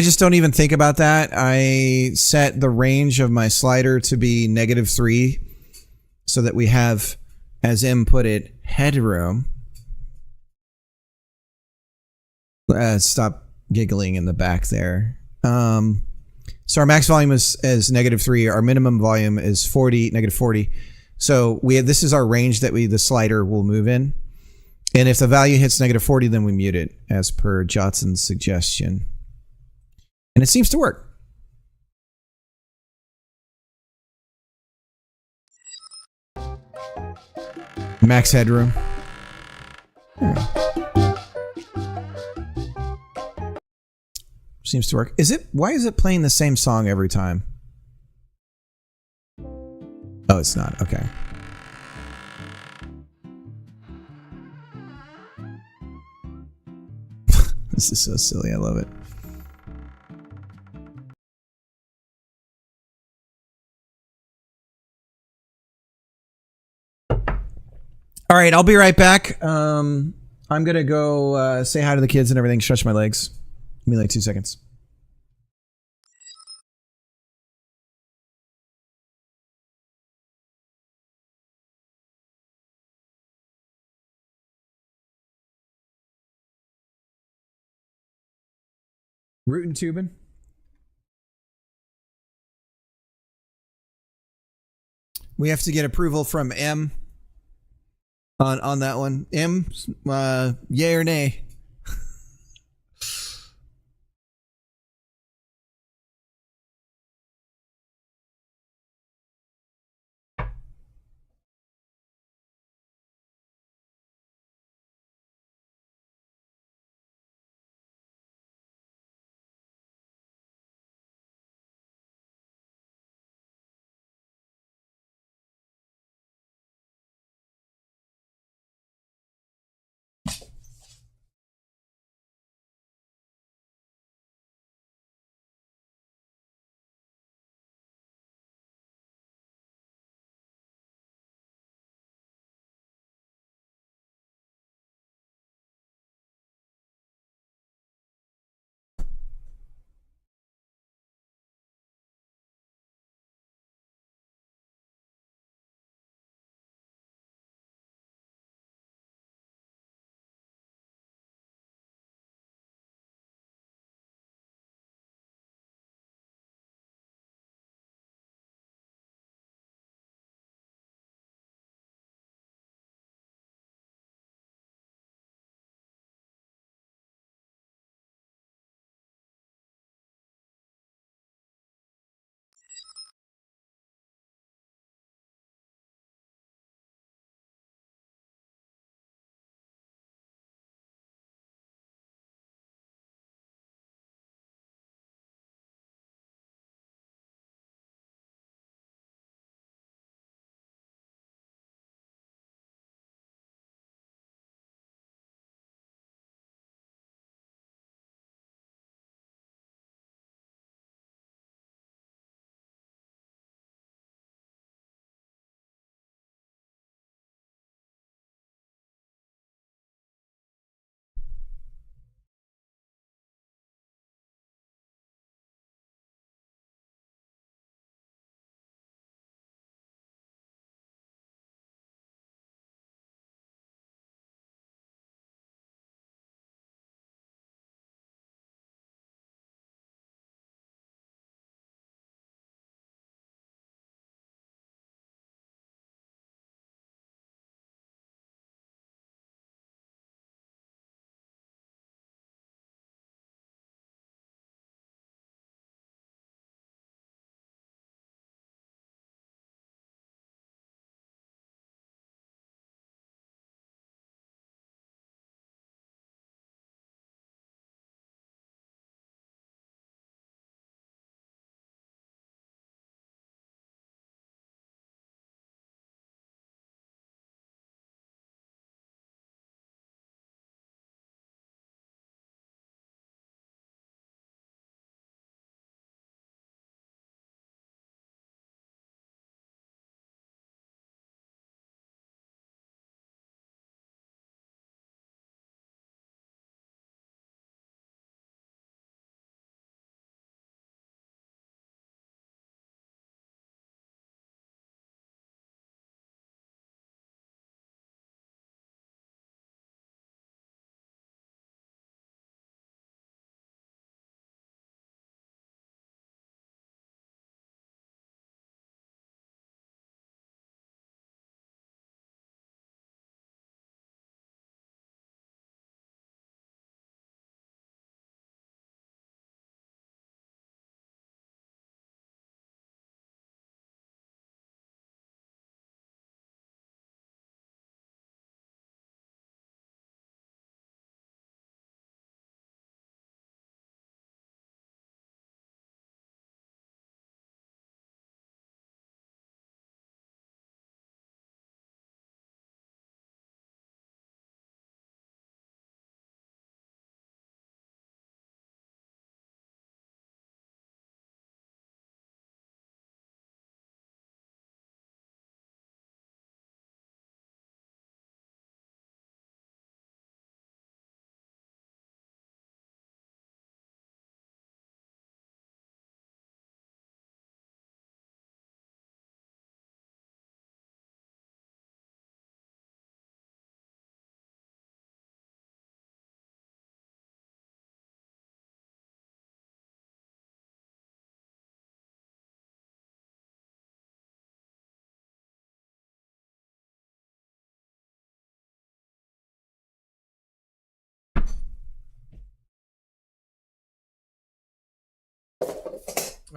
Speaker 1: just don't even think about that. I set the range of my slider to be -3 so that we have, as M put it, headroom. Stop giggling in the back there. So our max volume is -3. Our minimum volume is -40. So this is our range that the slider will move in. And if the value hits -40, then we mute it, as per Jotson's suggestion. And it seems to work. Max headroom. Seems to work. Why is it playing the same song every time? Oh, it's not. Okay. This is so silly. I love it. All right, I'll be right back. I'm gonna go say hi to the kids and everything, stretch my legs. Give me like 2 seconds. Rootin' tubing. We have to get approval from M on that one. M, yay or nay?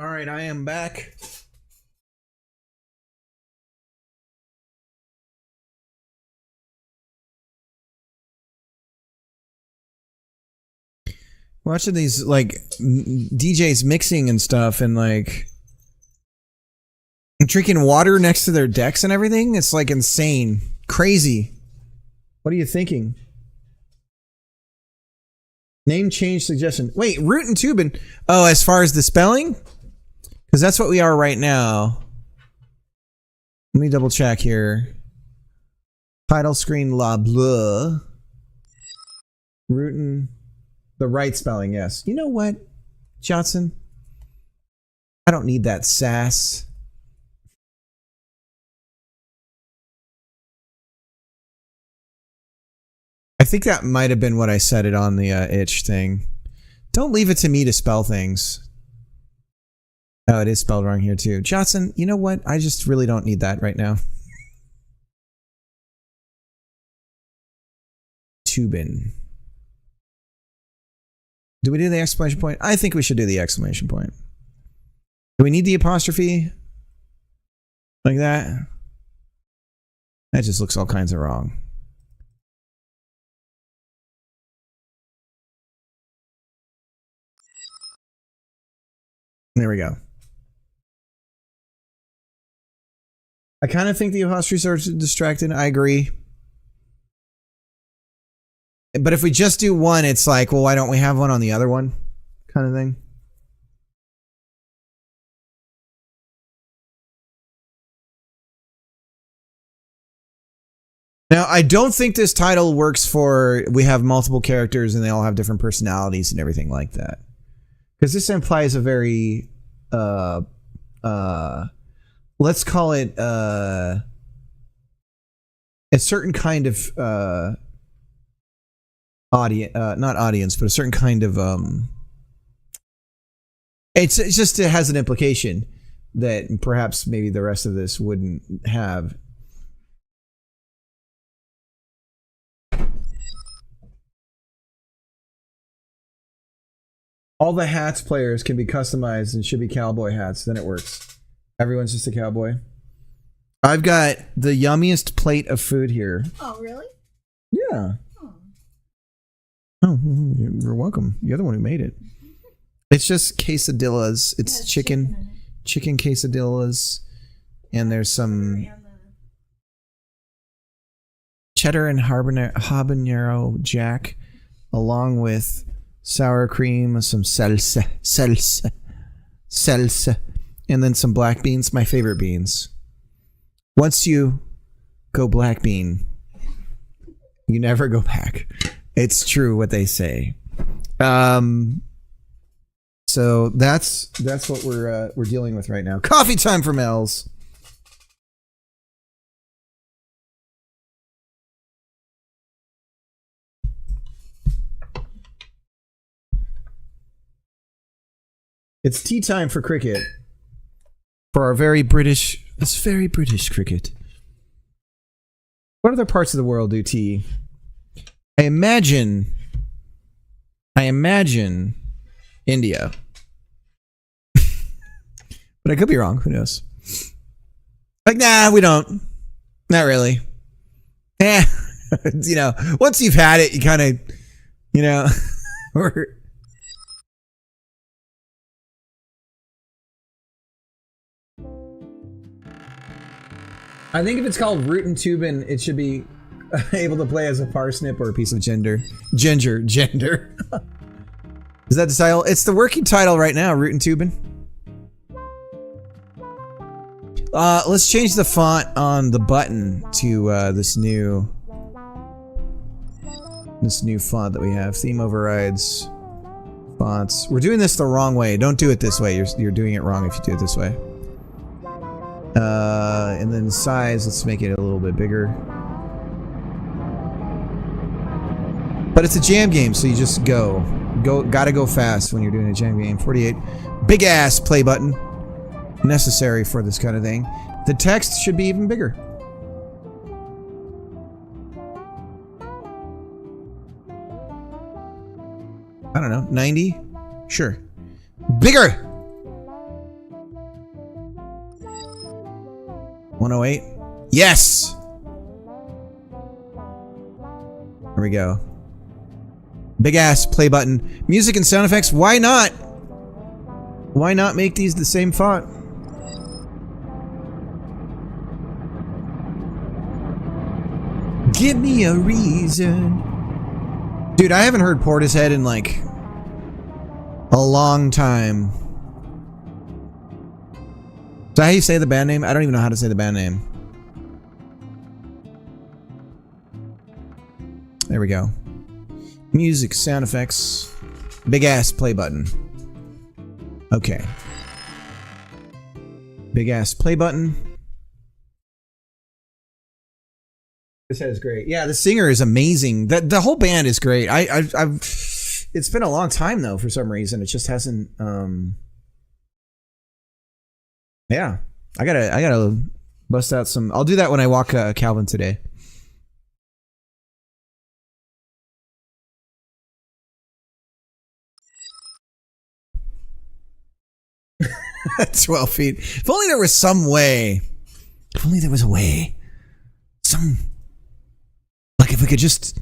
Speaker 1: All right, I am back. Watching these like DJs mixing and stuff, and like drinking water next to their decks and everything. It's like insane, crazy. What are you thinking? Name change suggestion. Wait, root and tubin. Oh, as far as the spelling, because that's what we are right now. Let me double check here. Title screen la bleu. Rootin'. The right spelling, yes. You know what, Johnson? I don't need that sass. I think that might have been what I said it on the itch thing. Don't leave it to me to spell things. Oh, it is spelled wrong here too. Johnson, you know what? I just really don't need that right now. Tubin. Do we do the exclamation point? I think we should do the exclamation point. Do we need the apostrophe? Like that? That just looks all kinds of wrong. There we go. I kind of think the apostrophes are distracted. I agree. But if we just do one, it's like, well, why don't we have one on the other one? Kind of thing. Now, I don't think this title works for we have multiple characters and they all have different personalities and everything like that. Because this implies a very, let's call it a certain kind of audience, not audience, but a certain kind of it's just it has an implication that perhaps maybe the rest of this wouldn't have. All the hats players can be customized and should be cowboy hats. Then it works. Everyone's just a cowboy. I've got the yummiest plate of food here.
Speaker 5: Oh, really?
Speaker 1: Yeah. Oh, you're welcome. You're the one who made it. It's just quesadillas. It's chicken quesadillas, and there's some cheddar and habanero jack, along with sour cream, some salsa, and then some black beans. My favorite beans. Once you go black bean, you never go back. It's true what they say. So that's what we're dealing with right now. Coffee time for Mel's. It's tea time for cricket. For our very British, it's very British cricket. What other parts of the world do tea? I imagine India. But I could be wrong. Who knows? Like, nah, we don't. Not really. Eh. You know, once you've had it, you kind of, you know, or... I think if it's called Root and Tubin, it should be able to play as a parsnip or a piece of ginger. Is that the title? It's the working title right now, Root and Tubin. Let's change the font on the button to this new font that we have. Theme overrides, fonts. We're doing this the wrong way. Don't do it this way. You're doing it wrong if you do it this way. And then size, let's make it a little bit bigger. But it's a jam game, so you just gotta go fast when you're doing a jam game. 48, big ass play button, necessary for this kind of thing. The text should be even bigger. I don't know, 90? Sure. Bigger! 108. Yes! Here we go. Big ass play button. Music and sound effects. Why not? Why not make these the same font? Give me a reason. Dude, I haven't heard Portishead in like a long time. Is that how you say the band name? I don't even know how to say the band name. There we go. Music, sound effects, big ass play button. Okay. Big ass play button. This head is great. Yeah, the singer is amazing. The whole band is great. I've it's been a long time though for some reason. It just hasn't yeah. I gotta bust out some. I'll do that when I walk Calvin today. 12 feet. If only there was some way. If only there was a way. Like if we could just,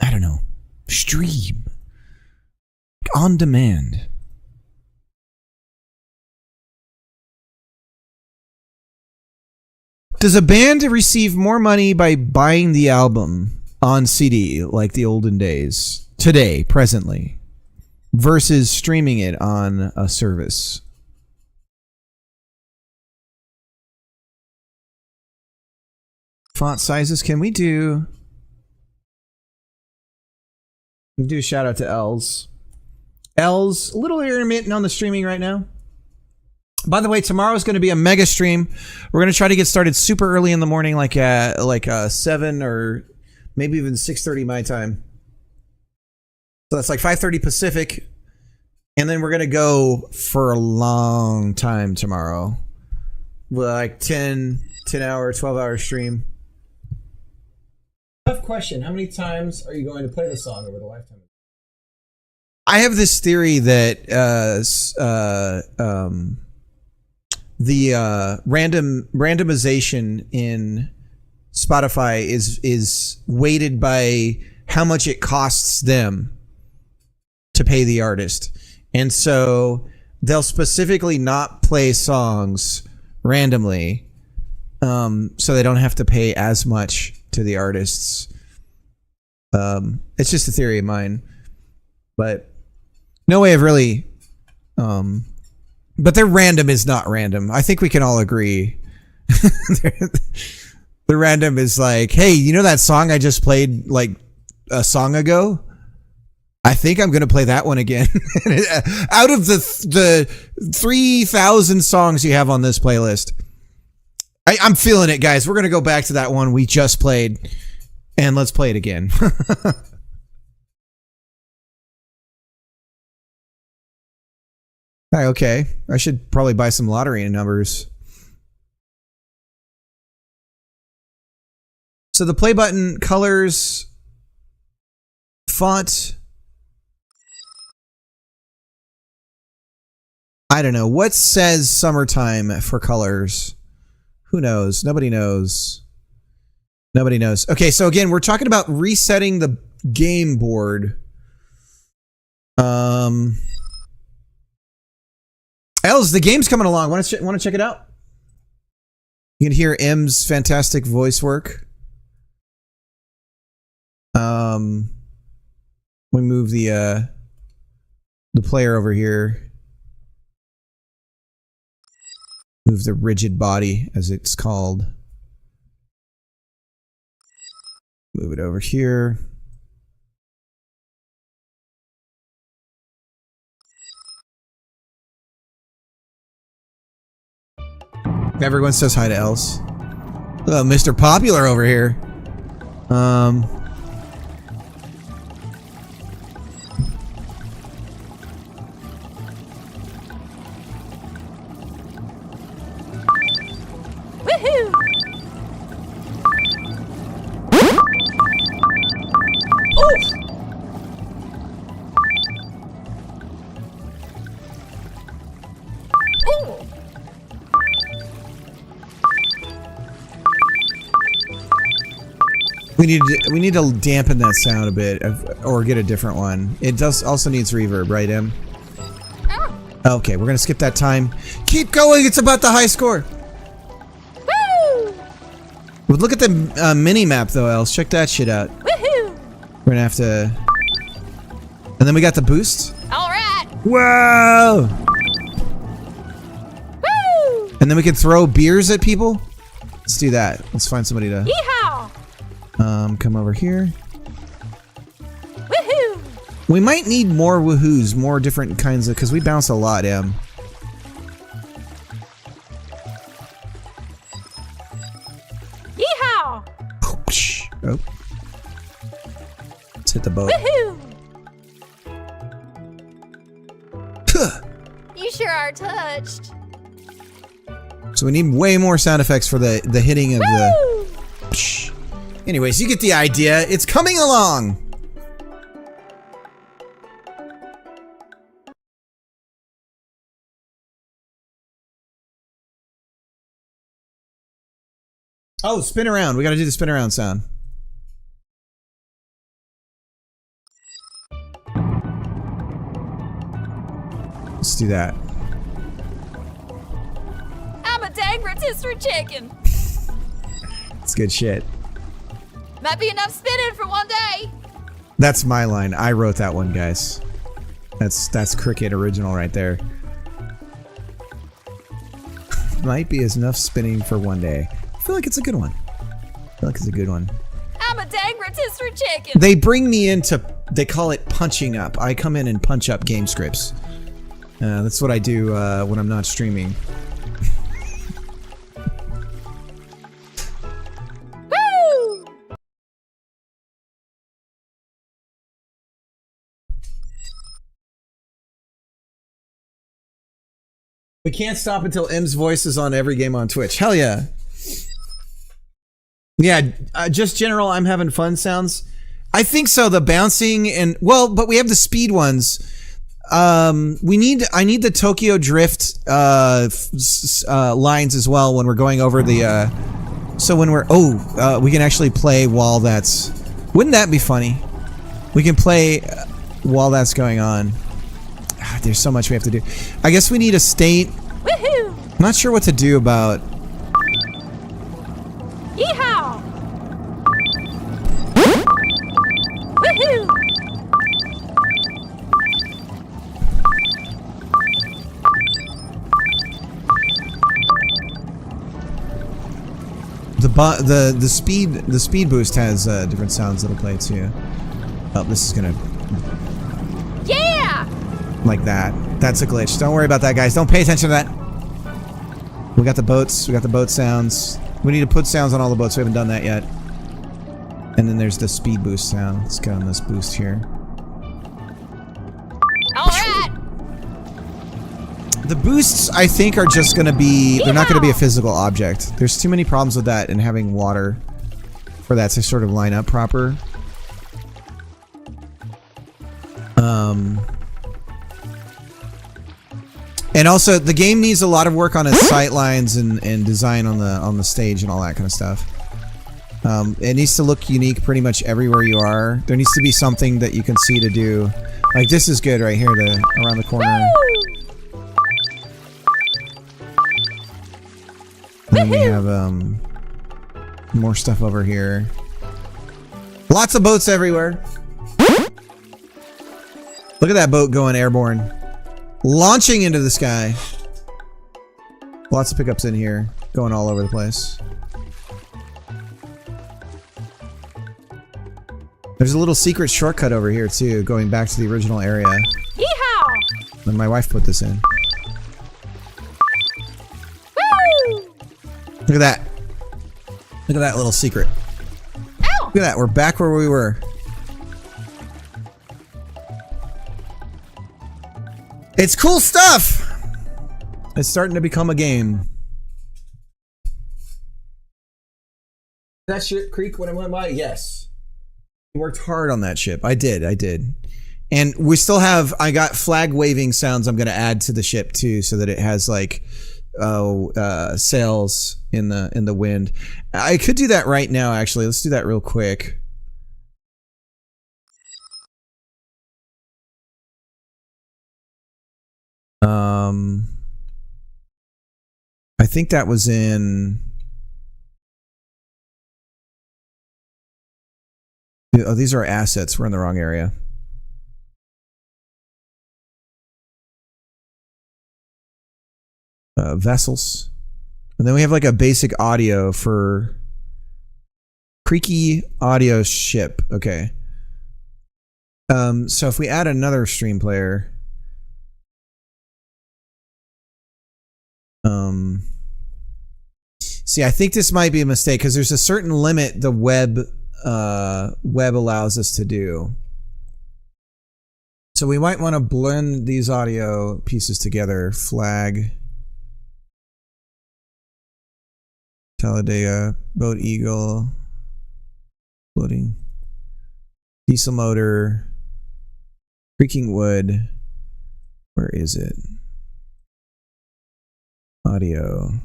Speaker 1: I don't know, stream. On demand. Does a band receive more money by buying the album on CD like the olden days, today, presently, versus streaming it on a service? Font sizes, can we do a shout out to Els. Els, a little intermittent on the streaming right now. By the way, tomorrow is going to be a mega stream. We're going to try to get started super early in the morning, like 7 or maybe even 6:30 my time. So that's like 5:30 Pacific. And then we're going to go for a long time tomorrow. Like 10-hour, 12-hour stream. Tough question. How many times are you going to play the song over the lifetime? I have this theory that the randomization in Spotify is weighted by how much it costs them to pay the artist. And so they'll specifically not play songs randomly, so they don't have to pay as much to the artists. It's just a theory of mine, but no way of really but their random is not random. I think we can all agree. The random is like, hey, you know that song I just played like a song ago? I think I'm going to play that one again. Out of the 3,000 songs you have on this playlist, I'm feeling it, guys. We're going to go back to that one we just played, and let's play it again. Okay, I should probably buy some lottery numbers. So the play button, colors, font. I don't know. What says summertime for colors? Who knows? Nobody knows. Nobody knows. Okay, so again, we're talking about resetting the game board. Els, the game's coming along. Want to check it out? You can hear M's fantastic voice work. We move the player over here. Move the rigid body, as it's called. Move it over here. Everyone says hi to Els. Mr. Popular over here.
Speaker 3: Woohoo! Ooh!
Speaker 1: We need to dampen that sound a bit, or get a different one. It does also needs reverb, right, Em?
Speaker 3: Oh.
Speaker 1: Okay, we're gonna skip that time. Keep going. It's about the high score.
Speaker 3: Woo!
Speaker 1: Well, look at the mini map though, Els. Check that shit out.
Speaker 3: Woohoo!
Speaker 1: We're gonna have to. And then we got the boost.
Speaker 3: All right.
Speaker 1: Whoa!
Speaker 3: Woo!
Speaker 1: And then we can throw beers at people. Let's do that. Let's find somebody to.
Speaker 3: Yeehaw!
Speaker 1: Come over here.
Speaker 3: Woohoo!
Speaker 1: We might need more woohoos, more different kinds of, because we bounce a lot, Em.
Speaker 3: Yeehaw!
Speaker 1: Oh. Let's hit the boat.
Speaker 3: Woohoo!
Speaker 1: Huh.
Speaker 3: You sure are touched.
Speaker 1: So we need way more sound effects for the hitting of the.
Speaker 3: Woo!
Speaker 1: Anyways, you get the idea. It's coming along. Oh, spin around. We gotta do the spin around sound. Let's do that.
Speaker 3: I'm a dang rotisserie chicken.
Speaker 1: It's good shit.
Speaker 3: Might be enough spinning for one day.
Speaker 1: That's my line. I wrote that one, guys. That's Cricket original right there. Might be enough spinning for one day. I feel like it's a good one. I feel like it's a good one.
Speaker 3: I'm a dang rotisserie chicken.
Speaker 1: They bring me into, they call it punching up. I come in and punch up game scripts. That's what I do when I'm not streaming.
Speaker 3: Woo!
Speaker 1: We can't stop until M's voice is on every game on Twitch. Hell yeah. Yeah, just general I'm having fun sounds. I think so, the bouncing and, well, but we have the speed ones. I need the Tokyo Drift lines as well when we're going over the, so when we're, we can actually play while that's, wouldn't that be funny? We can play while that's going on. There's so much we have to do. I guess we need a state.
Speaker 3: Woohoo!
Speaker 1: I'm not sure what to do about.
Speaker 3: Yeehaw! Woohoo!
Speaker 1: The speed boost has different sounds that'll play too. Oh, this is gonna
Speaker 3: Yeah!
Speaker 1: like that. That's a glitch. Don't worry about that, guys. Don't pay attention to that. We got the boats. We got the boat sounds. We need to put sounds on all the boats. We haven't done that yet. And then there's the speed boost sound. Let's get on this boost here.
Speaker 3: All right.
Speaker 1: The boosts, I think, are just going to be... They're not going to be a physical object. There's too many problems with that and having water for that to sort of line up proper. And also, the game needs a lot of work on its sight lines and design on the stage and all that kind of stuff. It needs to look unique pretty much everywhere you are. There needs to be something that you can see to do. Like this is good right here, around the corner. And then we have more stuff over here. Lots of boats everywhere. Look at that boat going airborne. Launching into the sky. Lots of pickups in here. Going all over the place. There's a little secret shortcut over here too, going back to the original area.
Speaker 3: Yeehaw!
Speaker 1: And my wife put this in.
Speaker 3: Woo!
Speaker 1: Look at that. Look at that little secret.
Speaker 3: Ow!
Speaker 1: Look at that, we're back where we were. It's cool stuff! It's starting to become a game. That ship creek when it went by? Yes. I worked hard on that ship. I did. And we still have, I got flag waving sounds I'm going to add to the ship too, so that it has like sails in the wind. I could do that right now, actually. Let's do that real quick. I think that was in... Oh, these are assets. We're in the wrong area. Vessels. And then we have like a basic audio for creaky audio ship. Okay. So if we add another stream player, see, I think this might be a mistake because there's a certain limit the web allows us to do. So we might want to blend these audio pieces together. Flag, Talladega, Boat Eagle, floating, diesel motor, creaking wood. Where is it? Audio.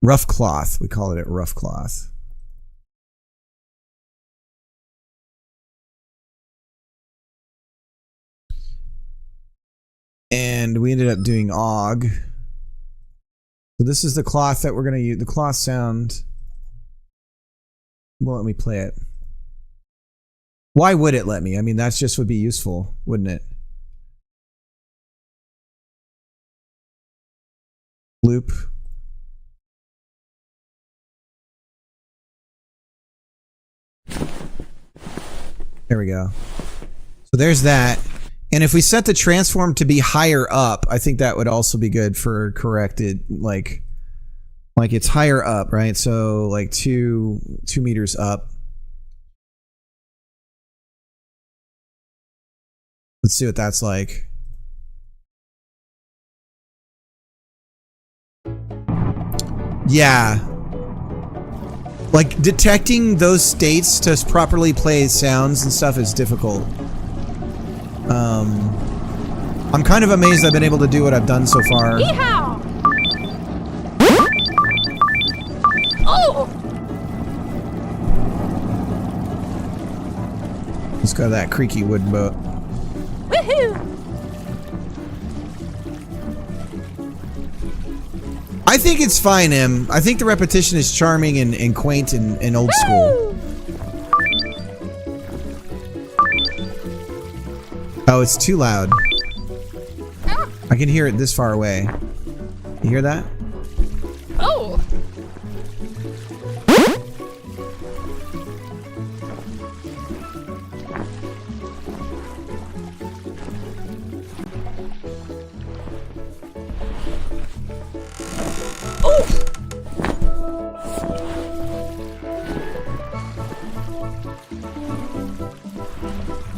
Speaker 1: Rough cloth. We call it rough cloth. And we ended up doing OGG. So this is the cloth that we're going to use. The cloth sound. Won't let me play it. Why would it let me? I mean, that just would be useful, wouldn't it? Loop. There we go. So there's that. And if we set the transform to be higher up, I think that would also be good for corrected, like it's higher up, right? So like 2 meters up. Let's see what that's like. Yeah. Like detecting those states to properly play sounds and stuff is difficult. I'm kind of amazed I've been able to do what I've done so far.
Speaker 3: Yeehaw! Oh!
Speaker 1: Let's go to that creaky wood boat.
Speaker 3: Woohoo!
Speaker 1: I think it's fine, Em. I think the repetition is charming and quaint and old school. Oh, it's too loud. I can hear it this far away. You hear that?
Speaker 3: Oh!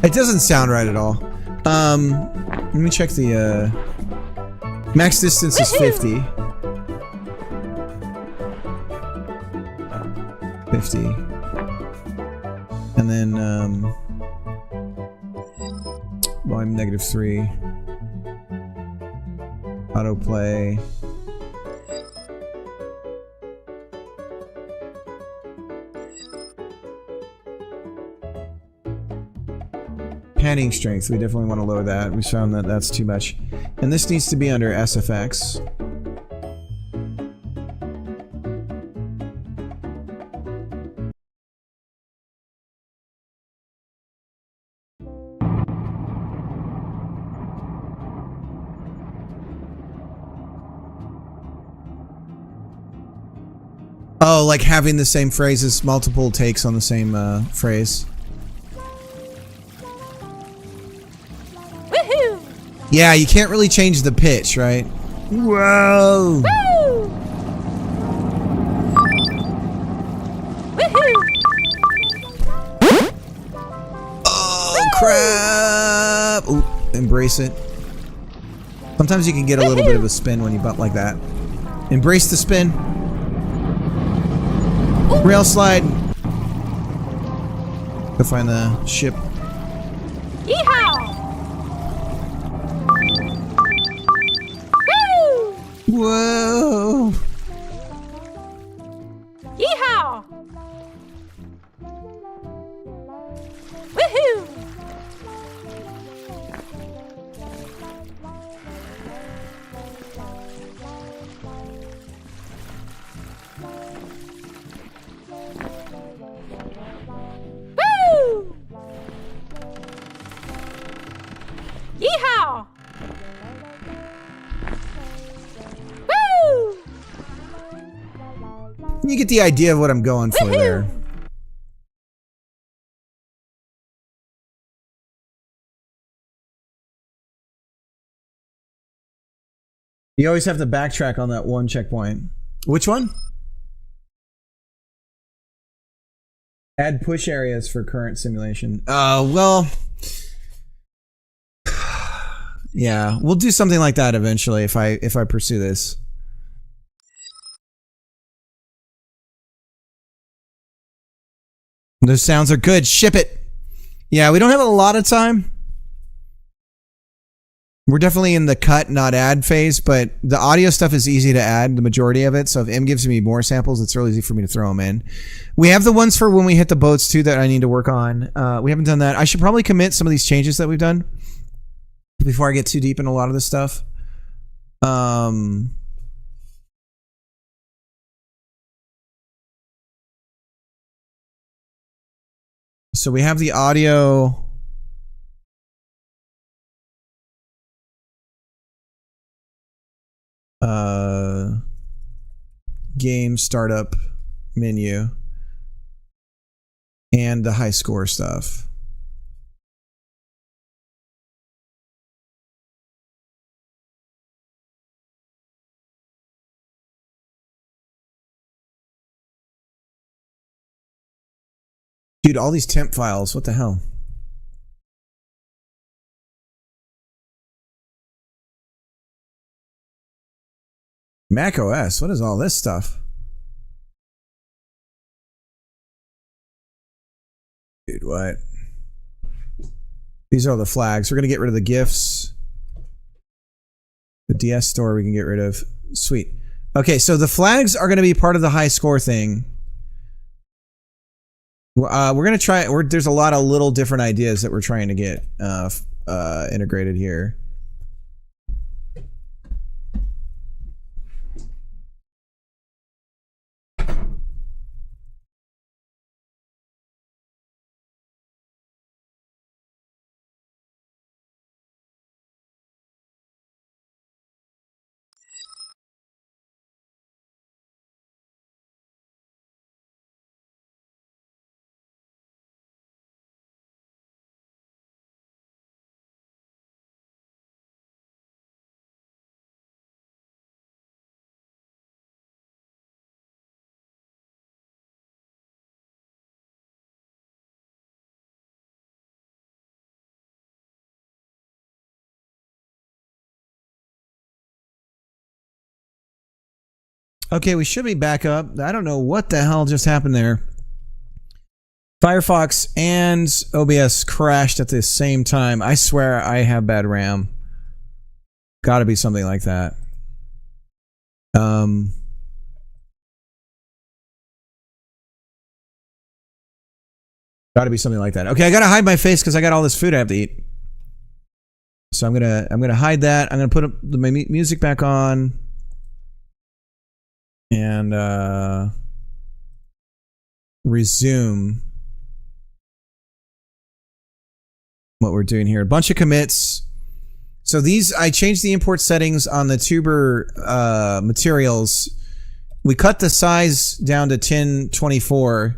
Speaker 1: It doesn't sound right at all. Let me check the max distance is 50. 50. And then volume -3. Autoplay. Panning strength, we definitely want to lower that. We found that that's too much. And this needs to be under SFX. Oh, like having the same phrases, multiple takes on the same phrase.
Speaker 3: Woohoo!
Speaker 1: Yeah, you can't really change the pitch, right? Whoa!
Speaker 3: Woo! Woohoo!
Speaker 1: Oh, crap! Ooh, embrace it. Sometimes you can get a little bit of a spin when you bump like that. Embrace the spin. Rail slide. Go find the ship.
Speaker 3: Yeehaw! Woo!
Speaker 1: You get the idea of what I'm going for there. You always have to backtrack on that one checkpoint. Which one? Add push areas for current simulation. Well, yeah, we'll do something like that eventually if I pursue this. Those sounds are good. Ship it. Yeah, we don't have a lot of time. We're definitely in the cut, not add phase, but the audio stuff is easy to add, the majority of it. So if M gives me more samples, it's really easy for me to throw them in. We have the ones for when we hit the boats too that I need to work on. We haven't done that. I should probably commit some of these changes that we've done before I get too deep in a lot of this stuff. So we have the audio. Game startup menu and the high score stuff. Dude, all these temp files, what the hell? Mac OS, what is all this stuff? Dude, what? These are all the flags. We're going to get rid of the GIFs. The DS store we can get rid of. Sweet. Okay, so the flags are going to be part of the high score thing. We're going to try... there's a lot of little different ideas that we're trying to get integrated here. Okay, we should be back up. I don't know what the hell just happened there. Firefox and OBS crashed at the same time. I swear I have bad RAM. Gotta be something like that. Gotta be something like that. Okay, I gotta hide my face because I got all this food I have to eat. So I'm gonna hide that. I'm gonna put my music back on. And resume what we're doing here. A bunch of commits. So these, I changed the import settings on the tuber materials. We cut the size down to 1024,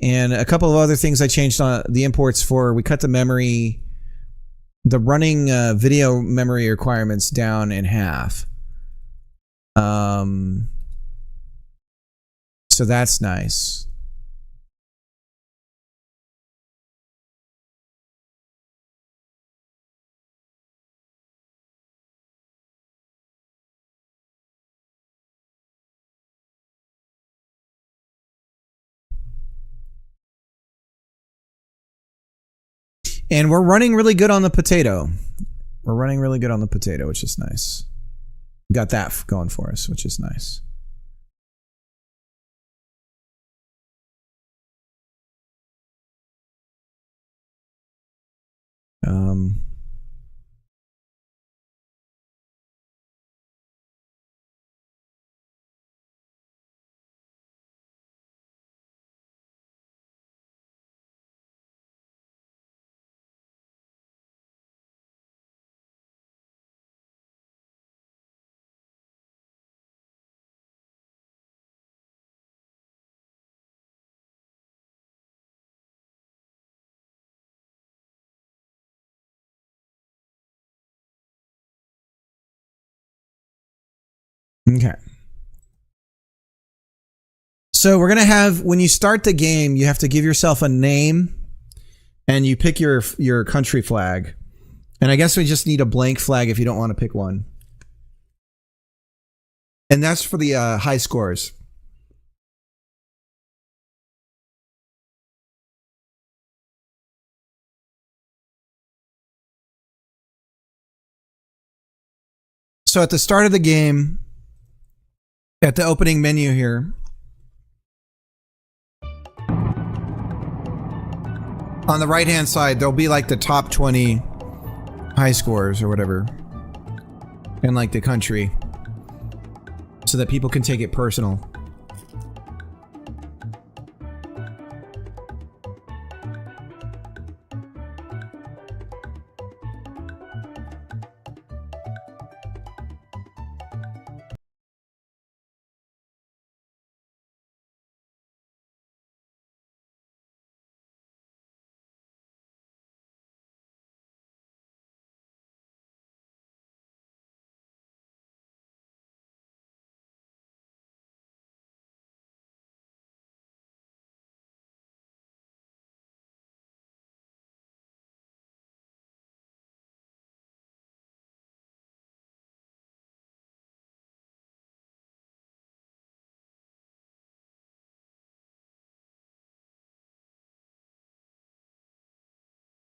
Speaker 1: and a couple of other things I changed on the imports for. We cut the memory, the running video memory requirements down in half. So that's nice. And we're running really good on the potato. We're running really good on the potato, which is nice. Got that going for us, which is nice. Okay. So we're gonna have, when you start the game, you have to give yourself a name, and you pick your country flag. And I guess we just need a blank flag if you don't want to pick one. And that's for the high scores. So at the start of the game, at the opening menu here, on the right hand side, there'll be like the top 20 high scores or whatever, and like the country, so that people can take it personal.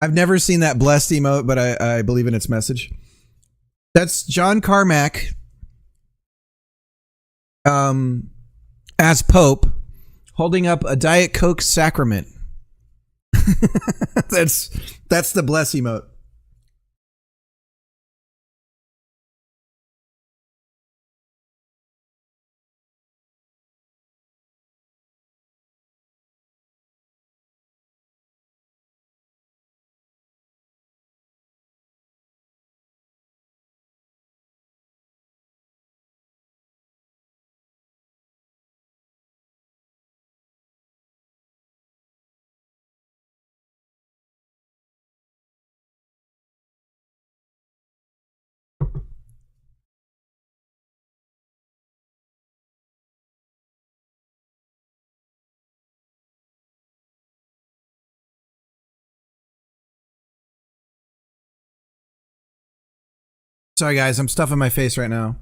Speaker 1: I've never seen that blessed emote, but I believe in its message. That's John Carmack as Pope holding up a Diet Coke sacrament. that's the bless emote. Sorry guys, I'm stuffing my face right now.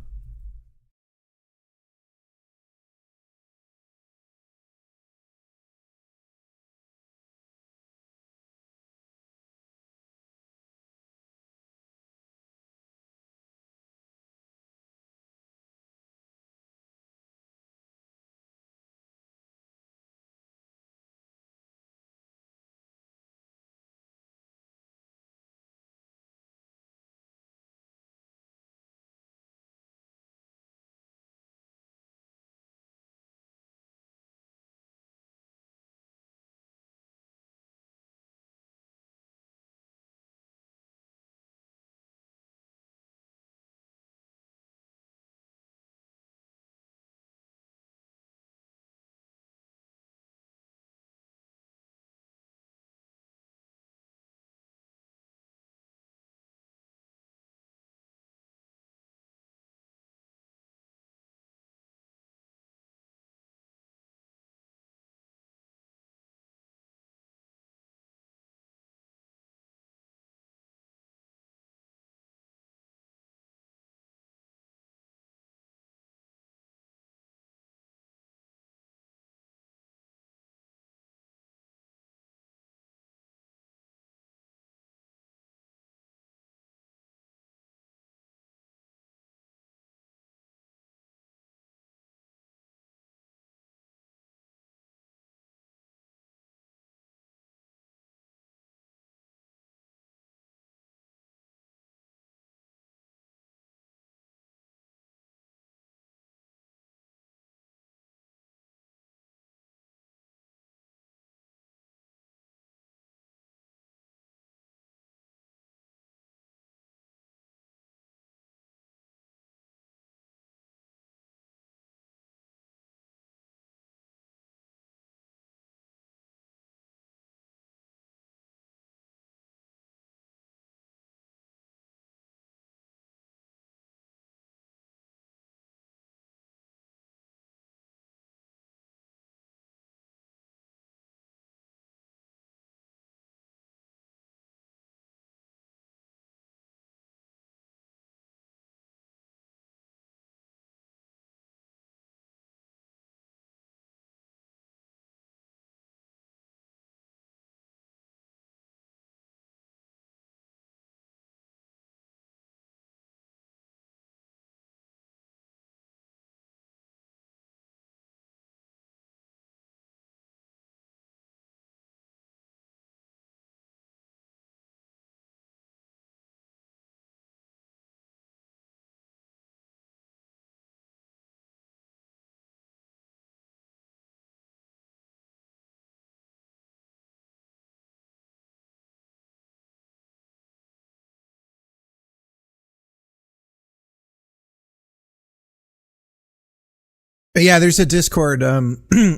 Speaker 1: Yeah, there's a Discord.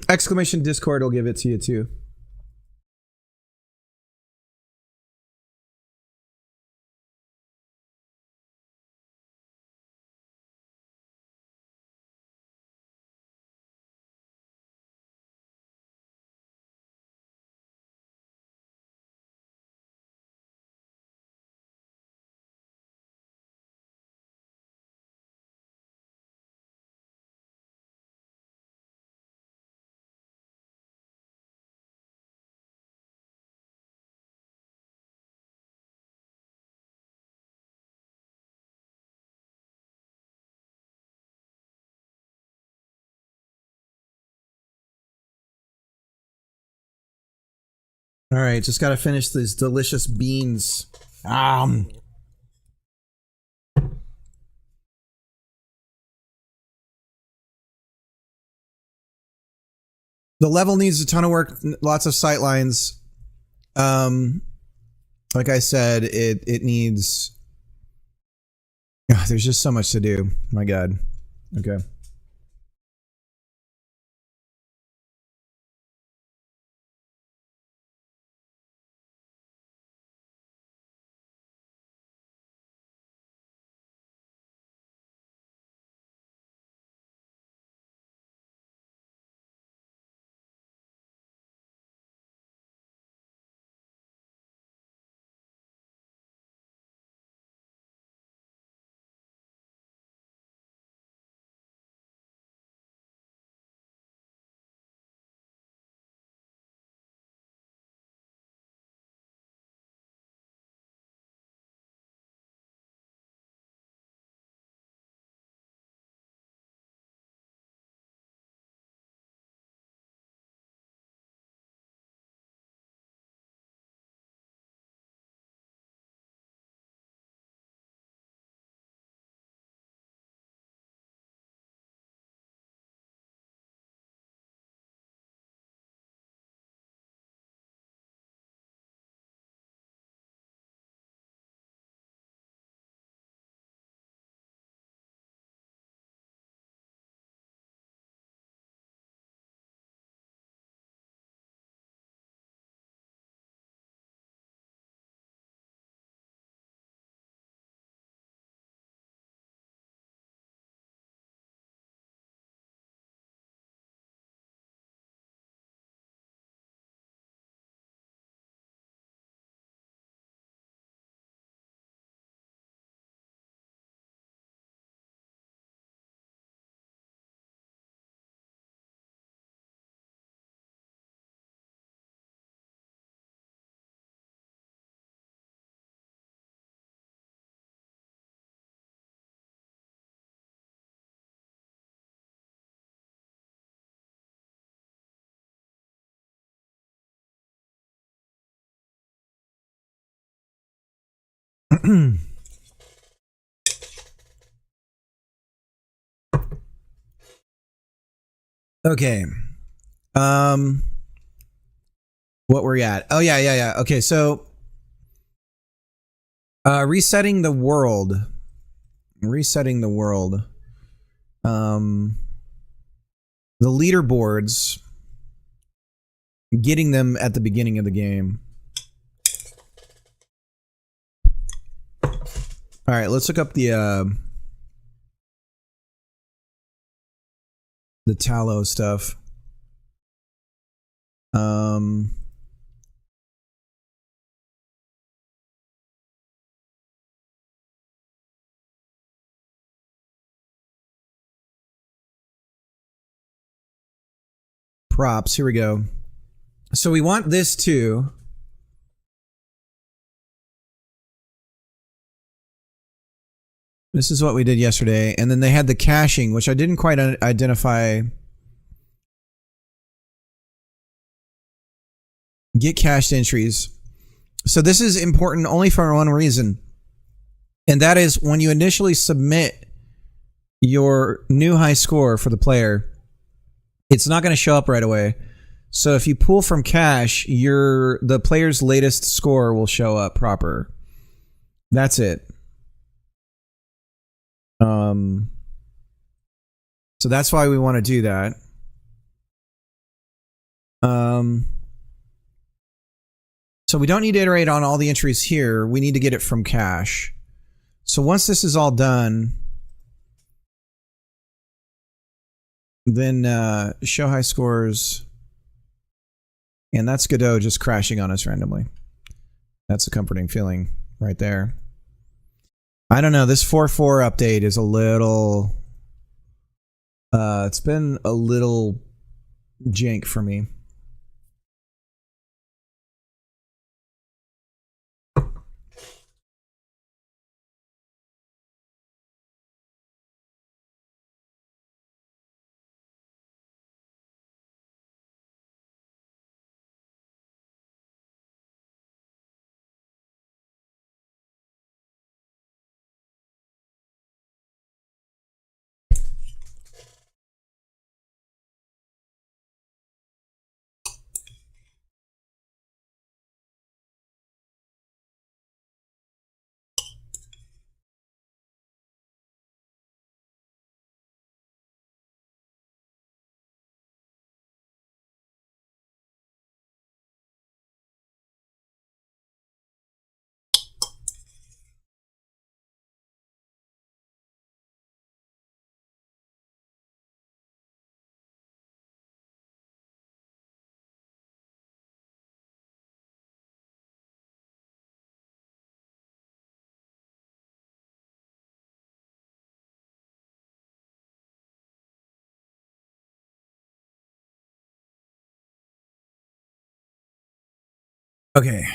Speaker 1: Exclamation Discord will give it to you too. All right, just got to finish these delicious beans. The level needs a ton of work, lots of sight lines. Like I said, it needs. There's just so much to do. My God. Okay. Okay. What we're at? Oh yeah. Okay, so resetting the world. The leaderboards, getting them at the beginning of the game. All right, let's look up the tallow stuff. Props, here we go. So we want this too. This is what we did yesterday. And then they had the caching, which I didn't quite identify. Get cached entries. So this is important only for one reason. And that is when you initially submit your new high score for the player, it's not going to show up right away. So if you pull from cache, the player's latest score will show up proper. That's it. So that's why we want to do that. So we don't need to iterate on all the entries here. We need to get it from cache. So once this is all done, then show high scores. And that's Godot just crashing on us randomly. That's a comforting feeling right there. I don't know. This 4.4 update is a little... it's been a little jank for me. Okay.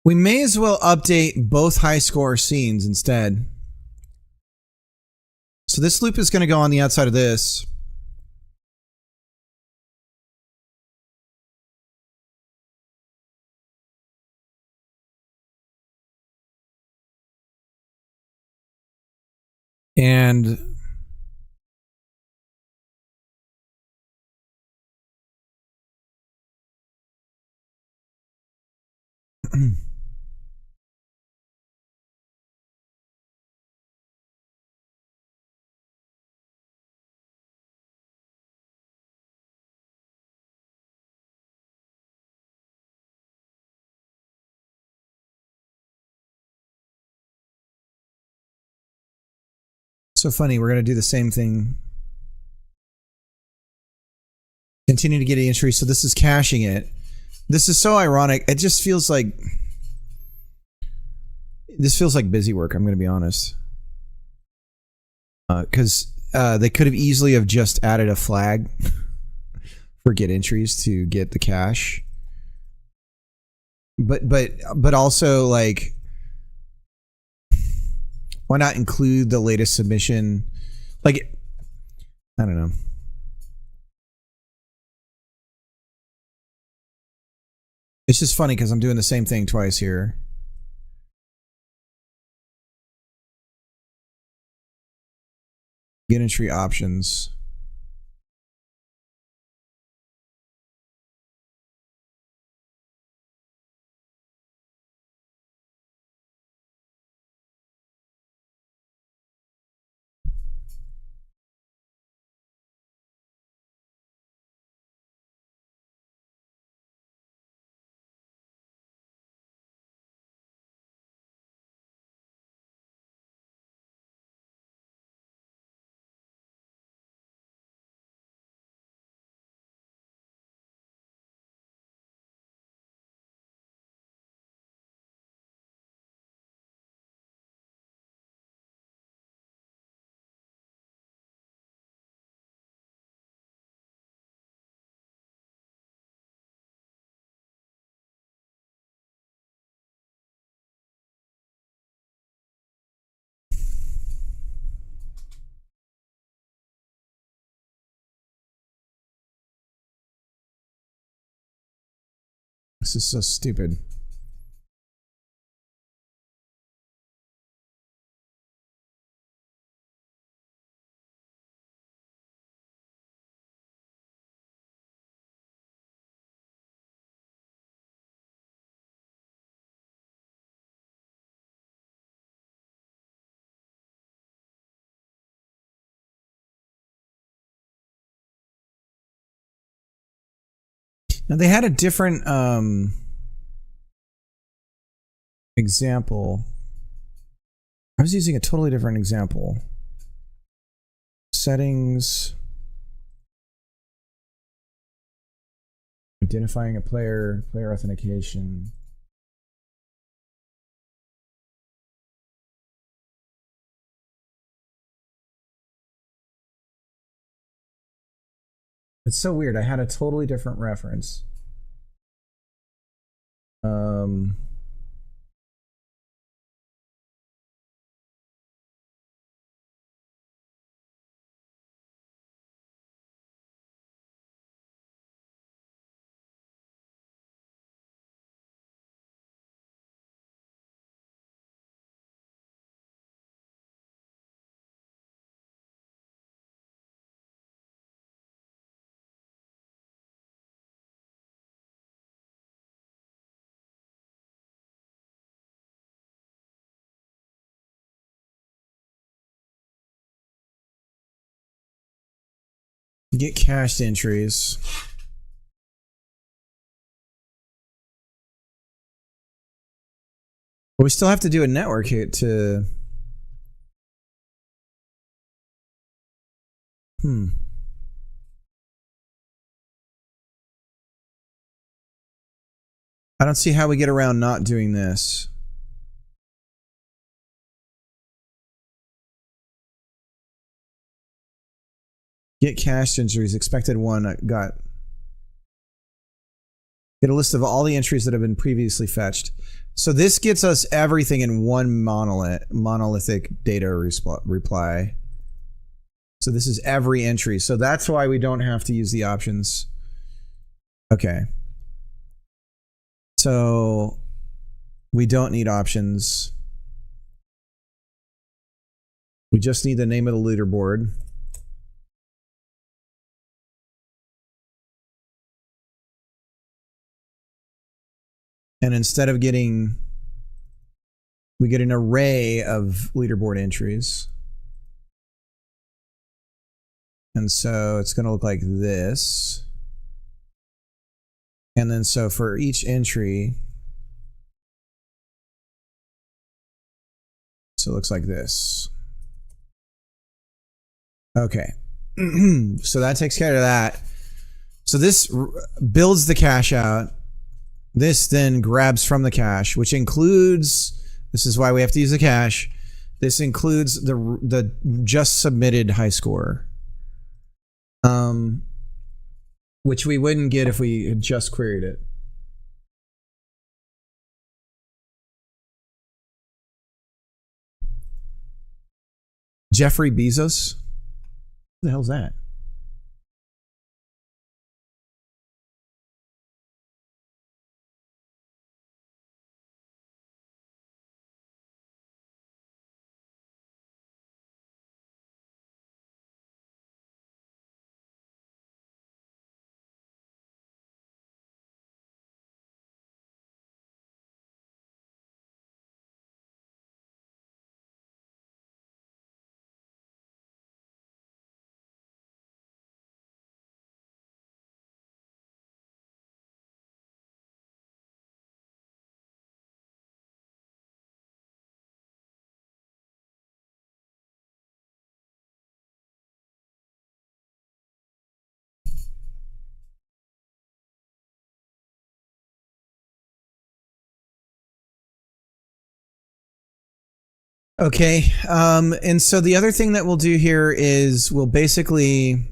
Speaker 1: We may as well update both high score scenes instead. So this loop is going to go on the outside of this. And so funny, we're going to do the same thing. Continue to get an entry. So this is caching it. This is so ironic. It just feels like... This feels like busy work, I'm going to be honest. Because they could have easily have just added a flag for get entries to get the cache. But also, like... Why not include the latest submission? Like, I don't know. It's just funny because I'm doing the same thing twice here. Get entry options. This is so stupid. Now they had a different example. I was using a totally different example. Settings. Identifying a player, player authentication. It's so weird. I had a totally different reference. Get cached entries. But we still have to do a network hit to... I don't see how we get around not doing this. Get cached entries. Expected one. Got. Get a list of all the entries that have been previously fetched. So this gets us everything in one monolithic data reply. So this is every entry. So that's why we don't have to use the options. Okay. So we don't need options. We just need the name of the leaderboard. And instead of getting, we get an array of leaderboard entries. And so it's going to look like this. And then so for each entry, so it looks like this. Okay. So that takes care of that. So this builds the cache out. This then grabs from the cache, which includes, this is why we have to use the cache. This includes the just submitted high score. Which we wouldn't get if we had just queried it. Jeffrey Bezos? Who the hell's that? Okay, and so the other thing that we'll do here is we'll basically...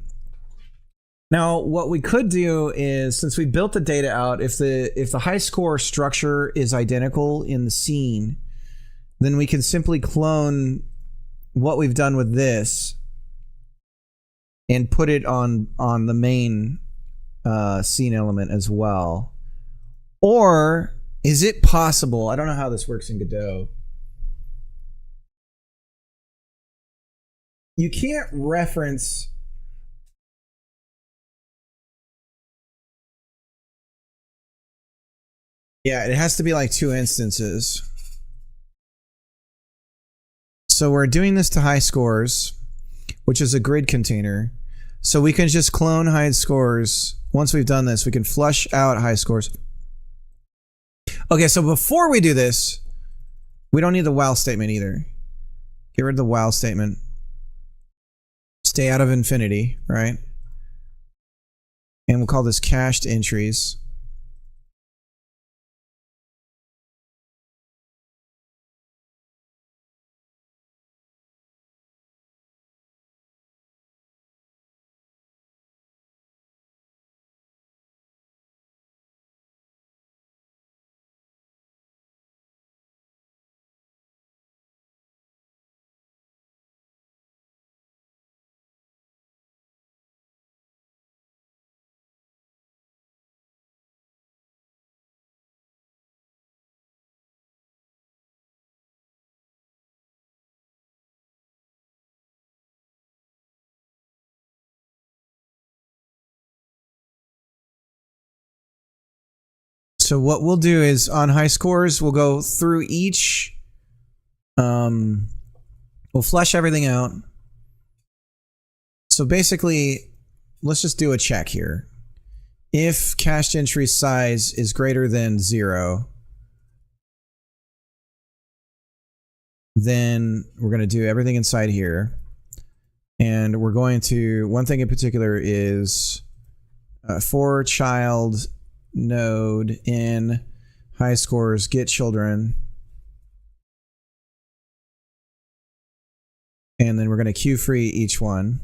Speaker 1: Now, what we could do is, since we built the data out, if the high score structure is identical in the scene, then we can simply clone what we've done with this and put it on the main scene element as well. Or is it possible? I don't know how this works in Godot. You can't reference. Yeah, it has to be like 2 instances. So we're doing this to high scores, which is a grid container. So we can just clone high scores. Once we've done this, we can flush out high scores. Okay, so before we do this, we don't need the while statement either. Get rid of the while statement. Stay out of infinity, right? And we'll call this cached entries. So what we'll do is on high scores, we'll go through each. We'll flesh everything out. So basically, let's just do a check here. If cached entry size is greater than 0, then we're going to do everything inside here. And we're going to, one thing in particular is for child node in high scores get children, and then we're going to queue free each one.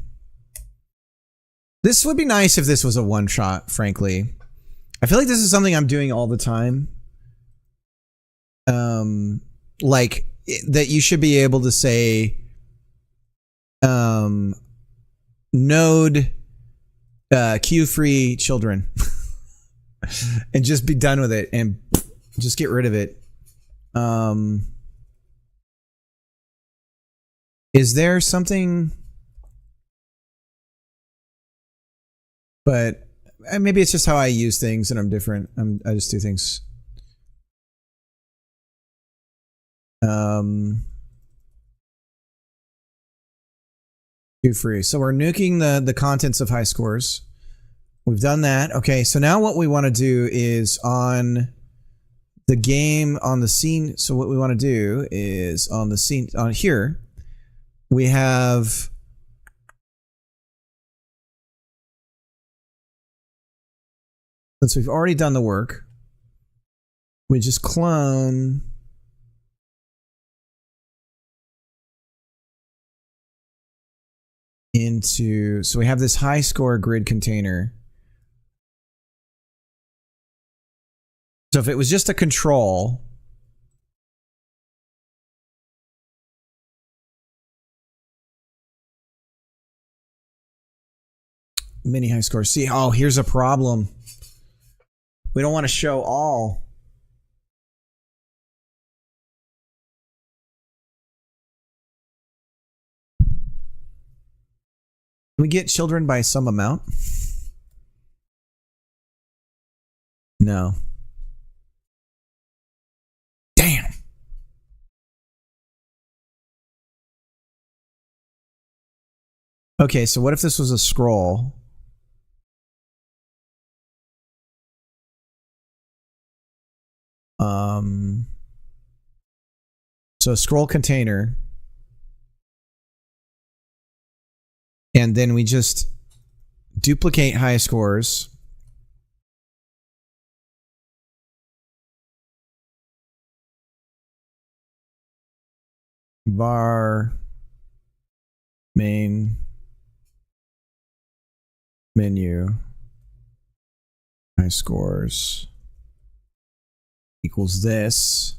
Speaker 1: This would be nice if this was a one shot, frankly. I feel like this is something I'm doing all the time. Like that you should be able to say node queue free children and just be done with it and just get rid of it. Is there something? But maybe it's just how I use things and I'm different. I just do things. Queue free. So we're nuking the contents of high scores. We've done that. Okay, so now what we want to do is on the game, on the scene. So what we want to do is on the scene, on here, we have since we've already done the work, we just clone into, so we have this high score grid container. So if it was just a control, mini high score. See, oh, here's a problem. We don't want to show all. Can we get children by some amount? No. Damn. Okay, so what if this was a scroll? So a scroll container. And then we just duplicate high scores. Var main menu high scores equals this.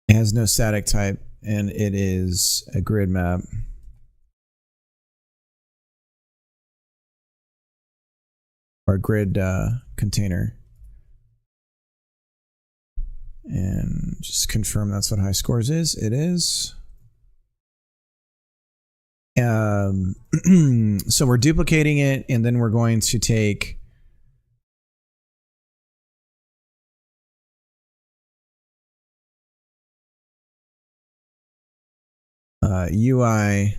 Speaker 1: It has no static type and it is a grid map. Or grid container. And just confirm that's what high scores is. It is. So we're duplicating it, and then we're going to take UI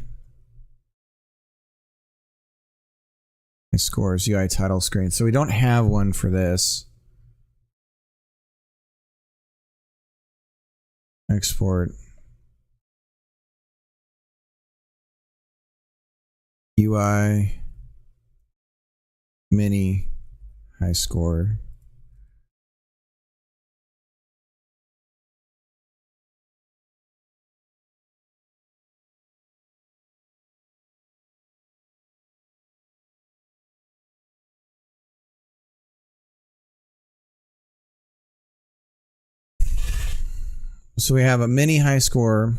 Speaker 1: scores, UI title screen. So we don't have one for this. Export UI mini high score. So we have a mini high score,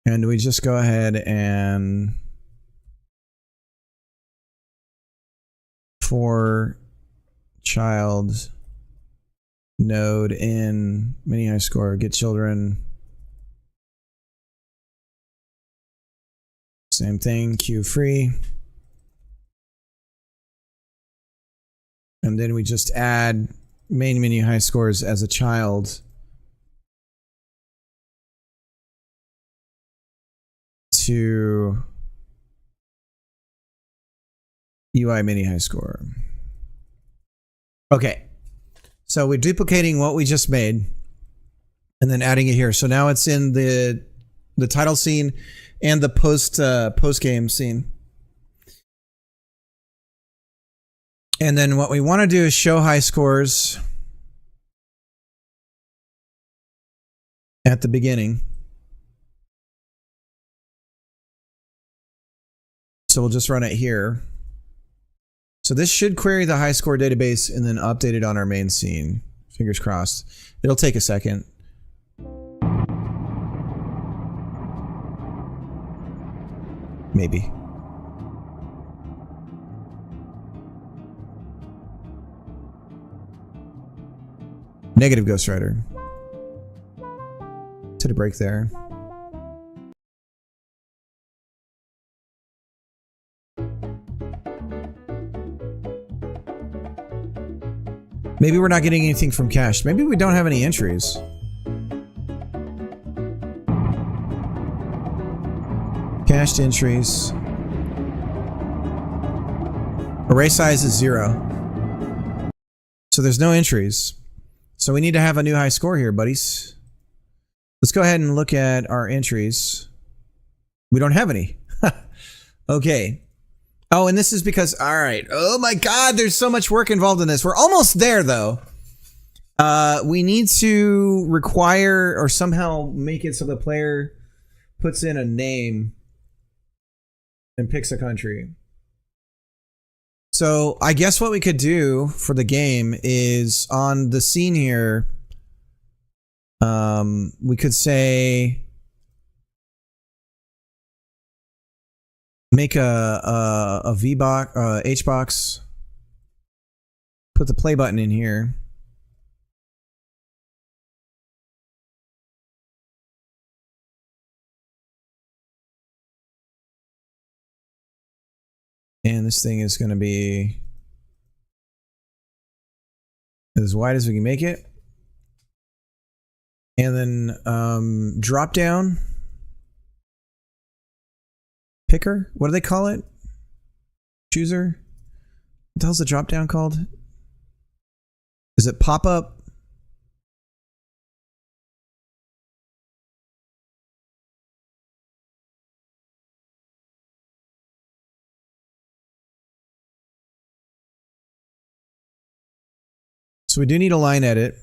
Speaker 1: and we just go ahead and for child node in mini high score, get children. Same thing, queue free. And then we just add main menu high scores as a child to UI mini high score. Okay. So we're duplicating what we just made and then adding it here. So now it's in the title scene and the post game scene. And then what we want to do is show high scores at the beginning. So we'll just run it here. So this should query the high score database and then update it on our main scene. Fingers crossed. It'll take a second. Maybe. Negative Ghost Rider. Took a break there. Maybe we're not getting anything from cache. Maybe we don't have any entries. Cached entries. Array size is 0. So there's no entries. So we need to have a new high score here, buddies. Let's go ahead and look at our entries. We don't have any. Okay. Oh, and this is because, all right. Oh my God, there's so much work involved in this. We're almost there though. We need to require or somehow make it so the player puts in a name and picks a country. So I guess what we could do for the game is on the scene here, we could say make a V box, H box, put the play button in here. And this thing is going to be as wide as we can make it. And then drop down picker. What do they call it? Chooser? What the hell's the drop down called? Is it pop up? So we do need a line edit.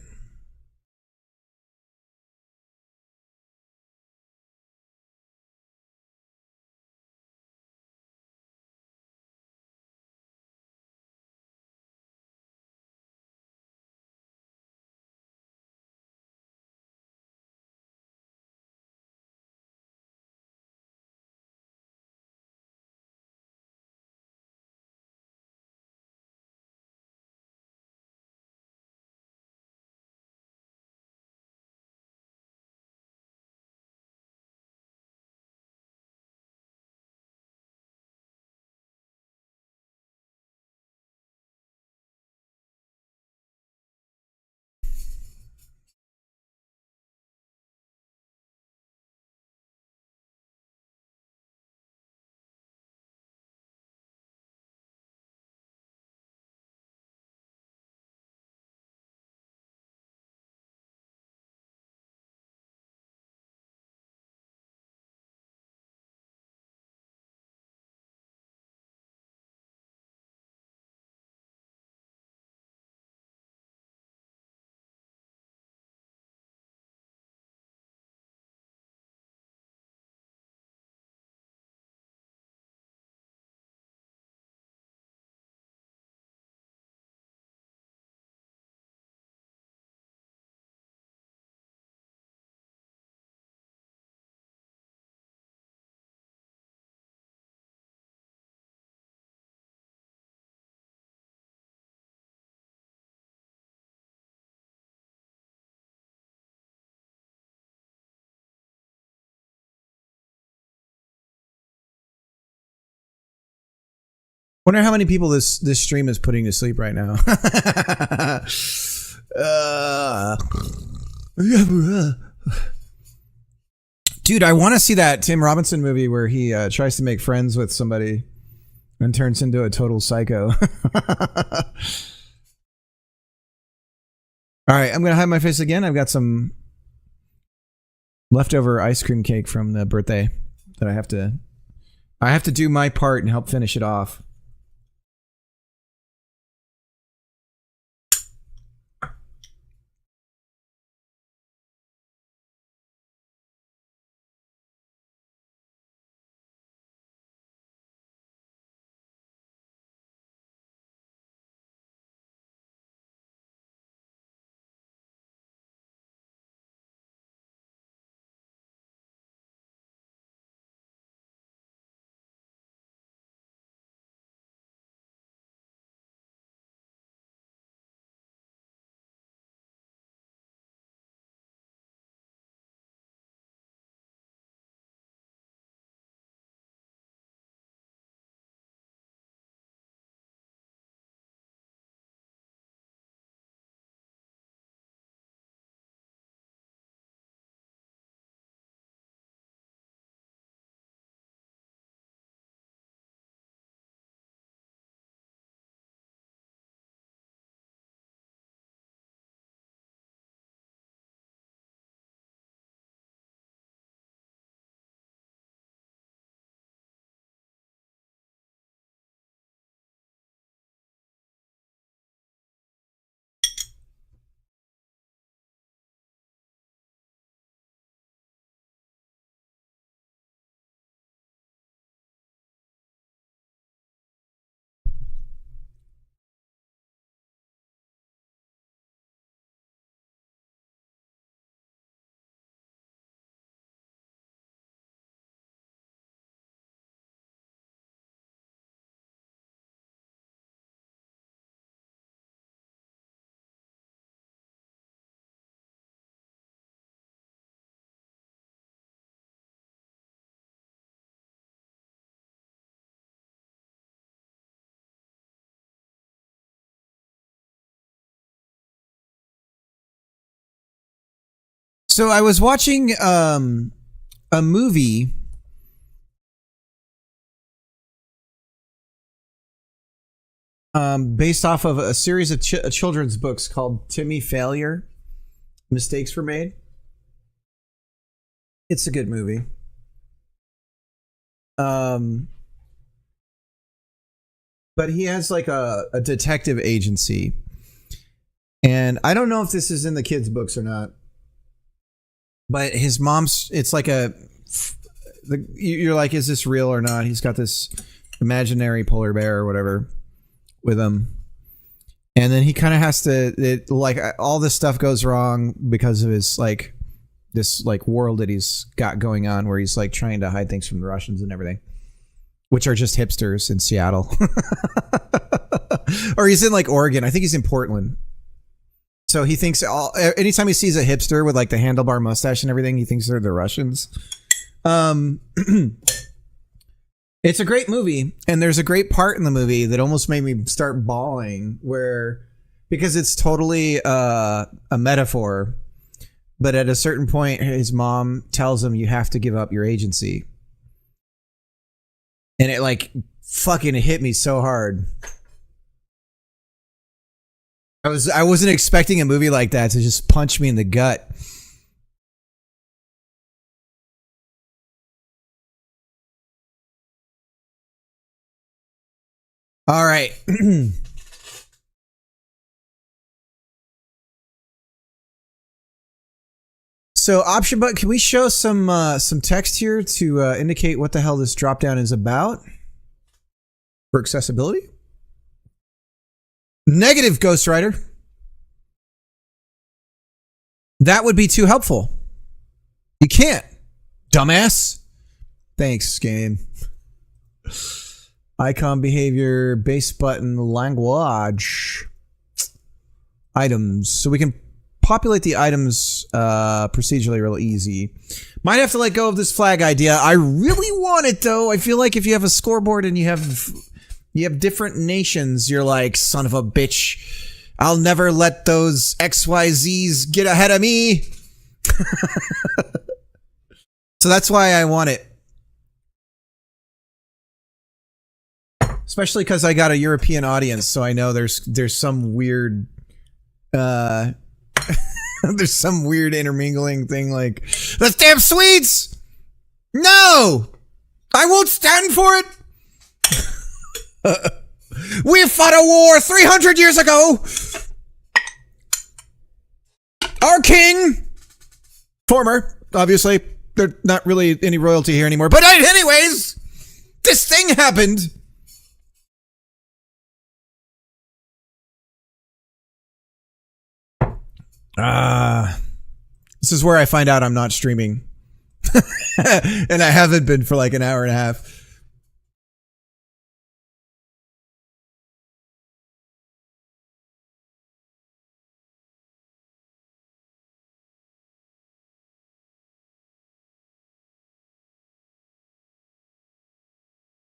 Speaker 1: Wonder how many people this stream is putting to sleep right now. Dude, I want to see that Tim Robinson movie where he tries to make friends with somebody and turns into a total psycho. All right, I'm going to hide my face again. I've got some leftover ice cream cake from the birthday that I have to do my part and help finish it off. So I was watching a movie based off of a series of children's books called Timmy Failure. Mistakes Were Made. It's a good movie. But he has like a detective agency. And I don't know if this is in the kids' books or not. But his mom's, it's like you're like, is this real or not? He's got this imaginary polar bear or whatever with him. And then he kind of has to, all this stuff goes wrong because of his, like, this, like, world that he's got going on where he's, like, trying to hide things from the Russians and everything, which are just hipsters in Seattle. Or he's in, like, Oregon. I think he's in Portland. So he thinks anytime he sees a hipster with like the handlebar mustache and everything, he thinks they're the Russians. It's a great movie, and there's a great part in the movie that almost made me start bawling, because it's totally a metaphor. But at a certain point, his mom tells him, "You have to give up your agency," and it like fucking hit me so hard. I wasn't expecting a movie like that to just punch me in the gut. All right. So option button, can we show some text here to indicate what the hell this drop down is about for accessibility? Negative, Ghost Rider. That would be too helpful. You can't, dumbass. Thanks, game. Icon behavior, base button, language, items. So we can populate the items procedurally real easy. Might have to let go of this flag idea. I really want it though. I feel like if you have a scoreboard and you You have different nations. You're like, son of a bitch. I'll never let those XYZs get ahead of me. So that's why I want it. Especially because I got a European audience, so I know there's some weird there's some weird intermingling thing like, the damn Swedes! No! I won't stand for it! We fought a war 300 years ago! Our king! Former, obviously. There's not really any royalty here anymore. But anyways, this thing happened! This is where I find out I'm not streaming. And I haven't been for like an hour and a half.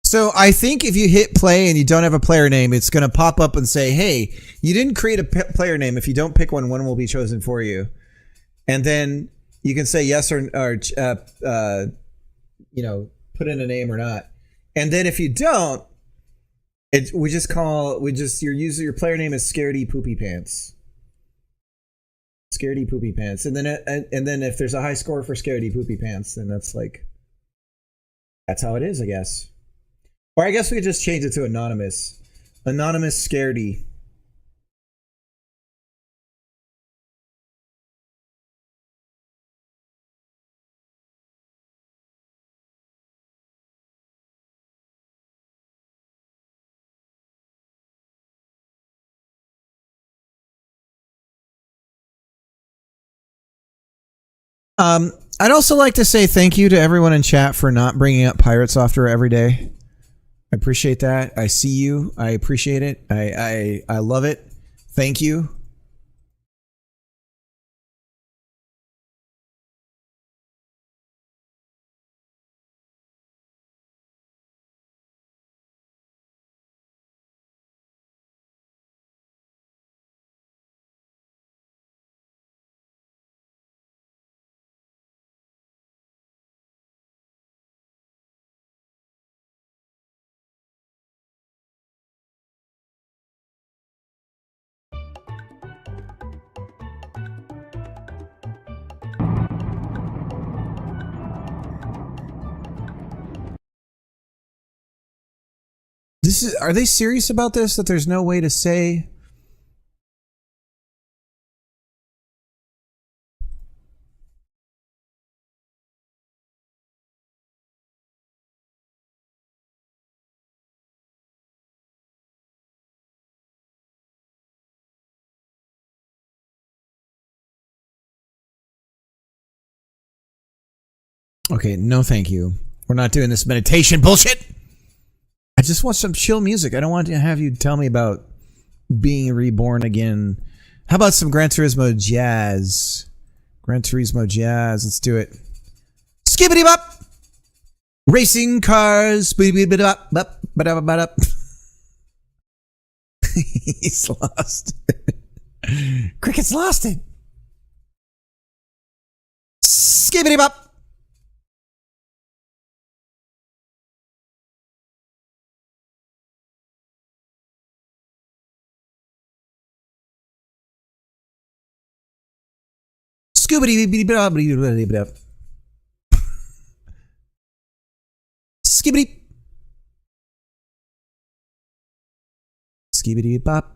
Speaker 1: So I think if you hit play and you don't have a player name, it's going to pop up and say, hey, you didn't create a player name. If you don't pick one, one will be chosen for you. And then you can say yes or you know, put in a name or not. And then if you don't, your player name is Scaredy Poopy Pants. Scaredy Poopy Pants. And then if there's a high score for Scaredy Poopy Pants, then that's how it is, I guess. Or I guess we could just change it to anonymous. Anonymous Scaredy. I'd also like to say thank you to everyone in chat for not bringing up pirate software every day. I appreciate that. I see you. I appreciate it. I love it. Thank you. Are they serious about this? That there's no way to say? Okay, no thank you. We're not doing this meditation bullshit. I just want some chill music. I don't want to have you tell me about being reborn again. How about some Gran Turismo jazz? Gran Turismo jazz. Let's do it. Skibbity bop. Racing cars. He's lost. Cricket's lost it. Skibbity bop. Skibbity. Skibbity bop.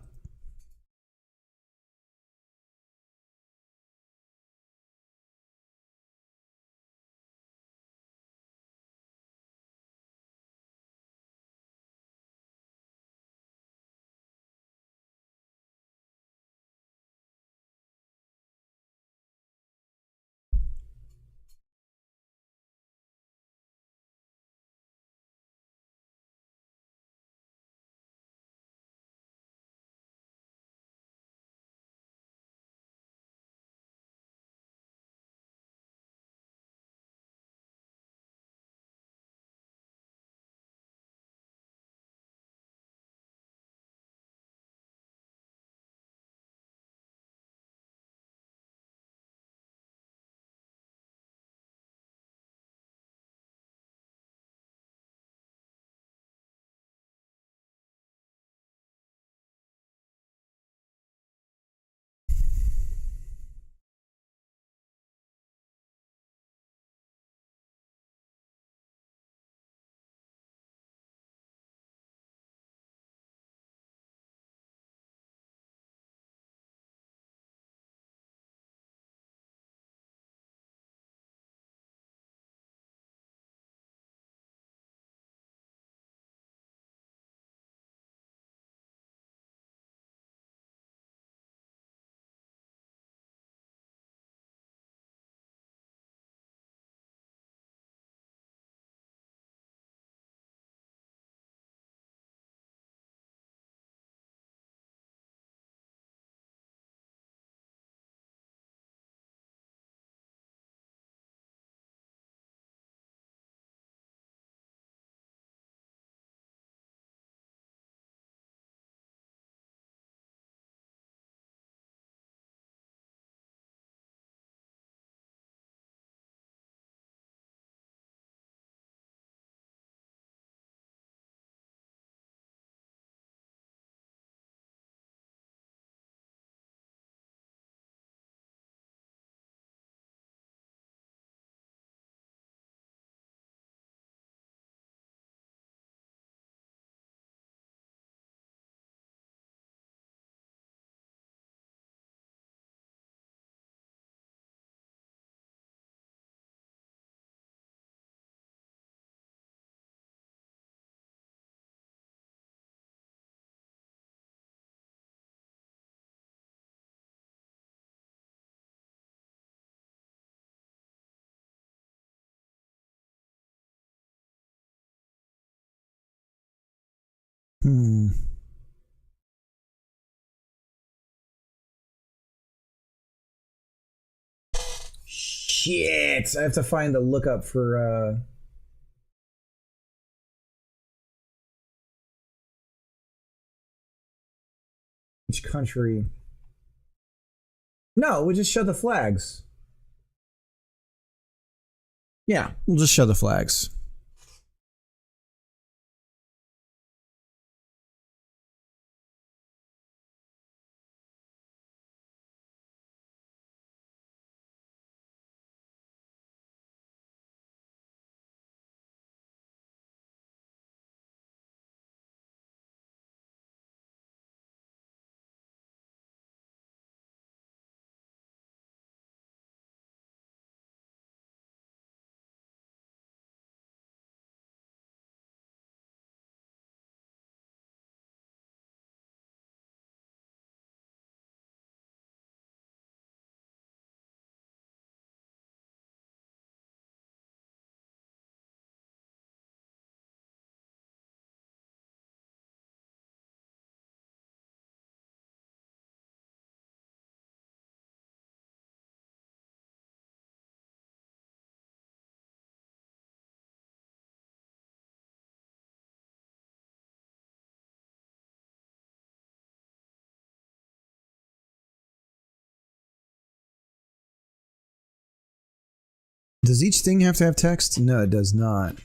Speaker 1: Shit! I have to find the lookup for which country. No, we just show the flags. Yeah, we'll just show the flags. Does each thing have to have text? No, it does not.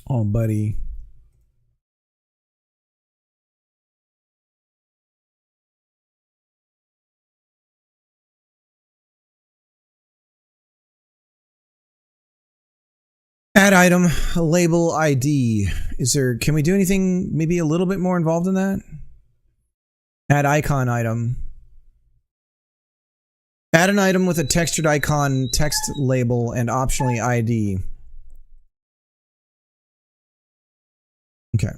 Speaker 1: Oh, buddy. Add item, label ID. Is there, can we do anything maybe a little bit more involved in that? Add icon item. Add an item with a textured icon, text label, and optionally ID. Okay.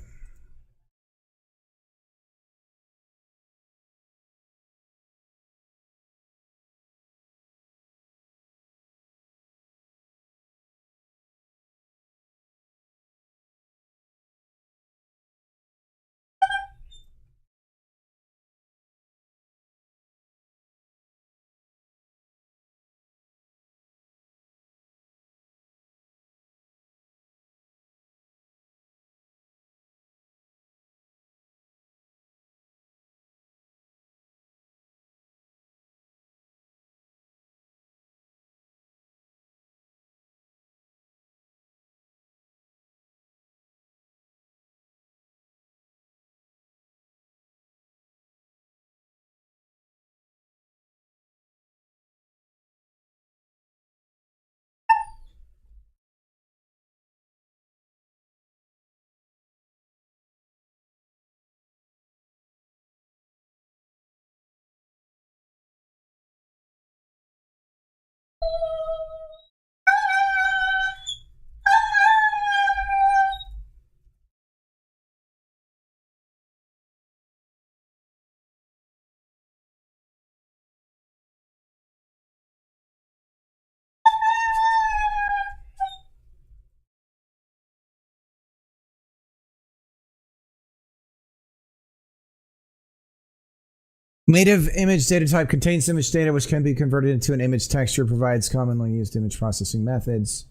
Speaker 1: Native image data type contains image data which can be converted into an image texture, provides commonly used image processing methods.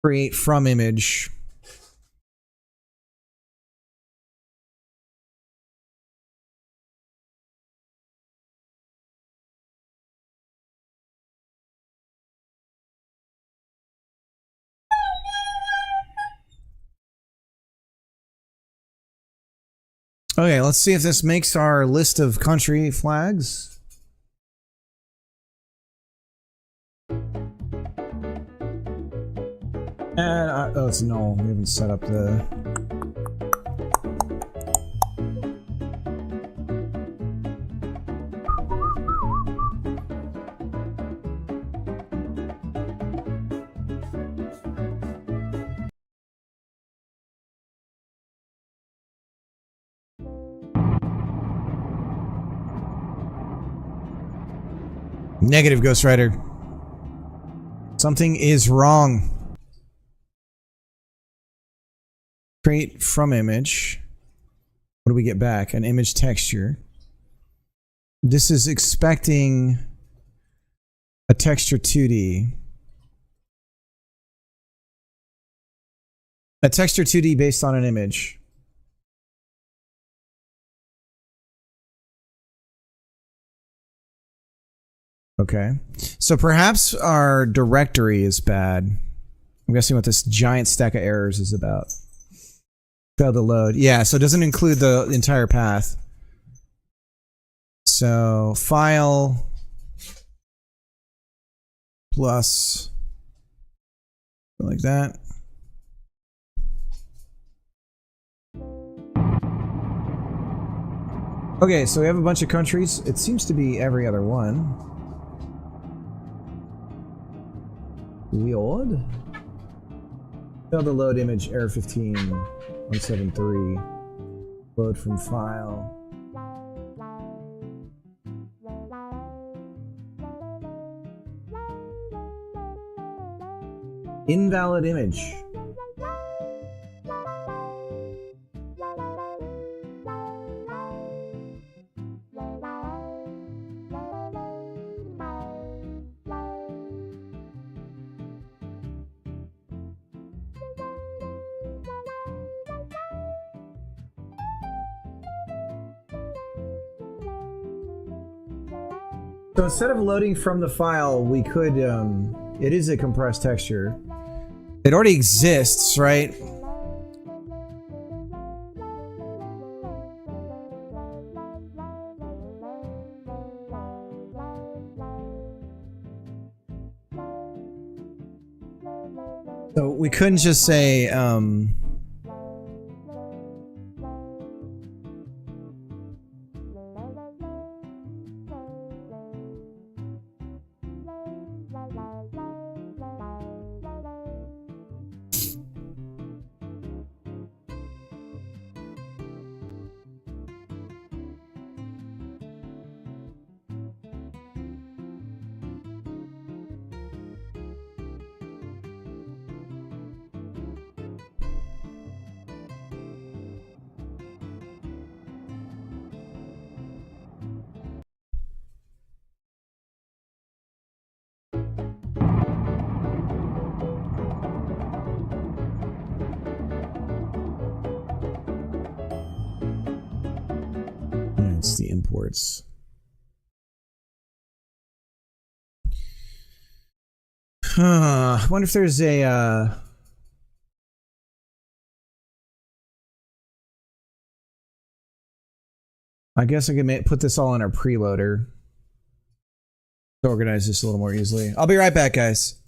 Speaker 1: Create from image. Okay, let's see if this makes our list of country flags. And oh, it's null. We haven't set up the. Negative, Ghost Rider. Something is wrong. Create from image. What do we get back? An image texture. This is expecting a texture 2D. A texture 2D based on an image. Okay. So perhaps our directory is bad. I'm guessing what this giant stack of errors is about. Failed to load. Yeah, so it doesn't include the entire path. So file plus like that. Okay, so we have a bunch of countries. It seems to be every other one. Weird. Failed to load image, error 15173. Load from file. Invalid image. So instead of loading from the file, we could, it is a compressed texture. It already exists, right? So we couldn't just say, it's the imports. I wonder if there's a, I guess I can put this all in our preloader to organize this a little more easily. I'll be right back, guys.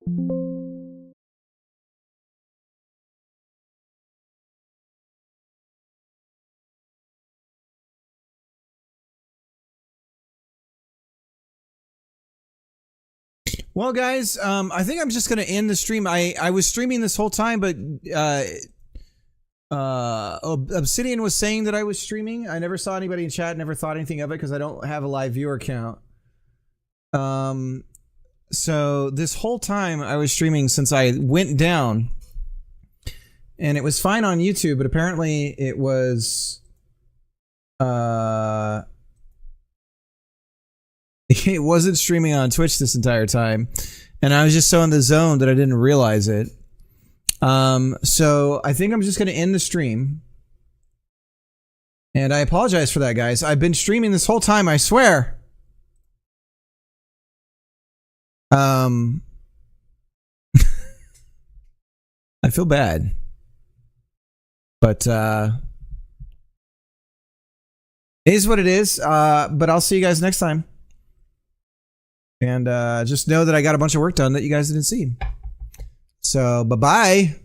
Speaker 1: Well, guys, I think I'm just gonna end the stream. I was streaming this whole time, but Obsidian was saying that I was streaming. I never saw anybody in chat. Never thought anything of it because I don't have a live viewer account. So this whole time I was streaming since I went down, and it was fine on YouTube, but apparently it was it wasn't streaming on Twitch this entire time, and I was just so in the zone that I didn't realize it. So I think I'm just going to end the stream, and I apologize for that, guys. I've been streaming this whole time, I swear. I feel bad, but it is what it is. But I'll see you guys next time. And just know that I got a bunch of work done that you guys didn't see. So, bye-bye.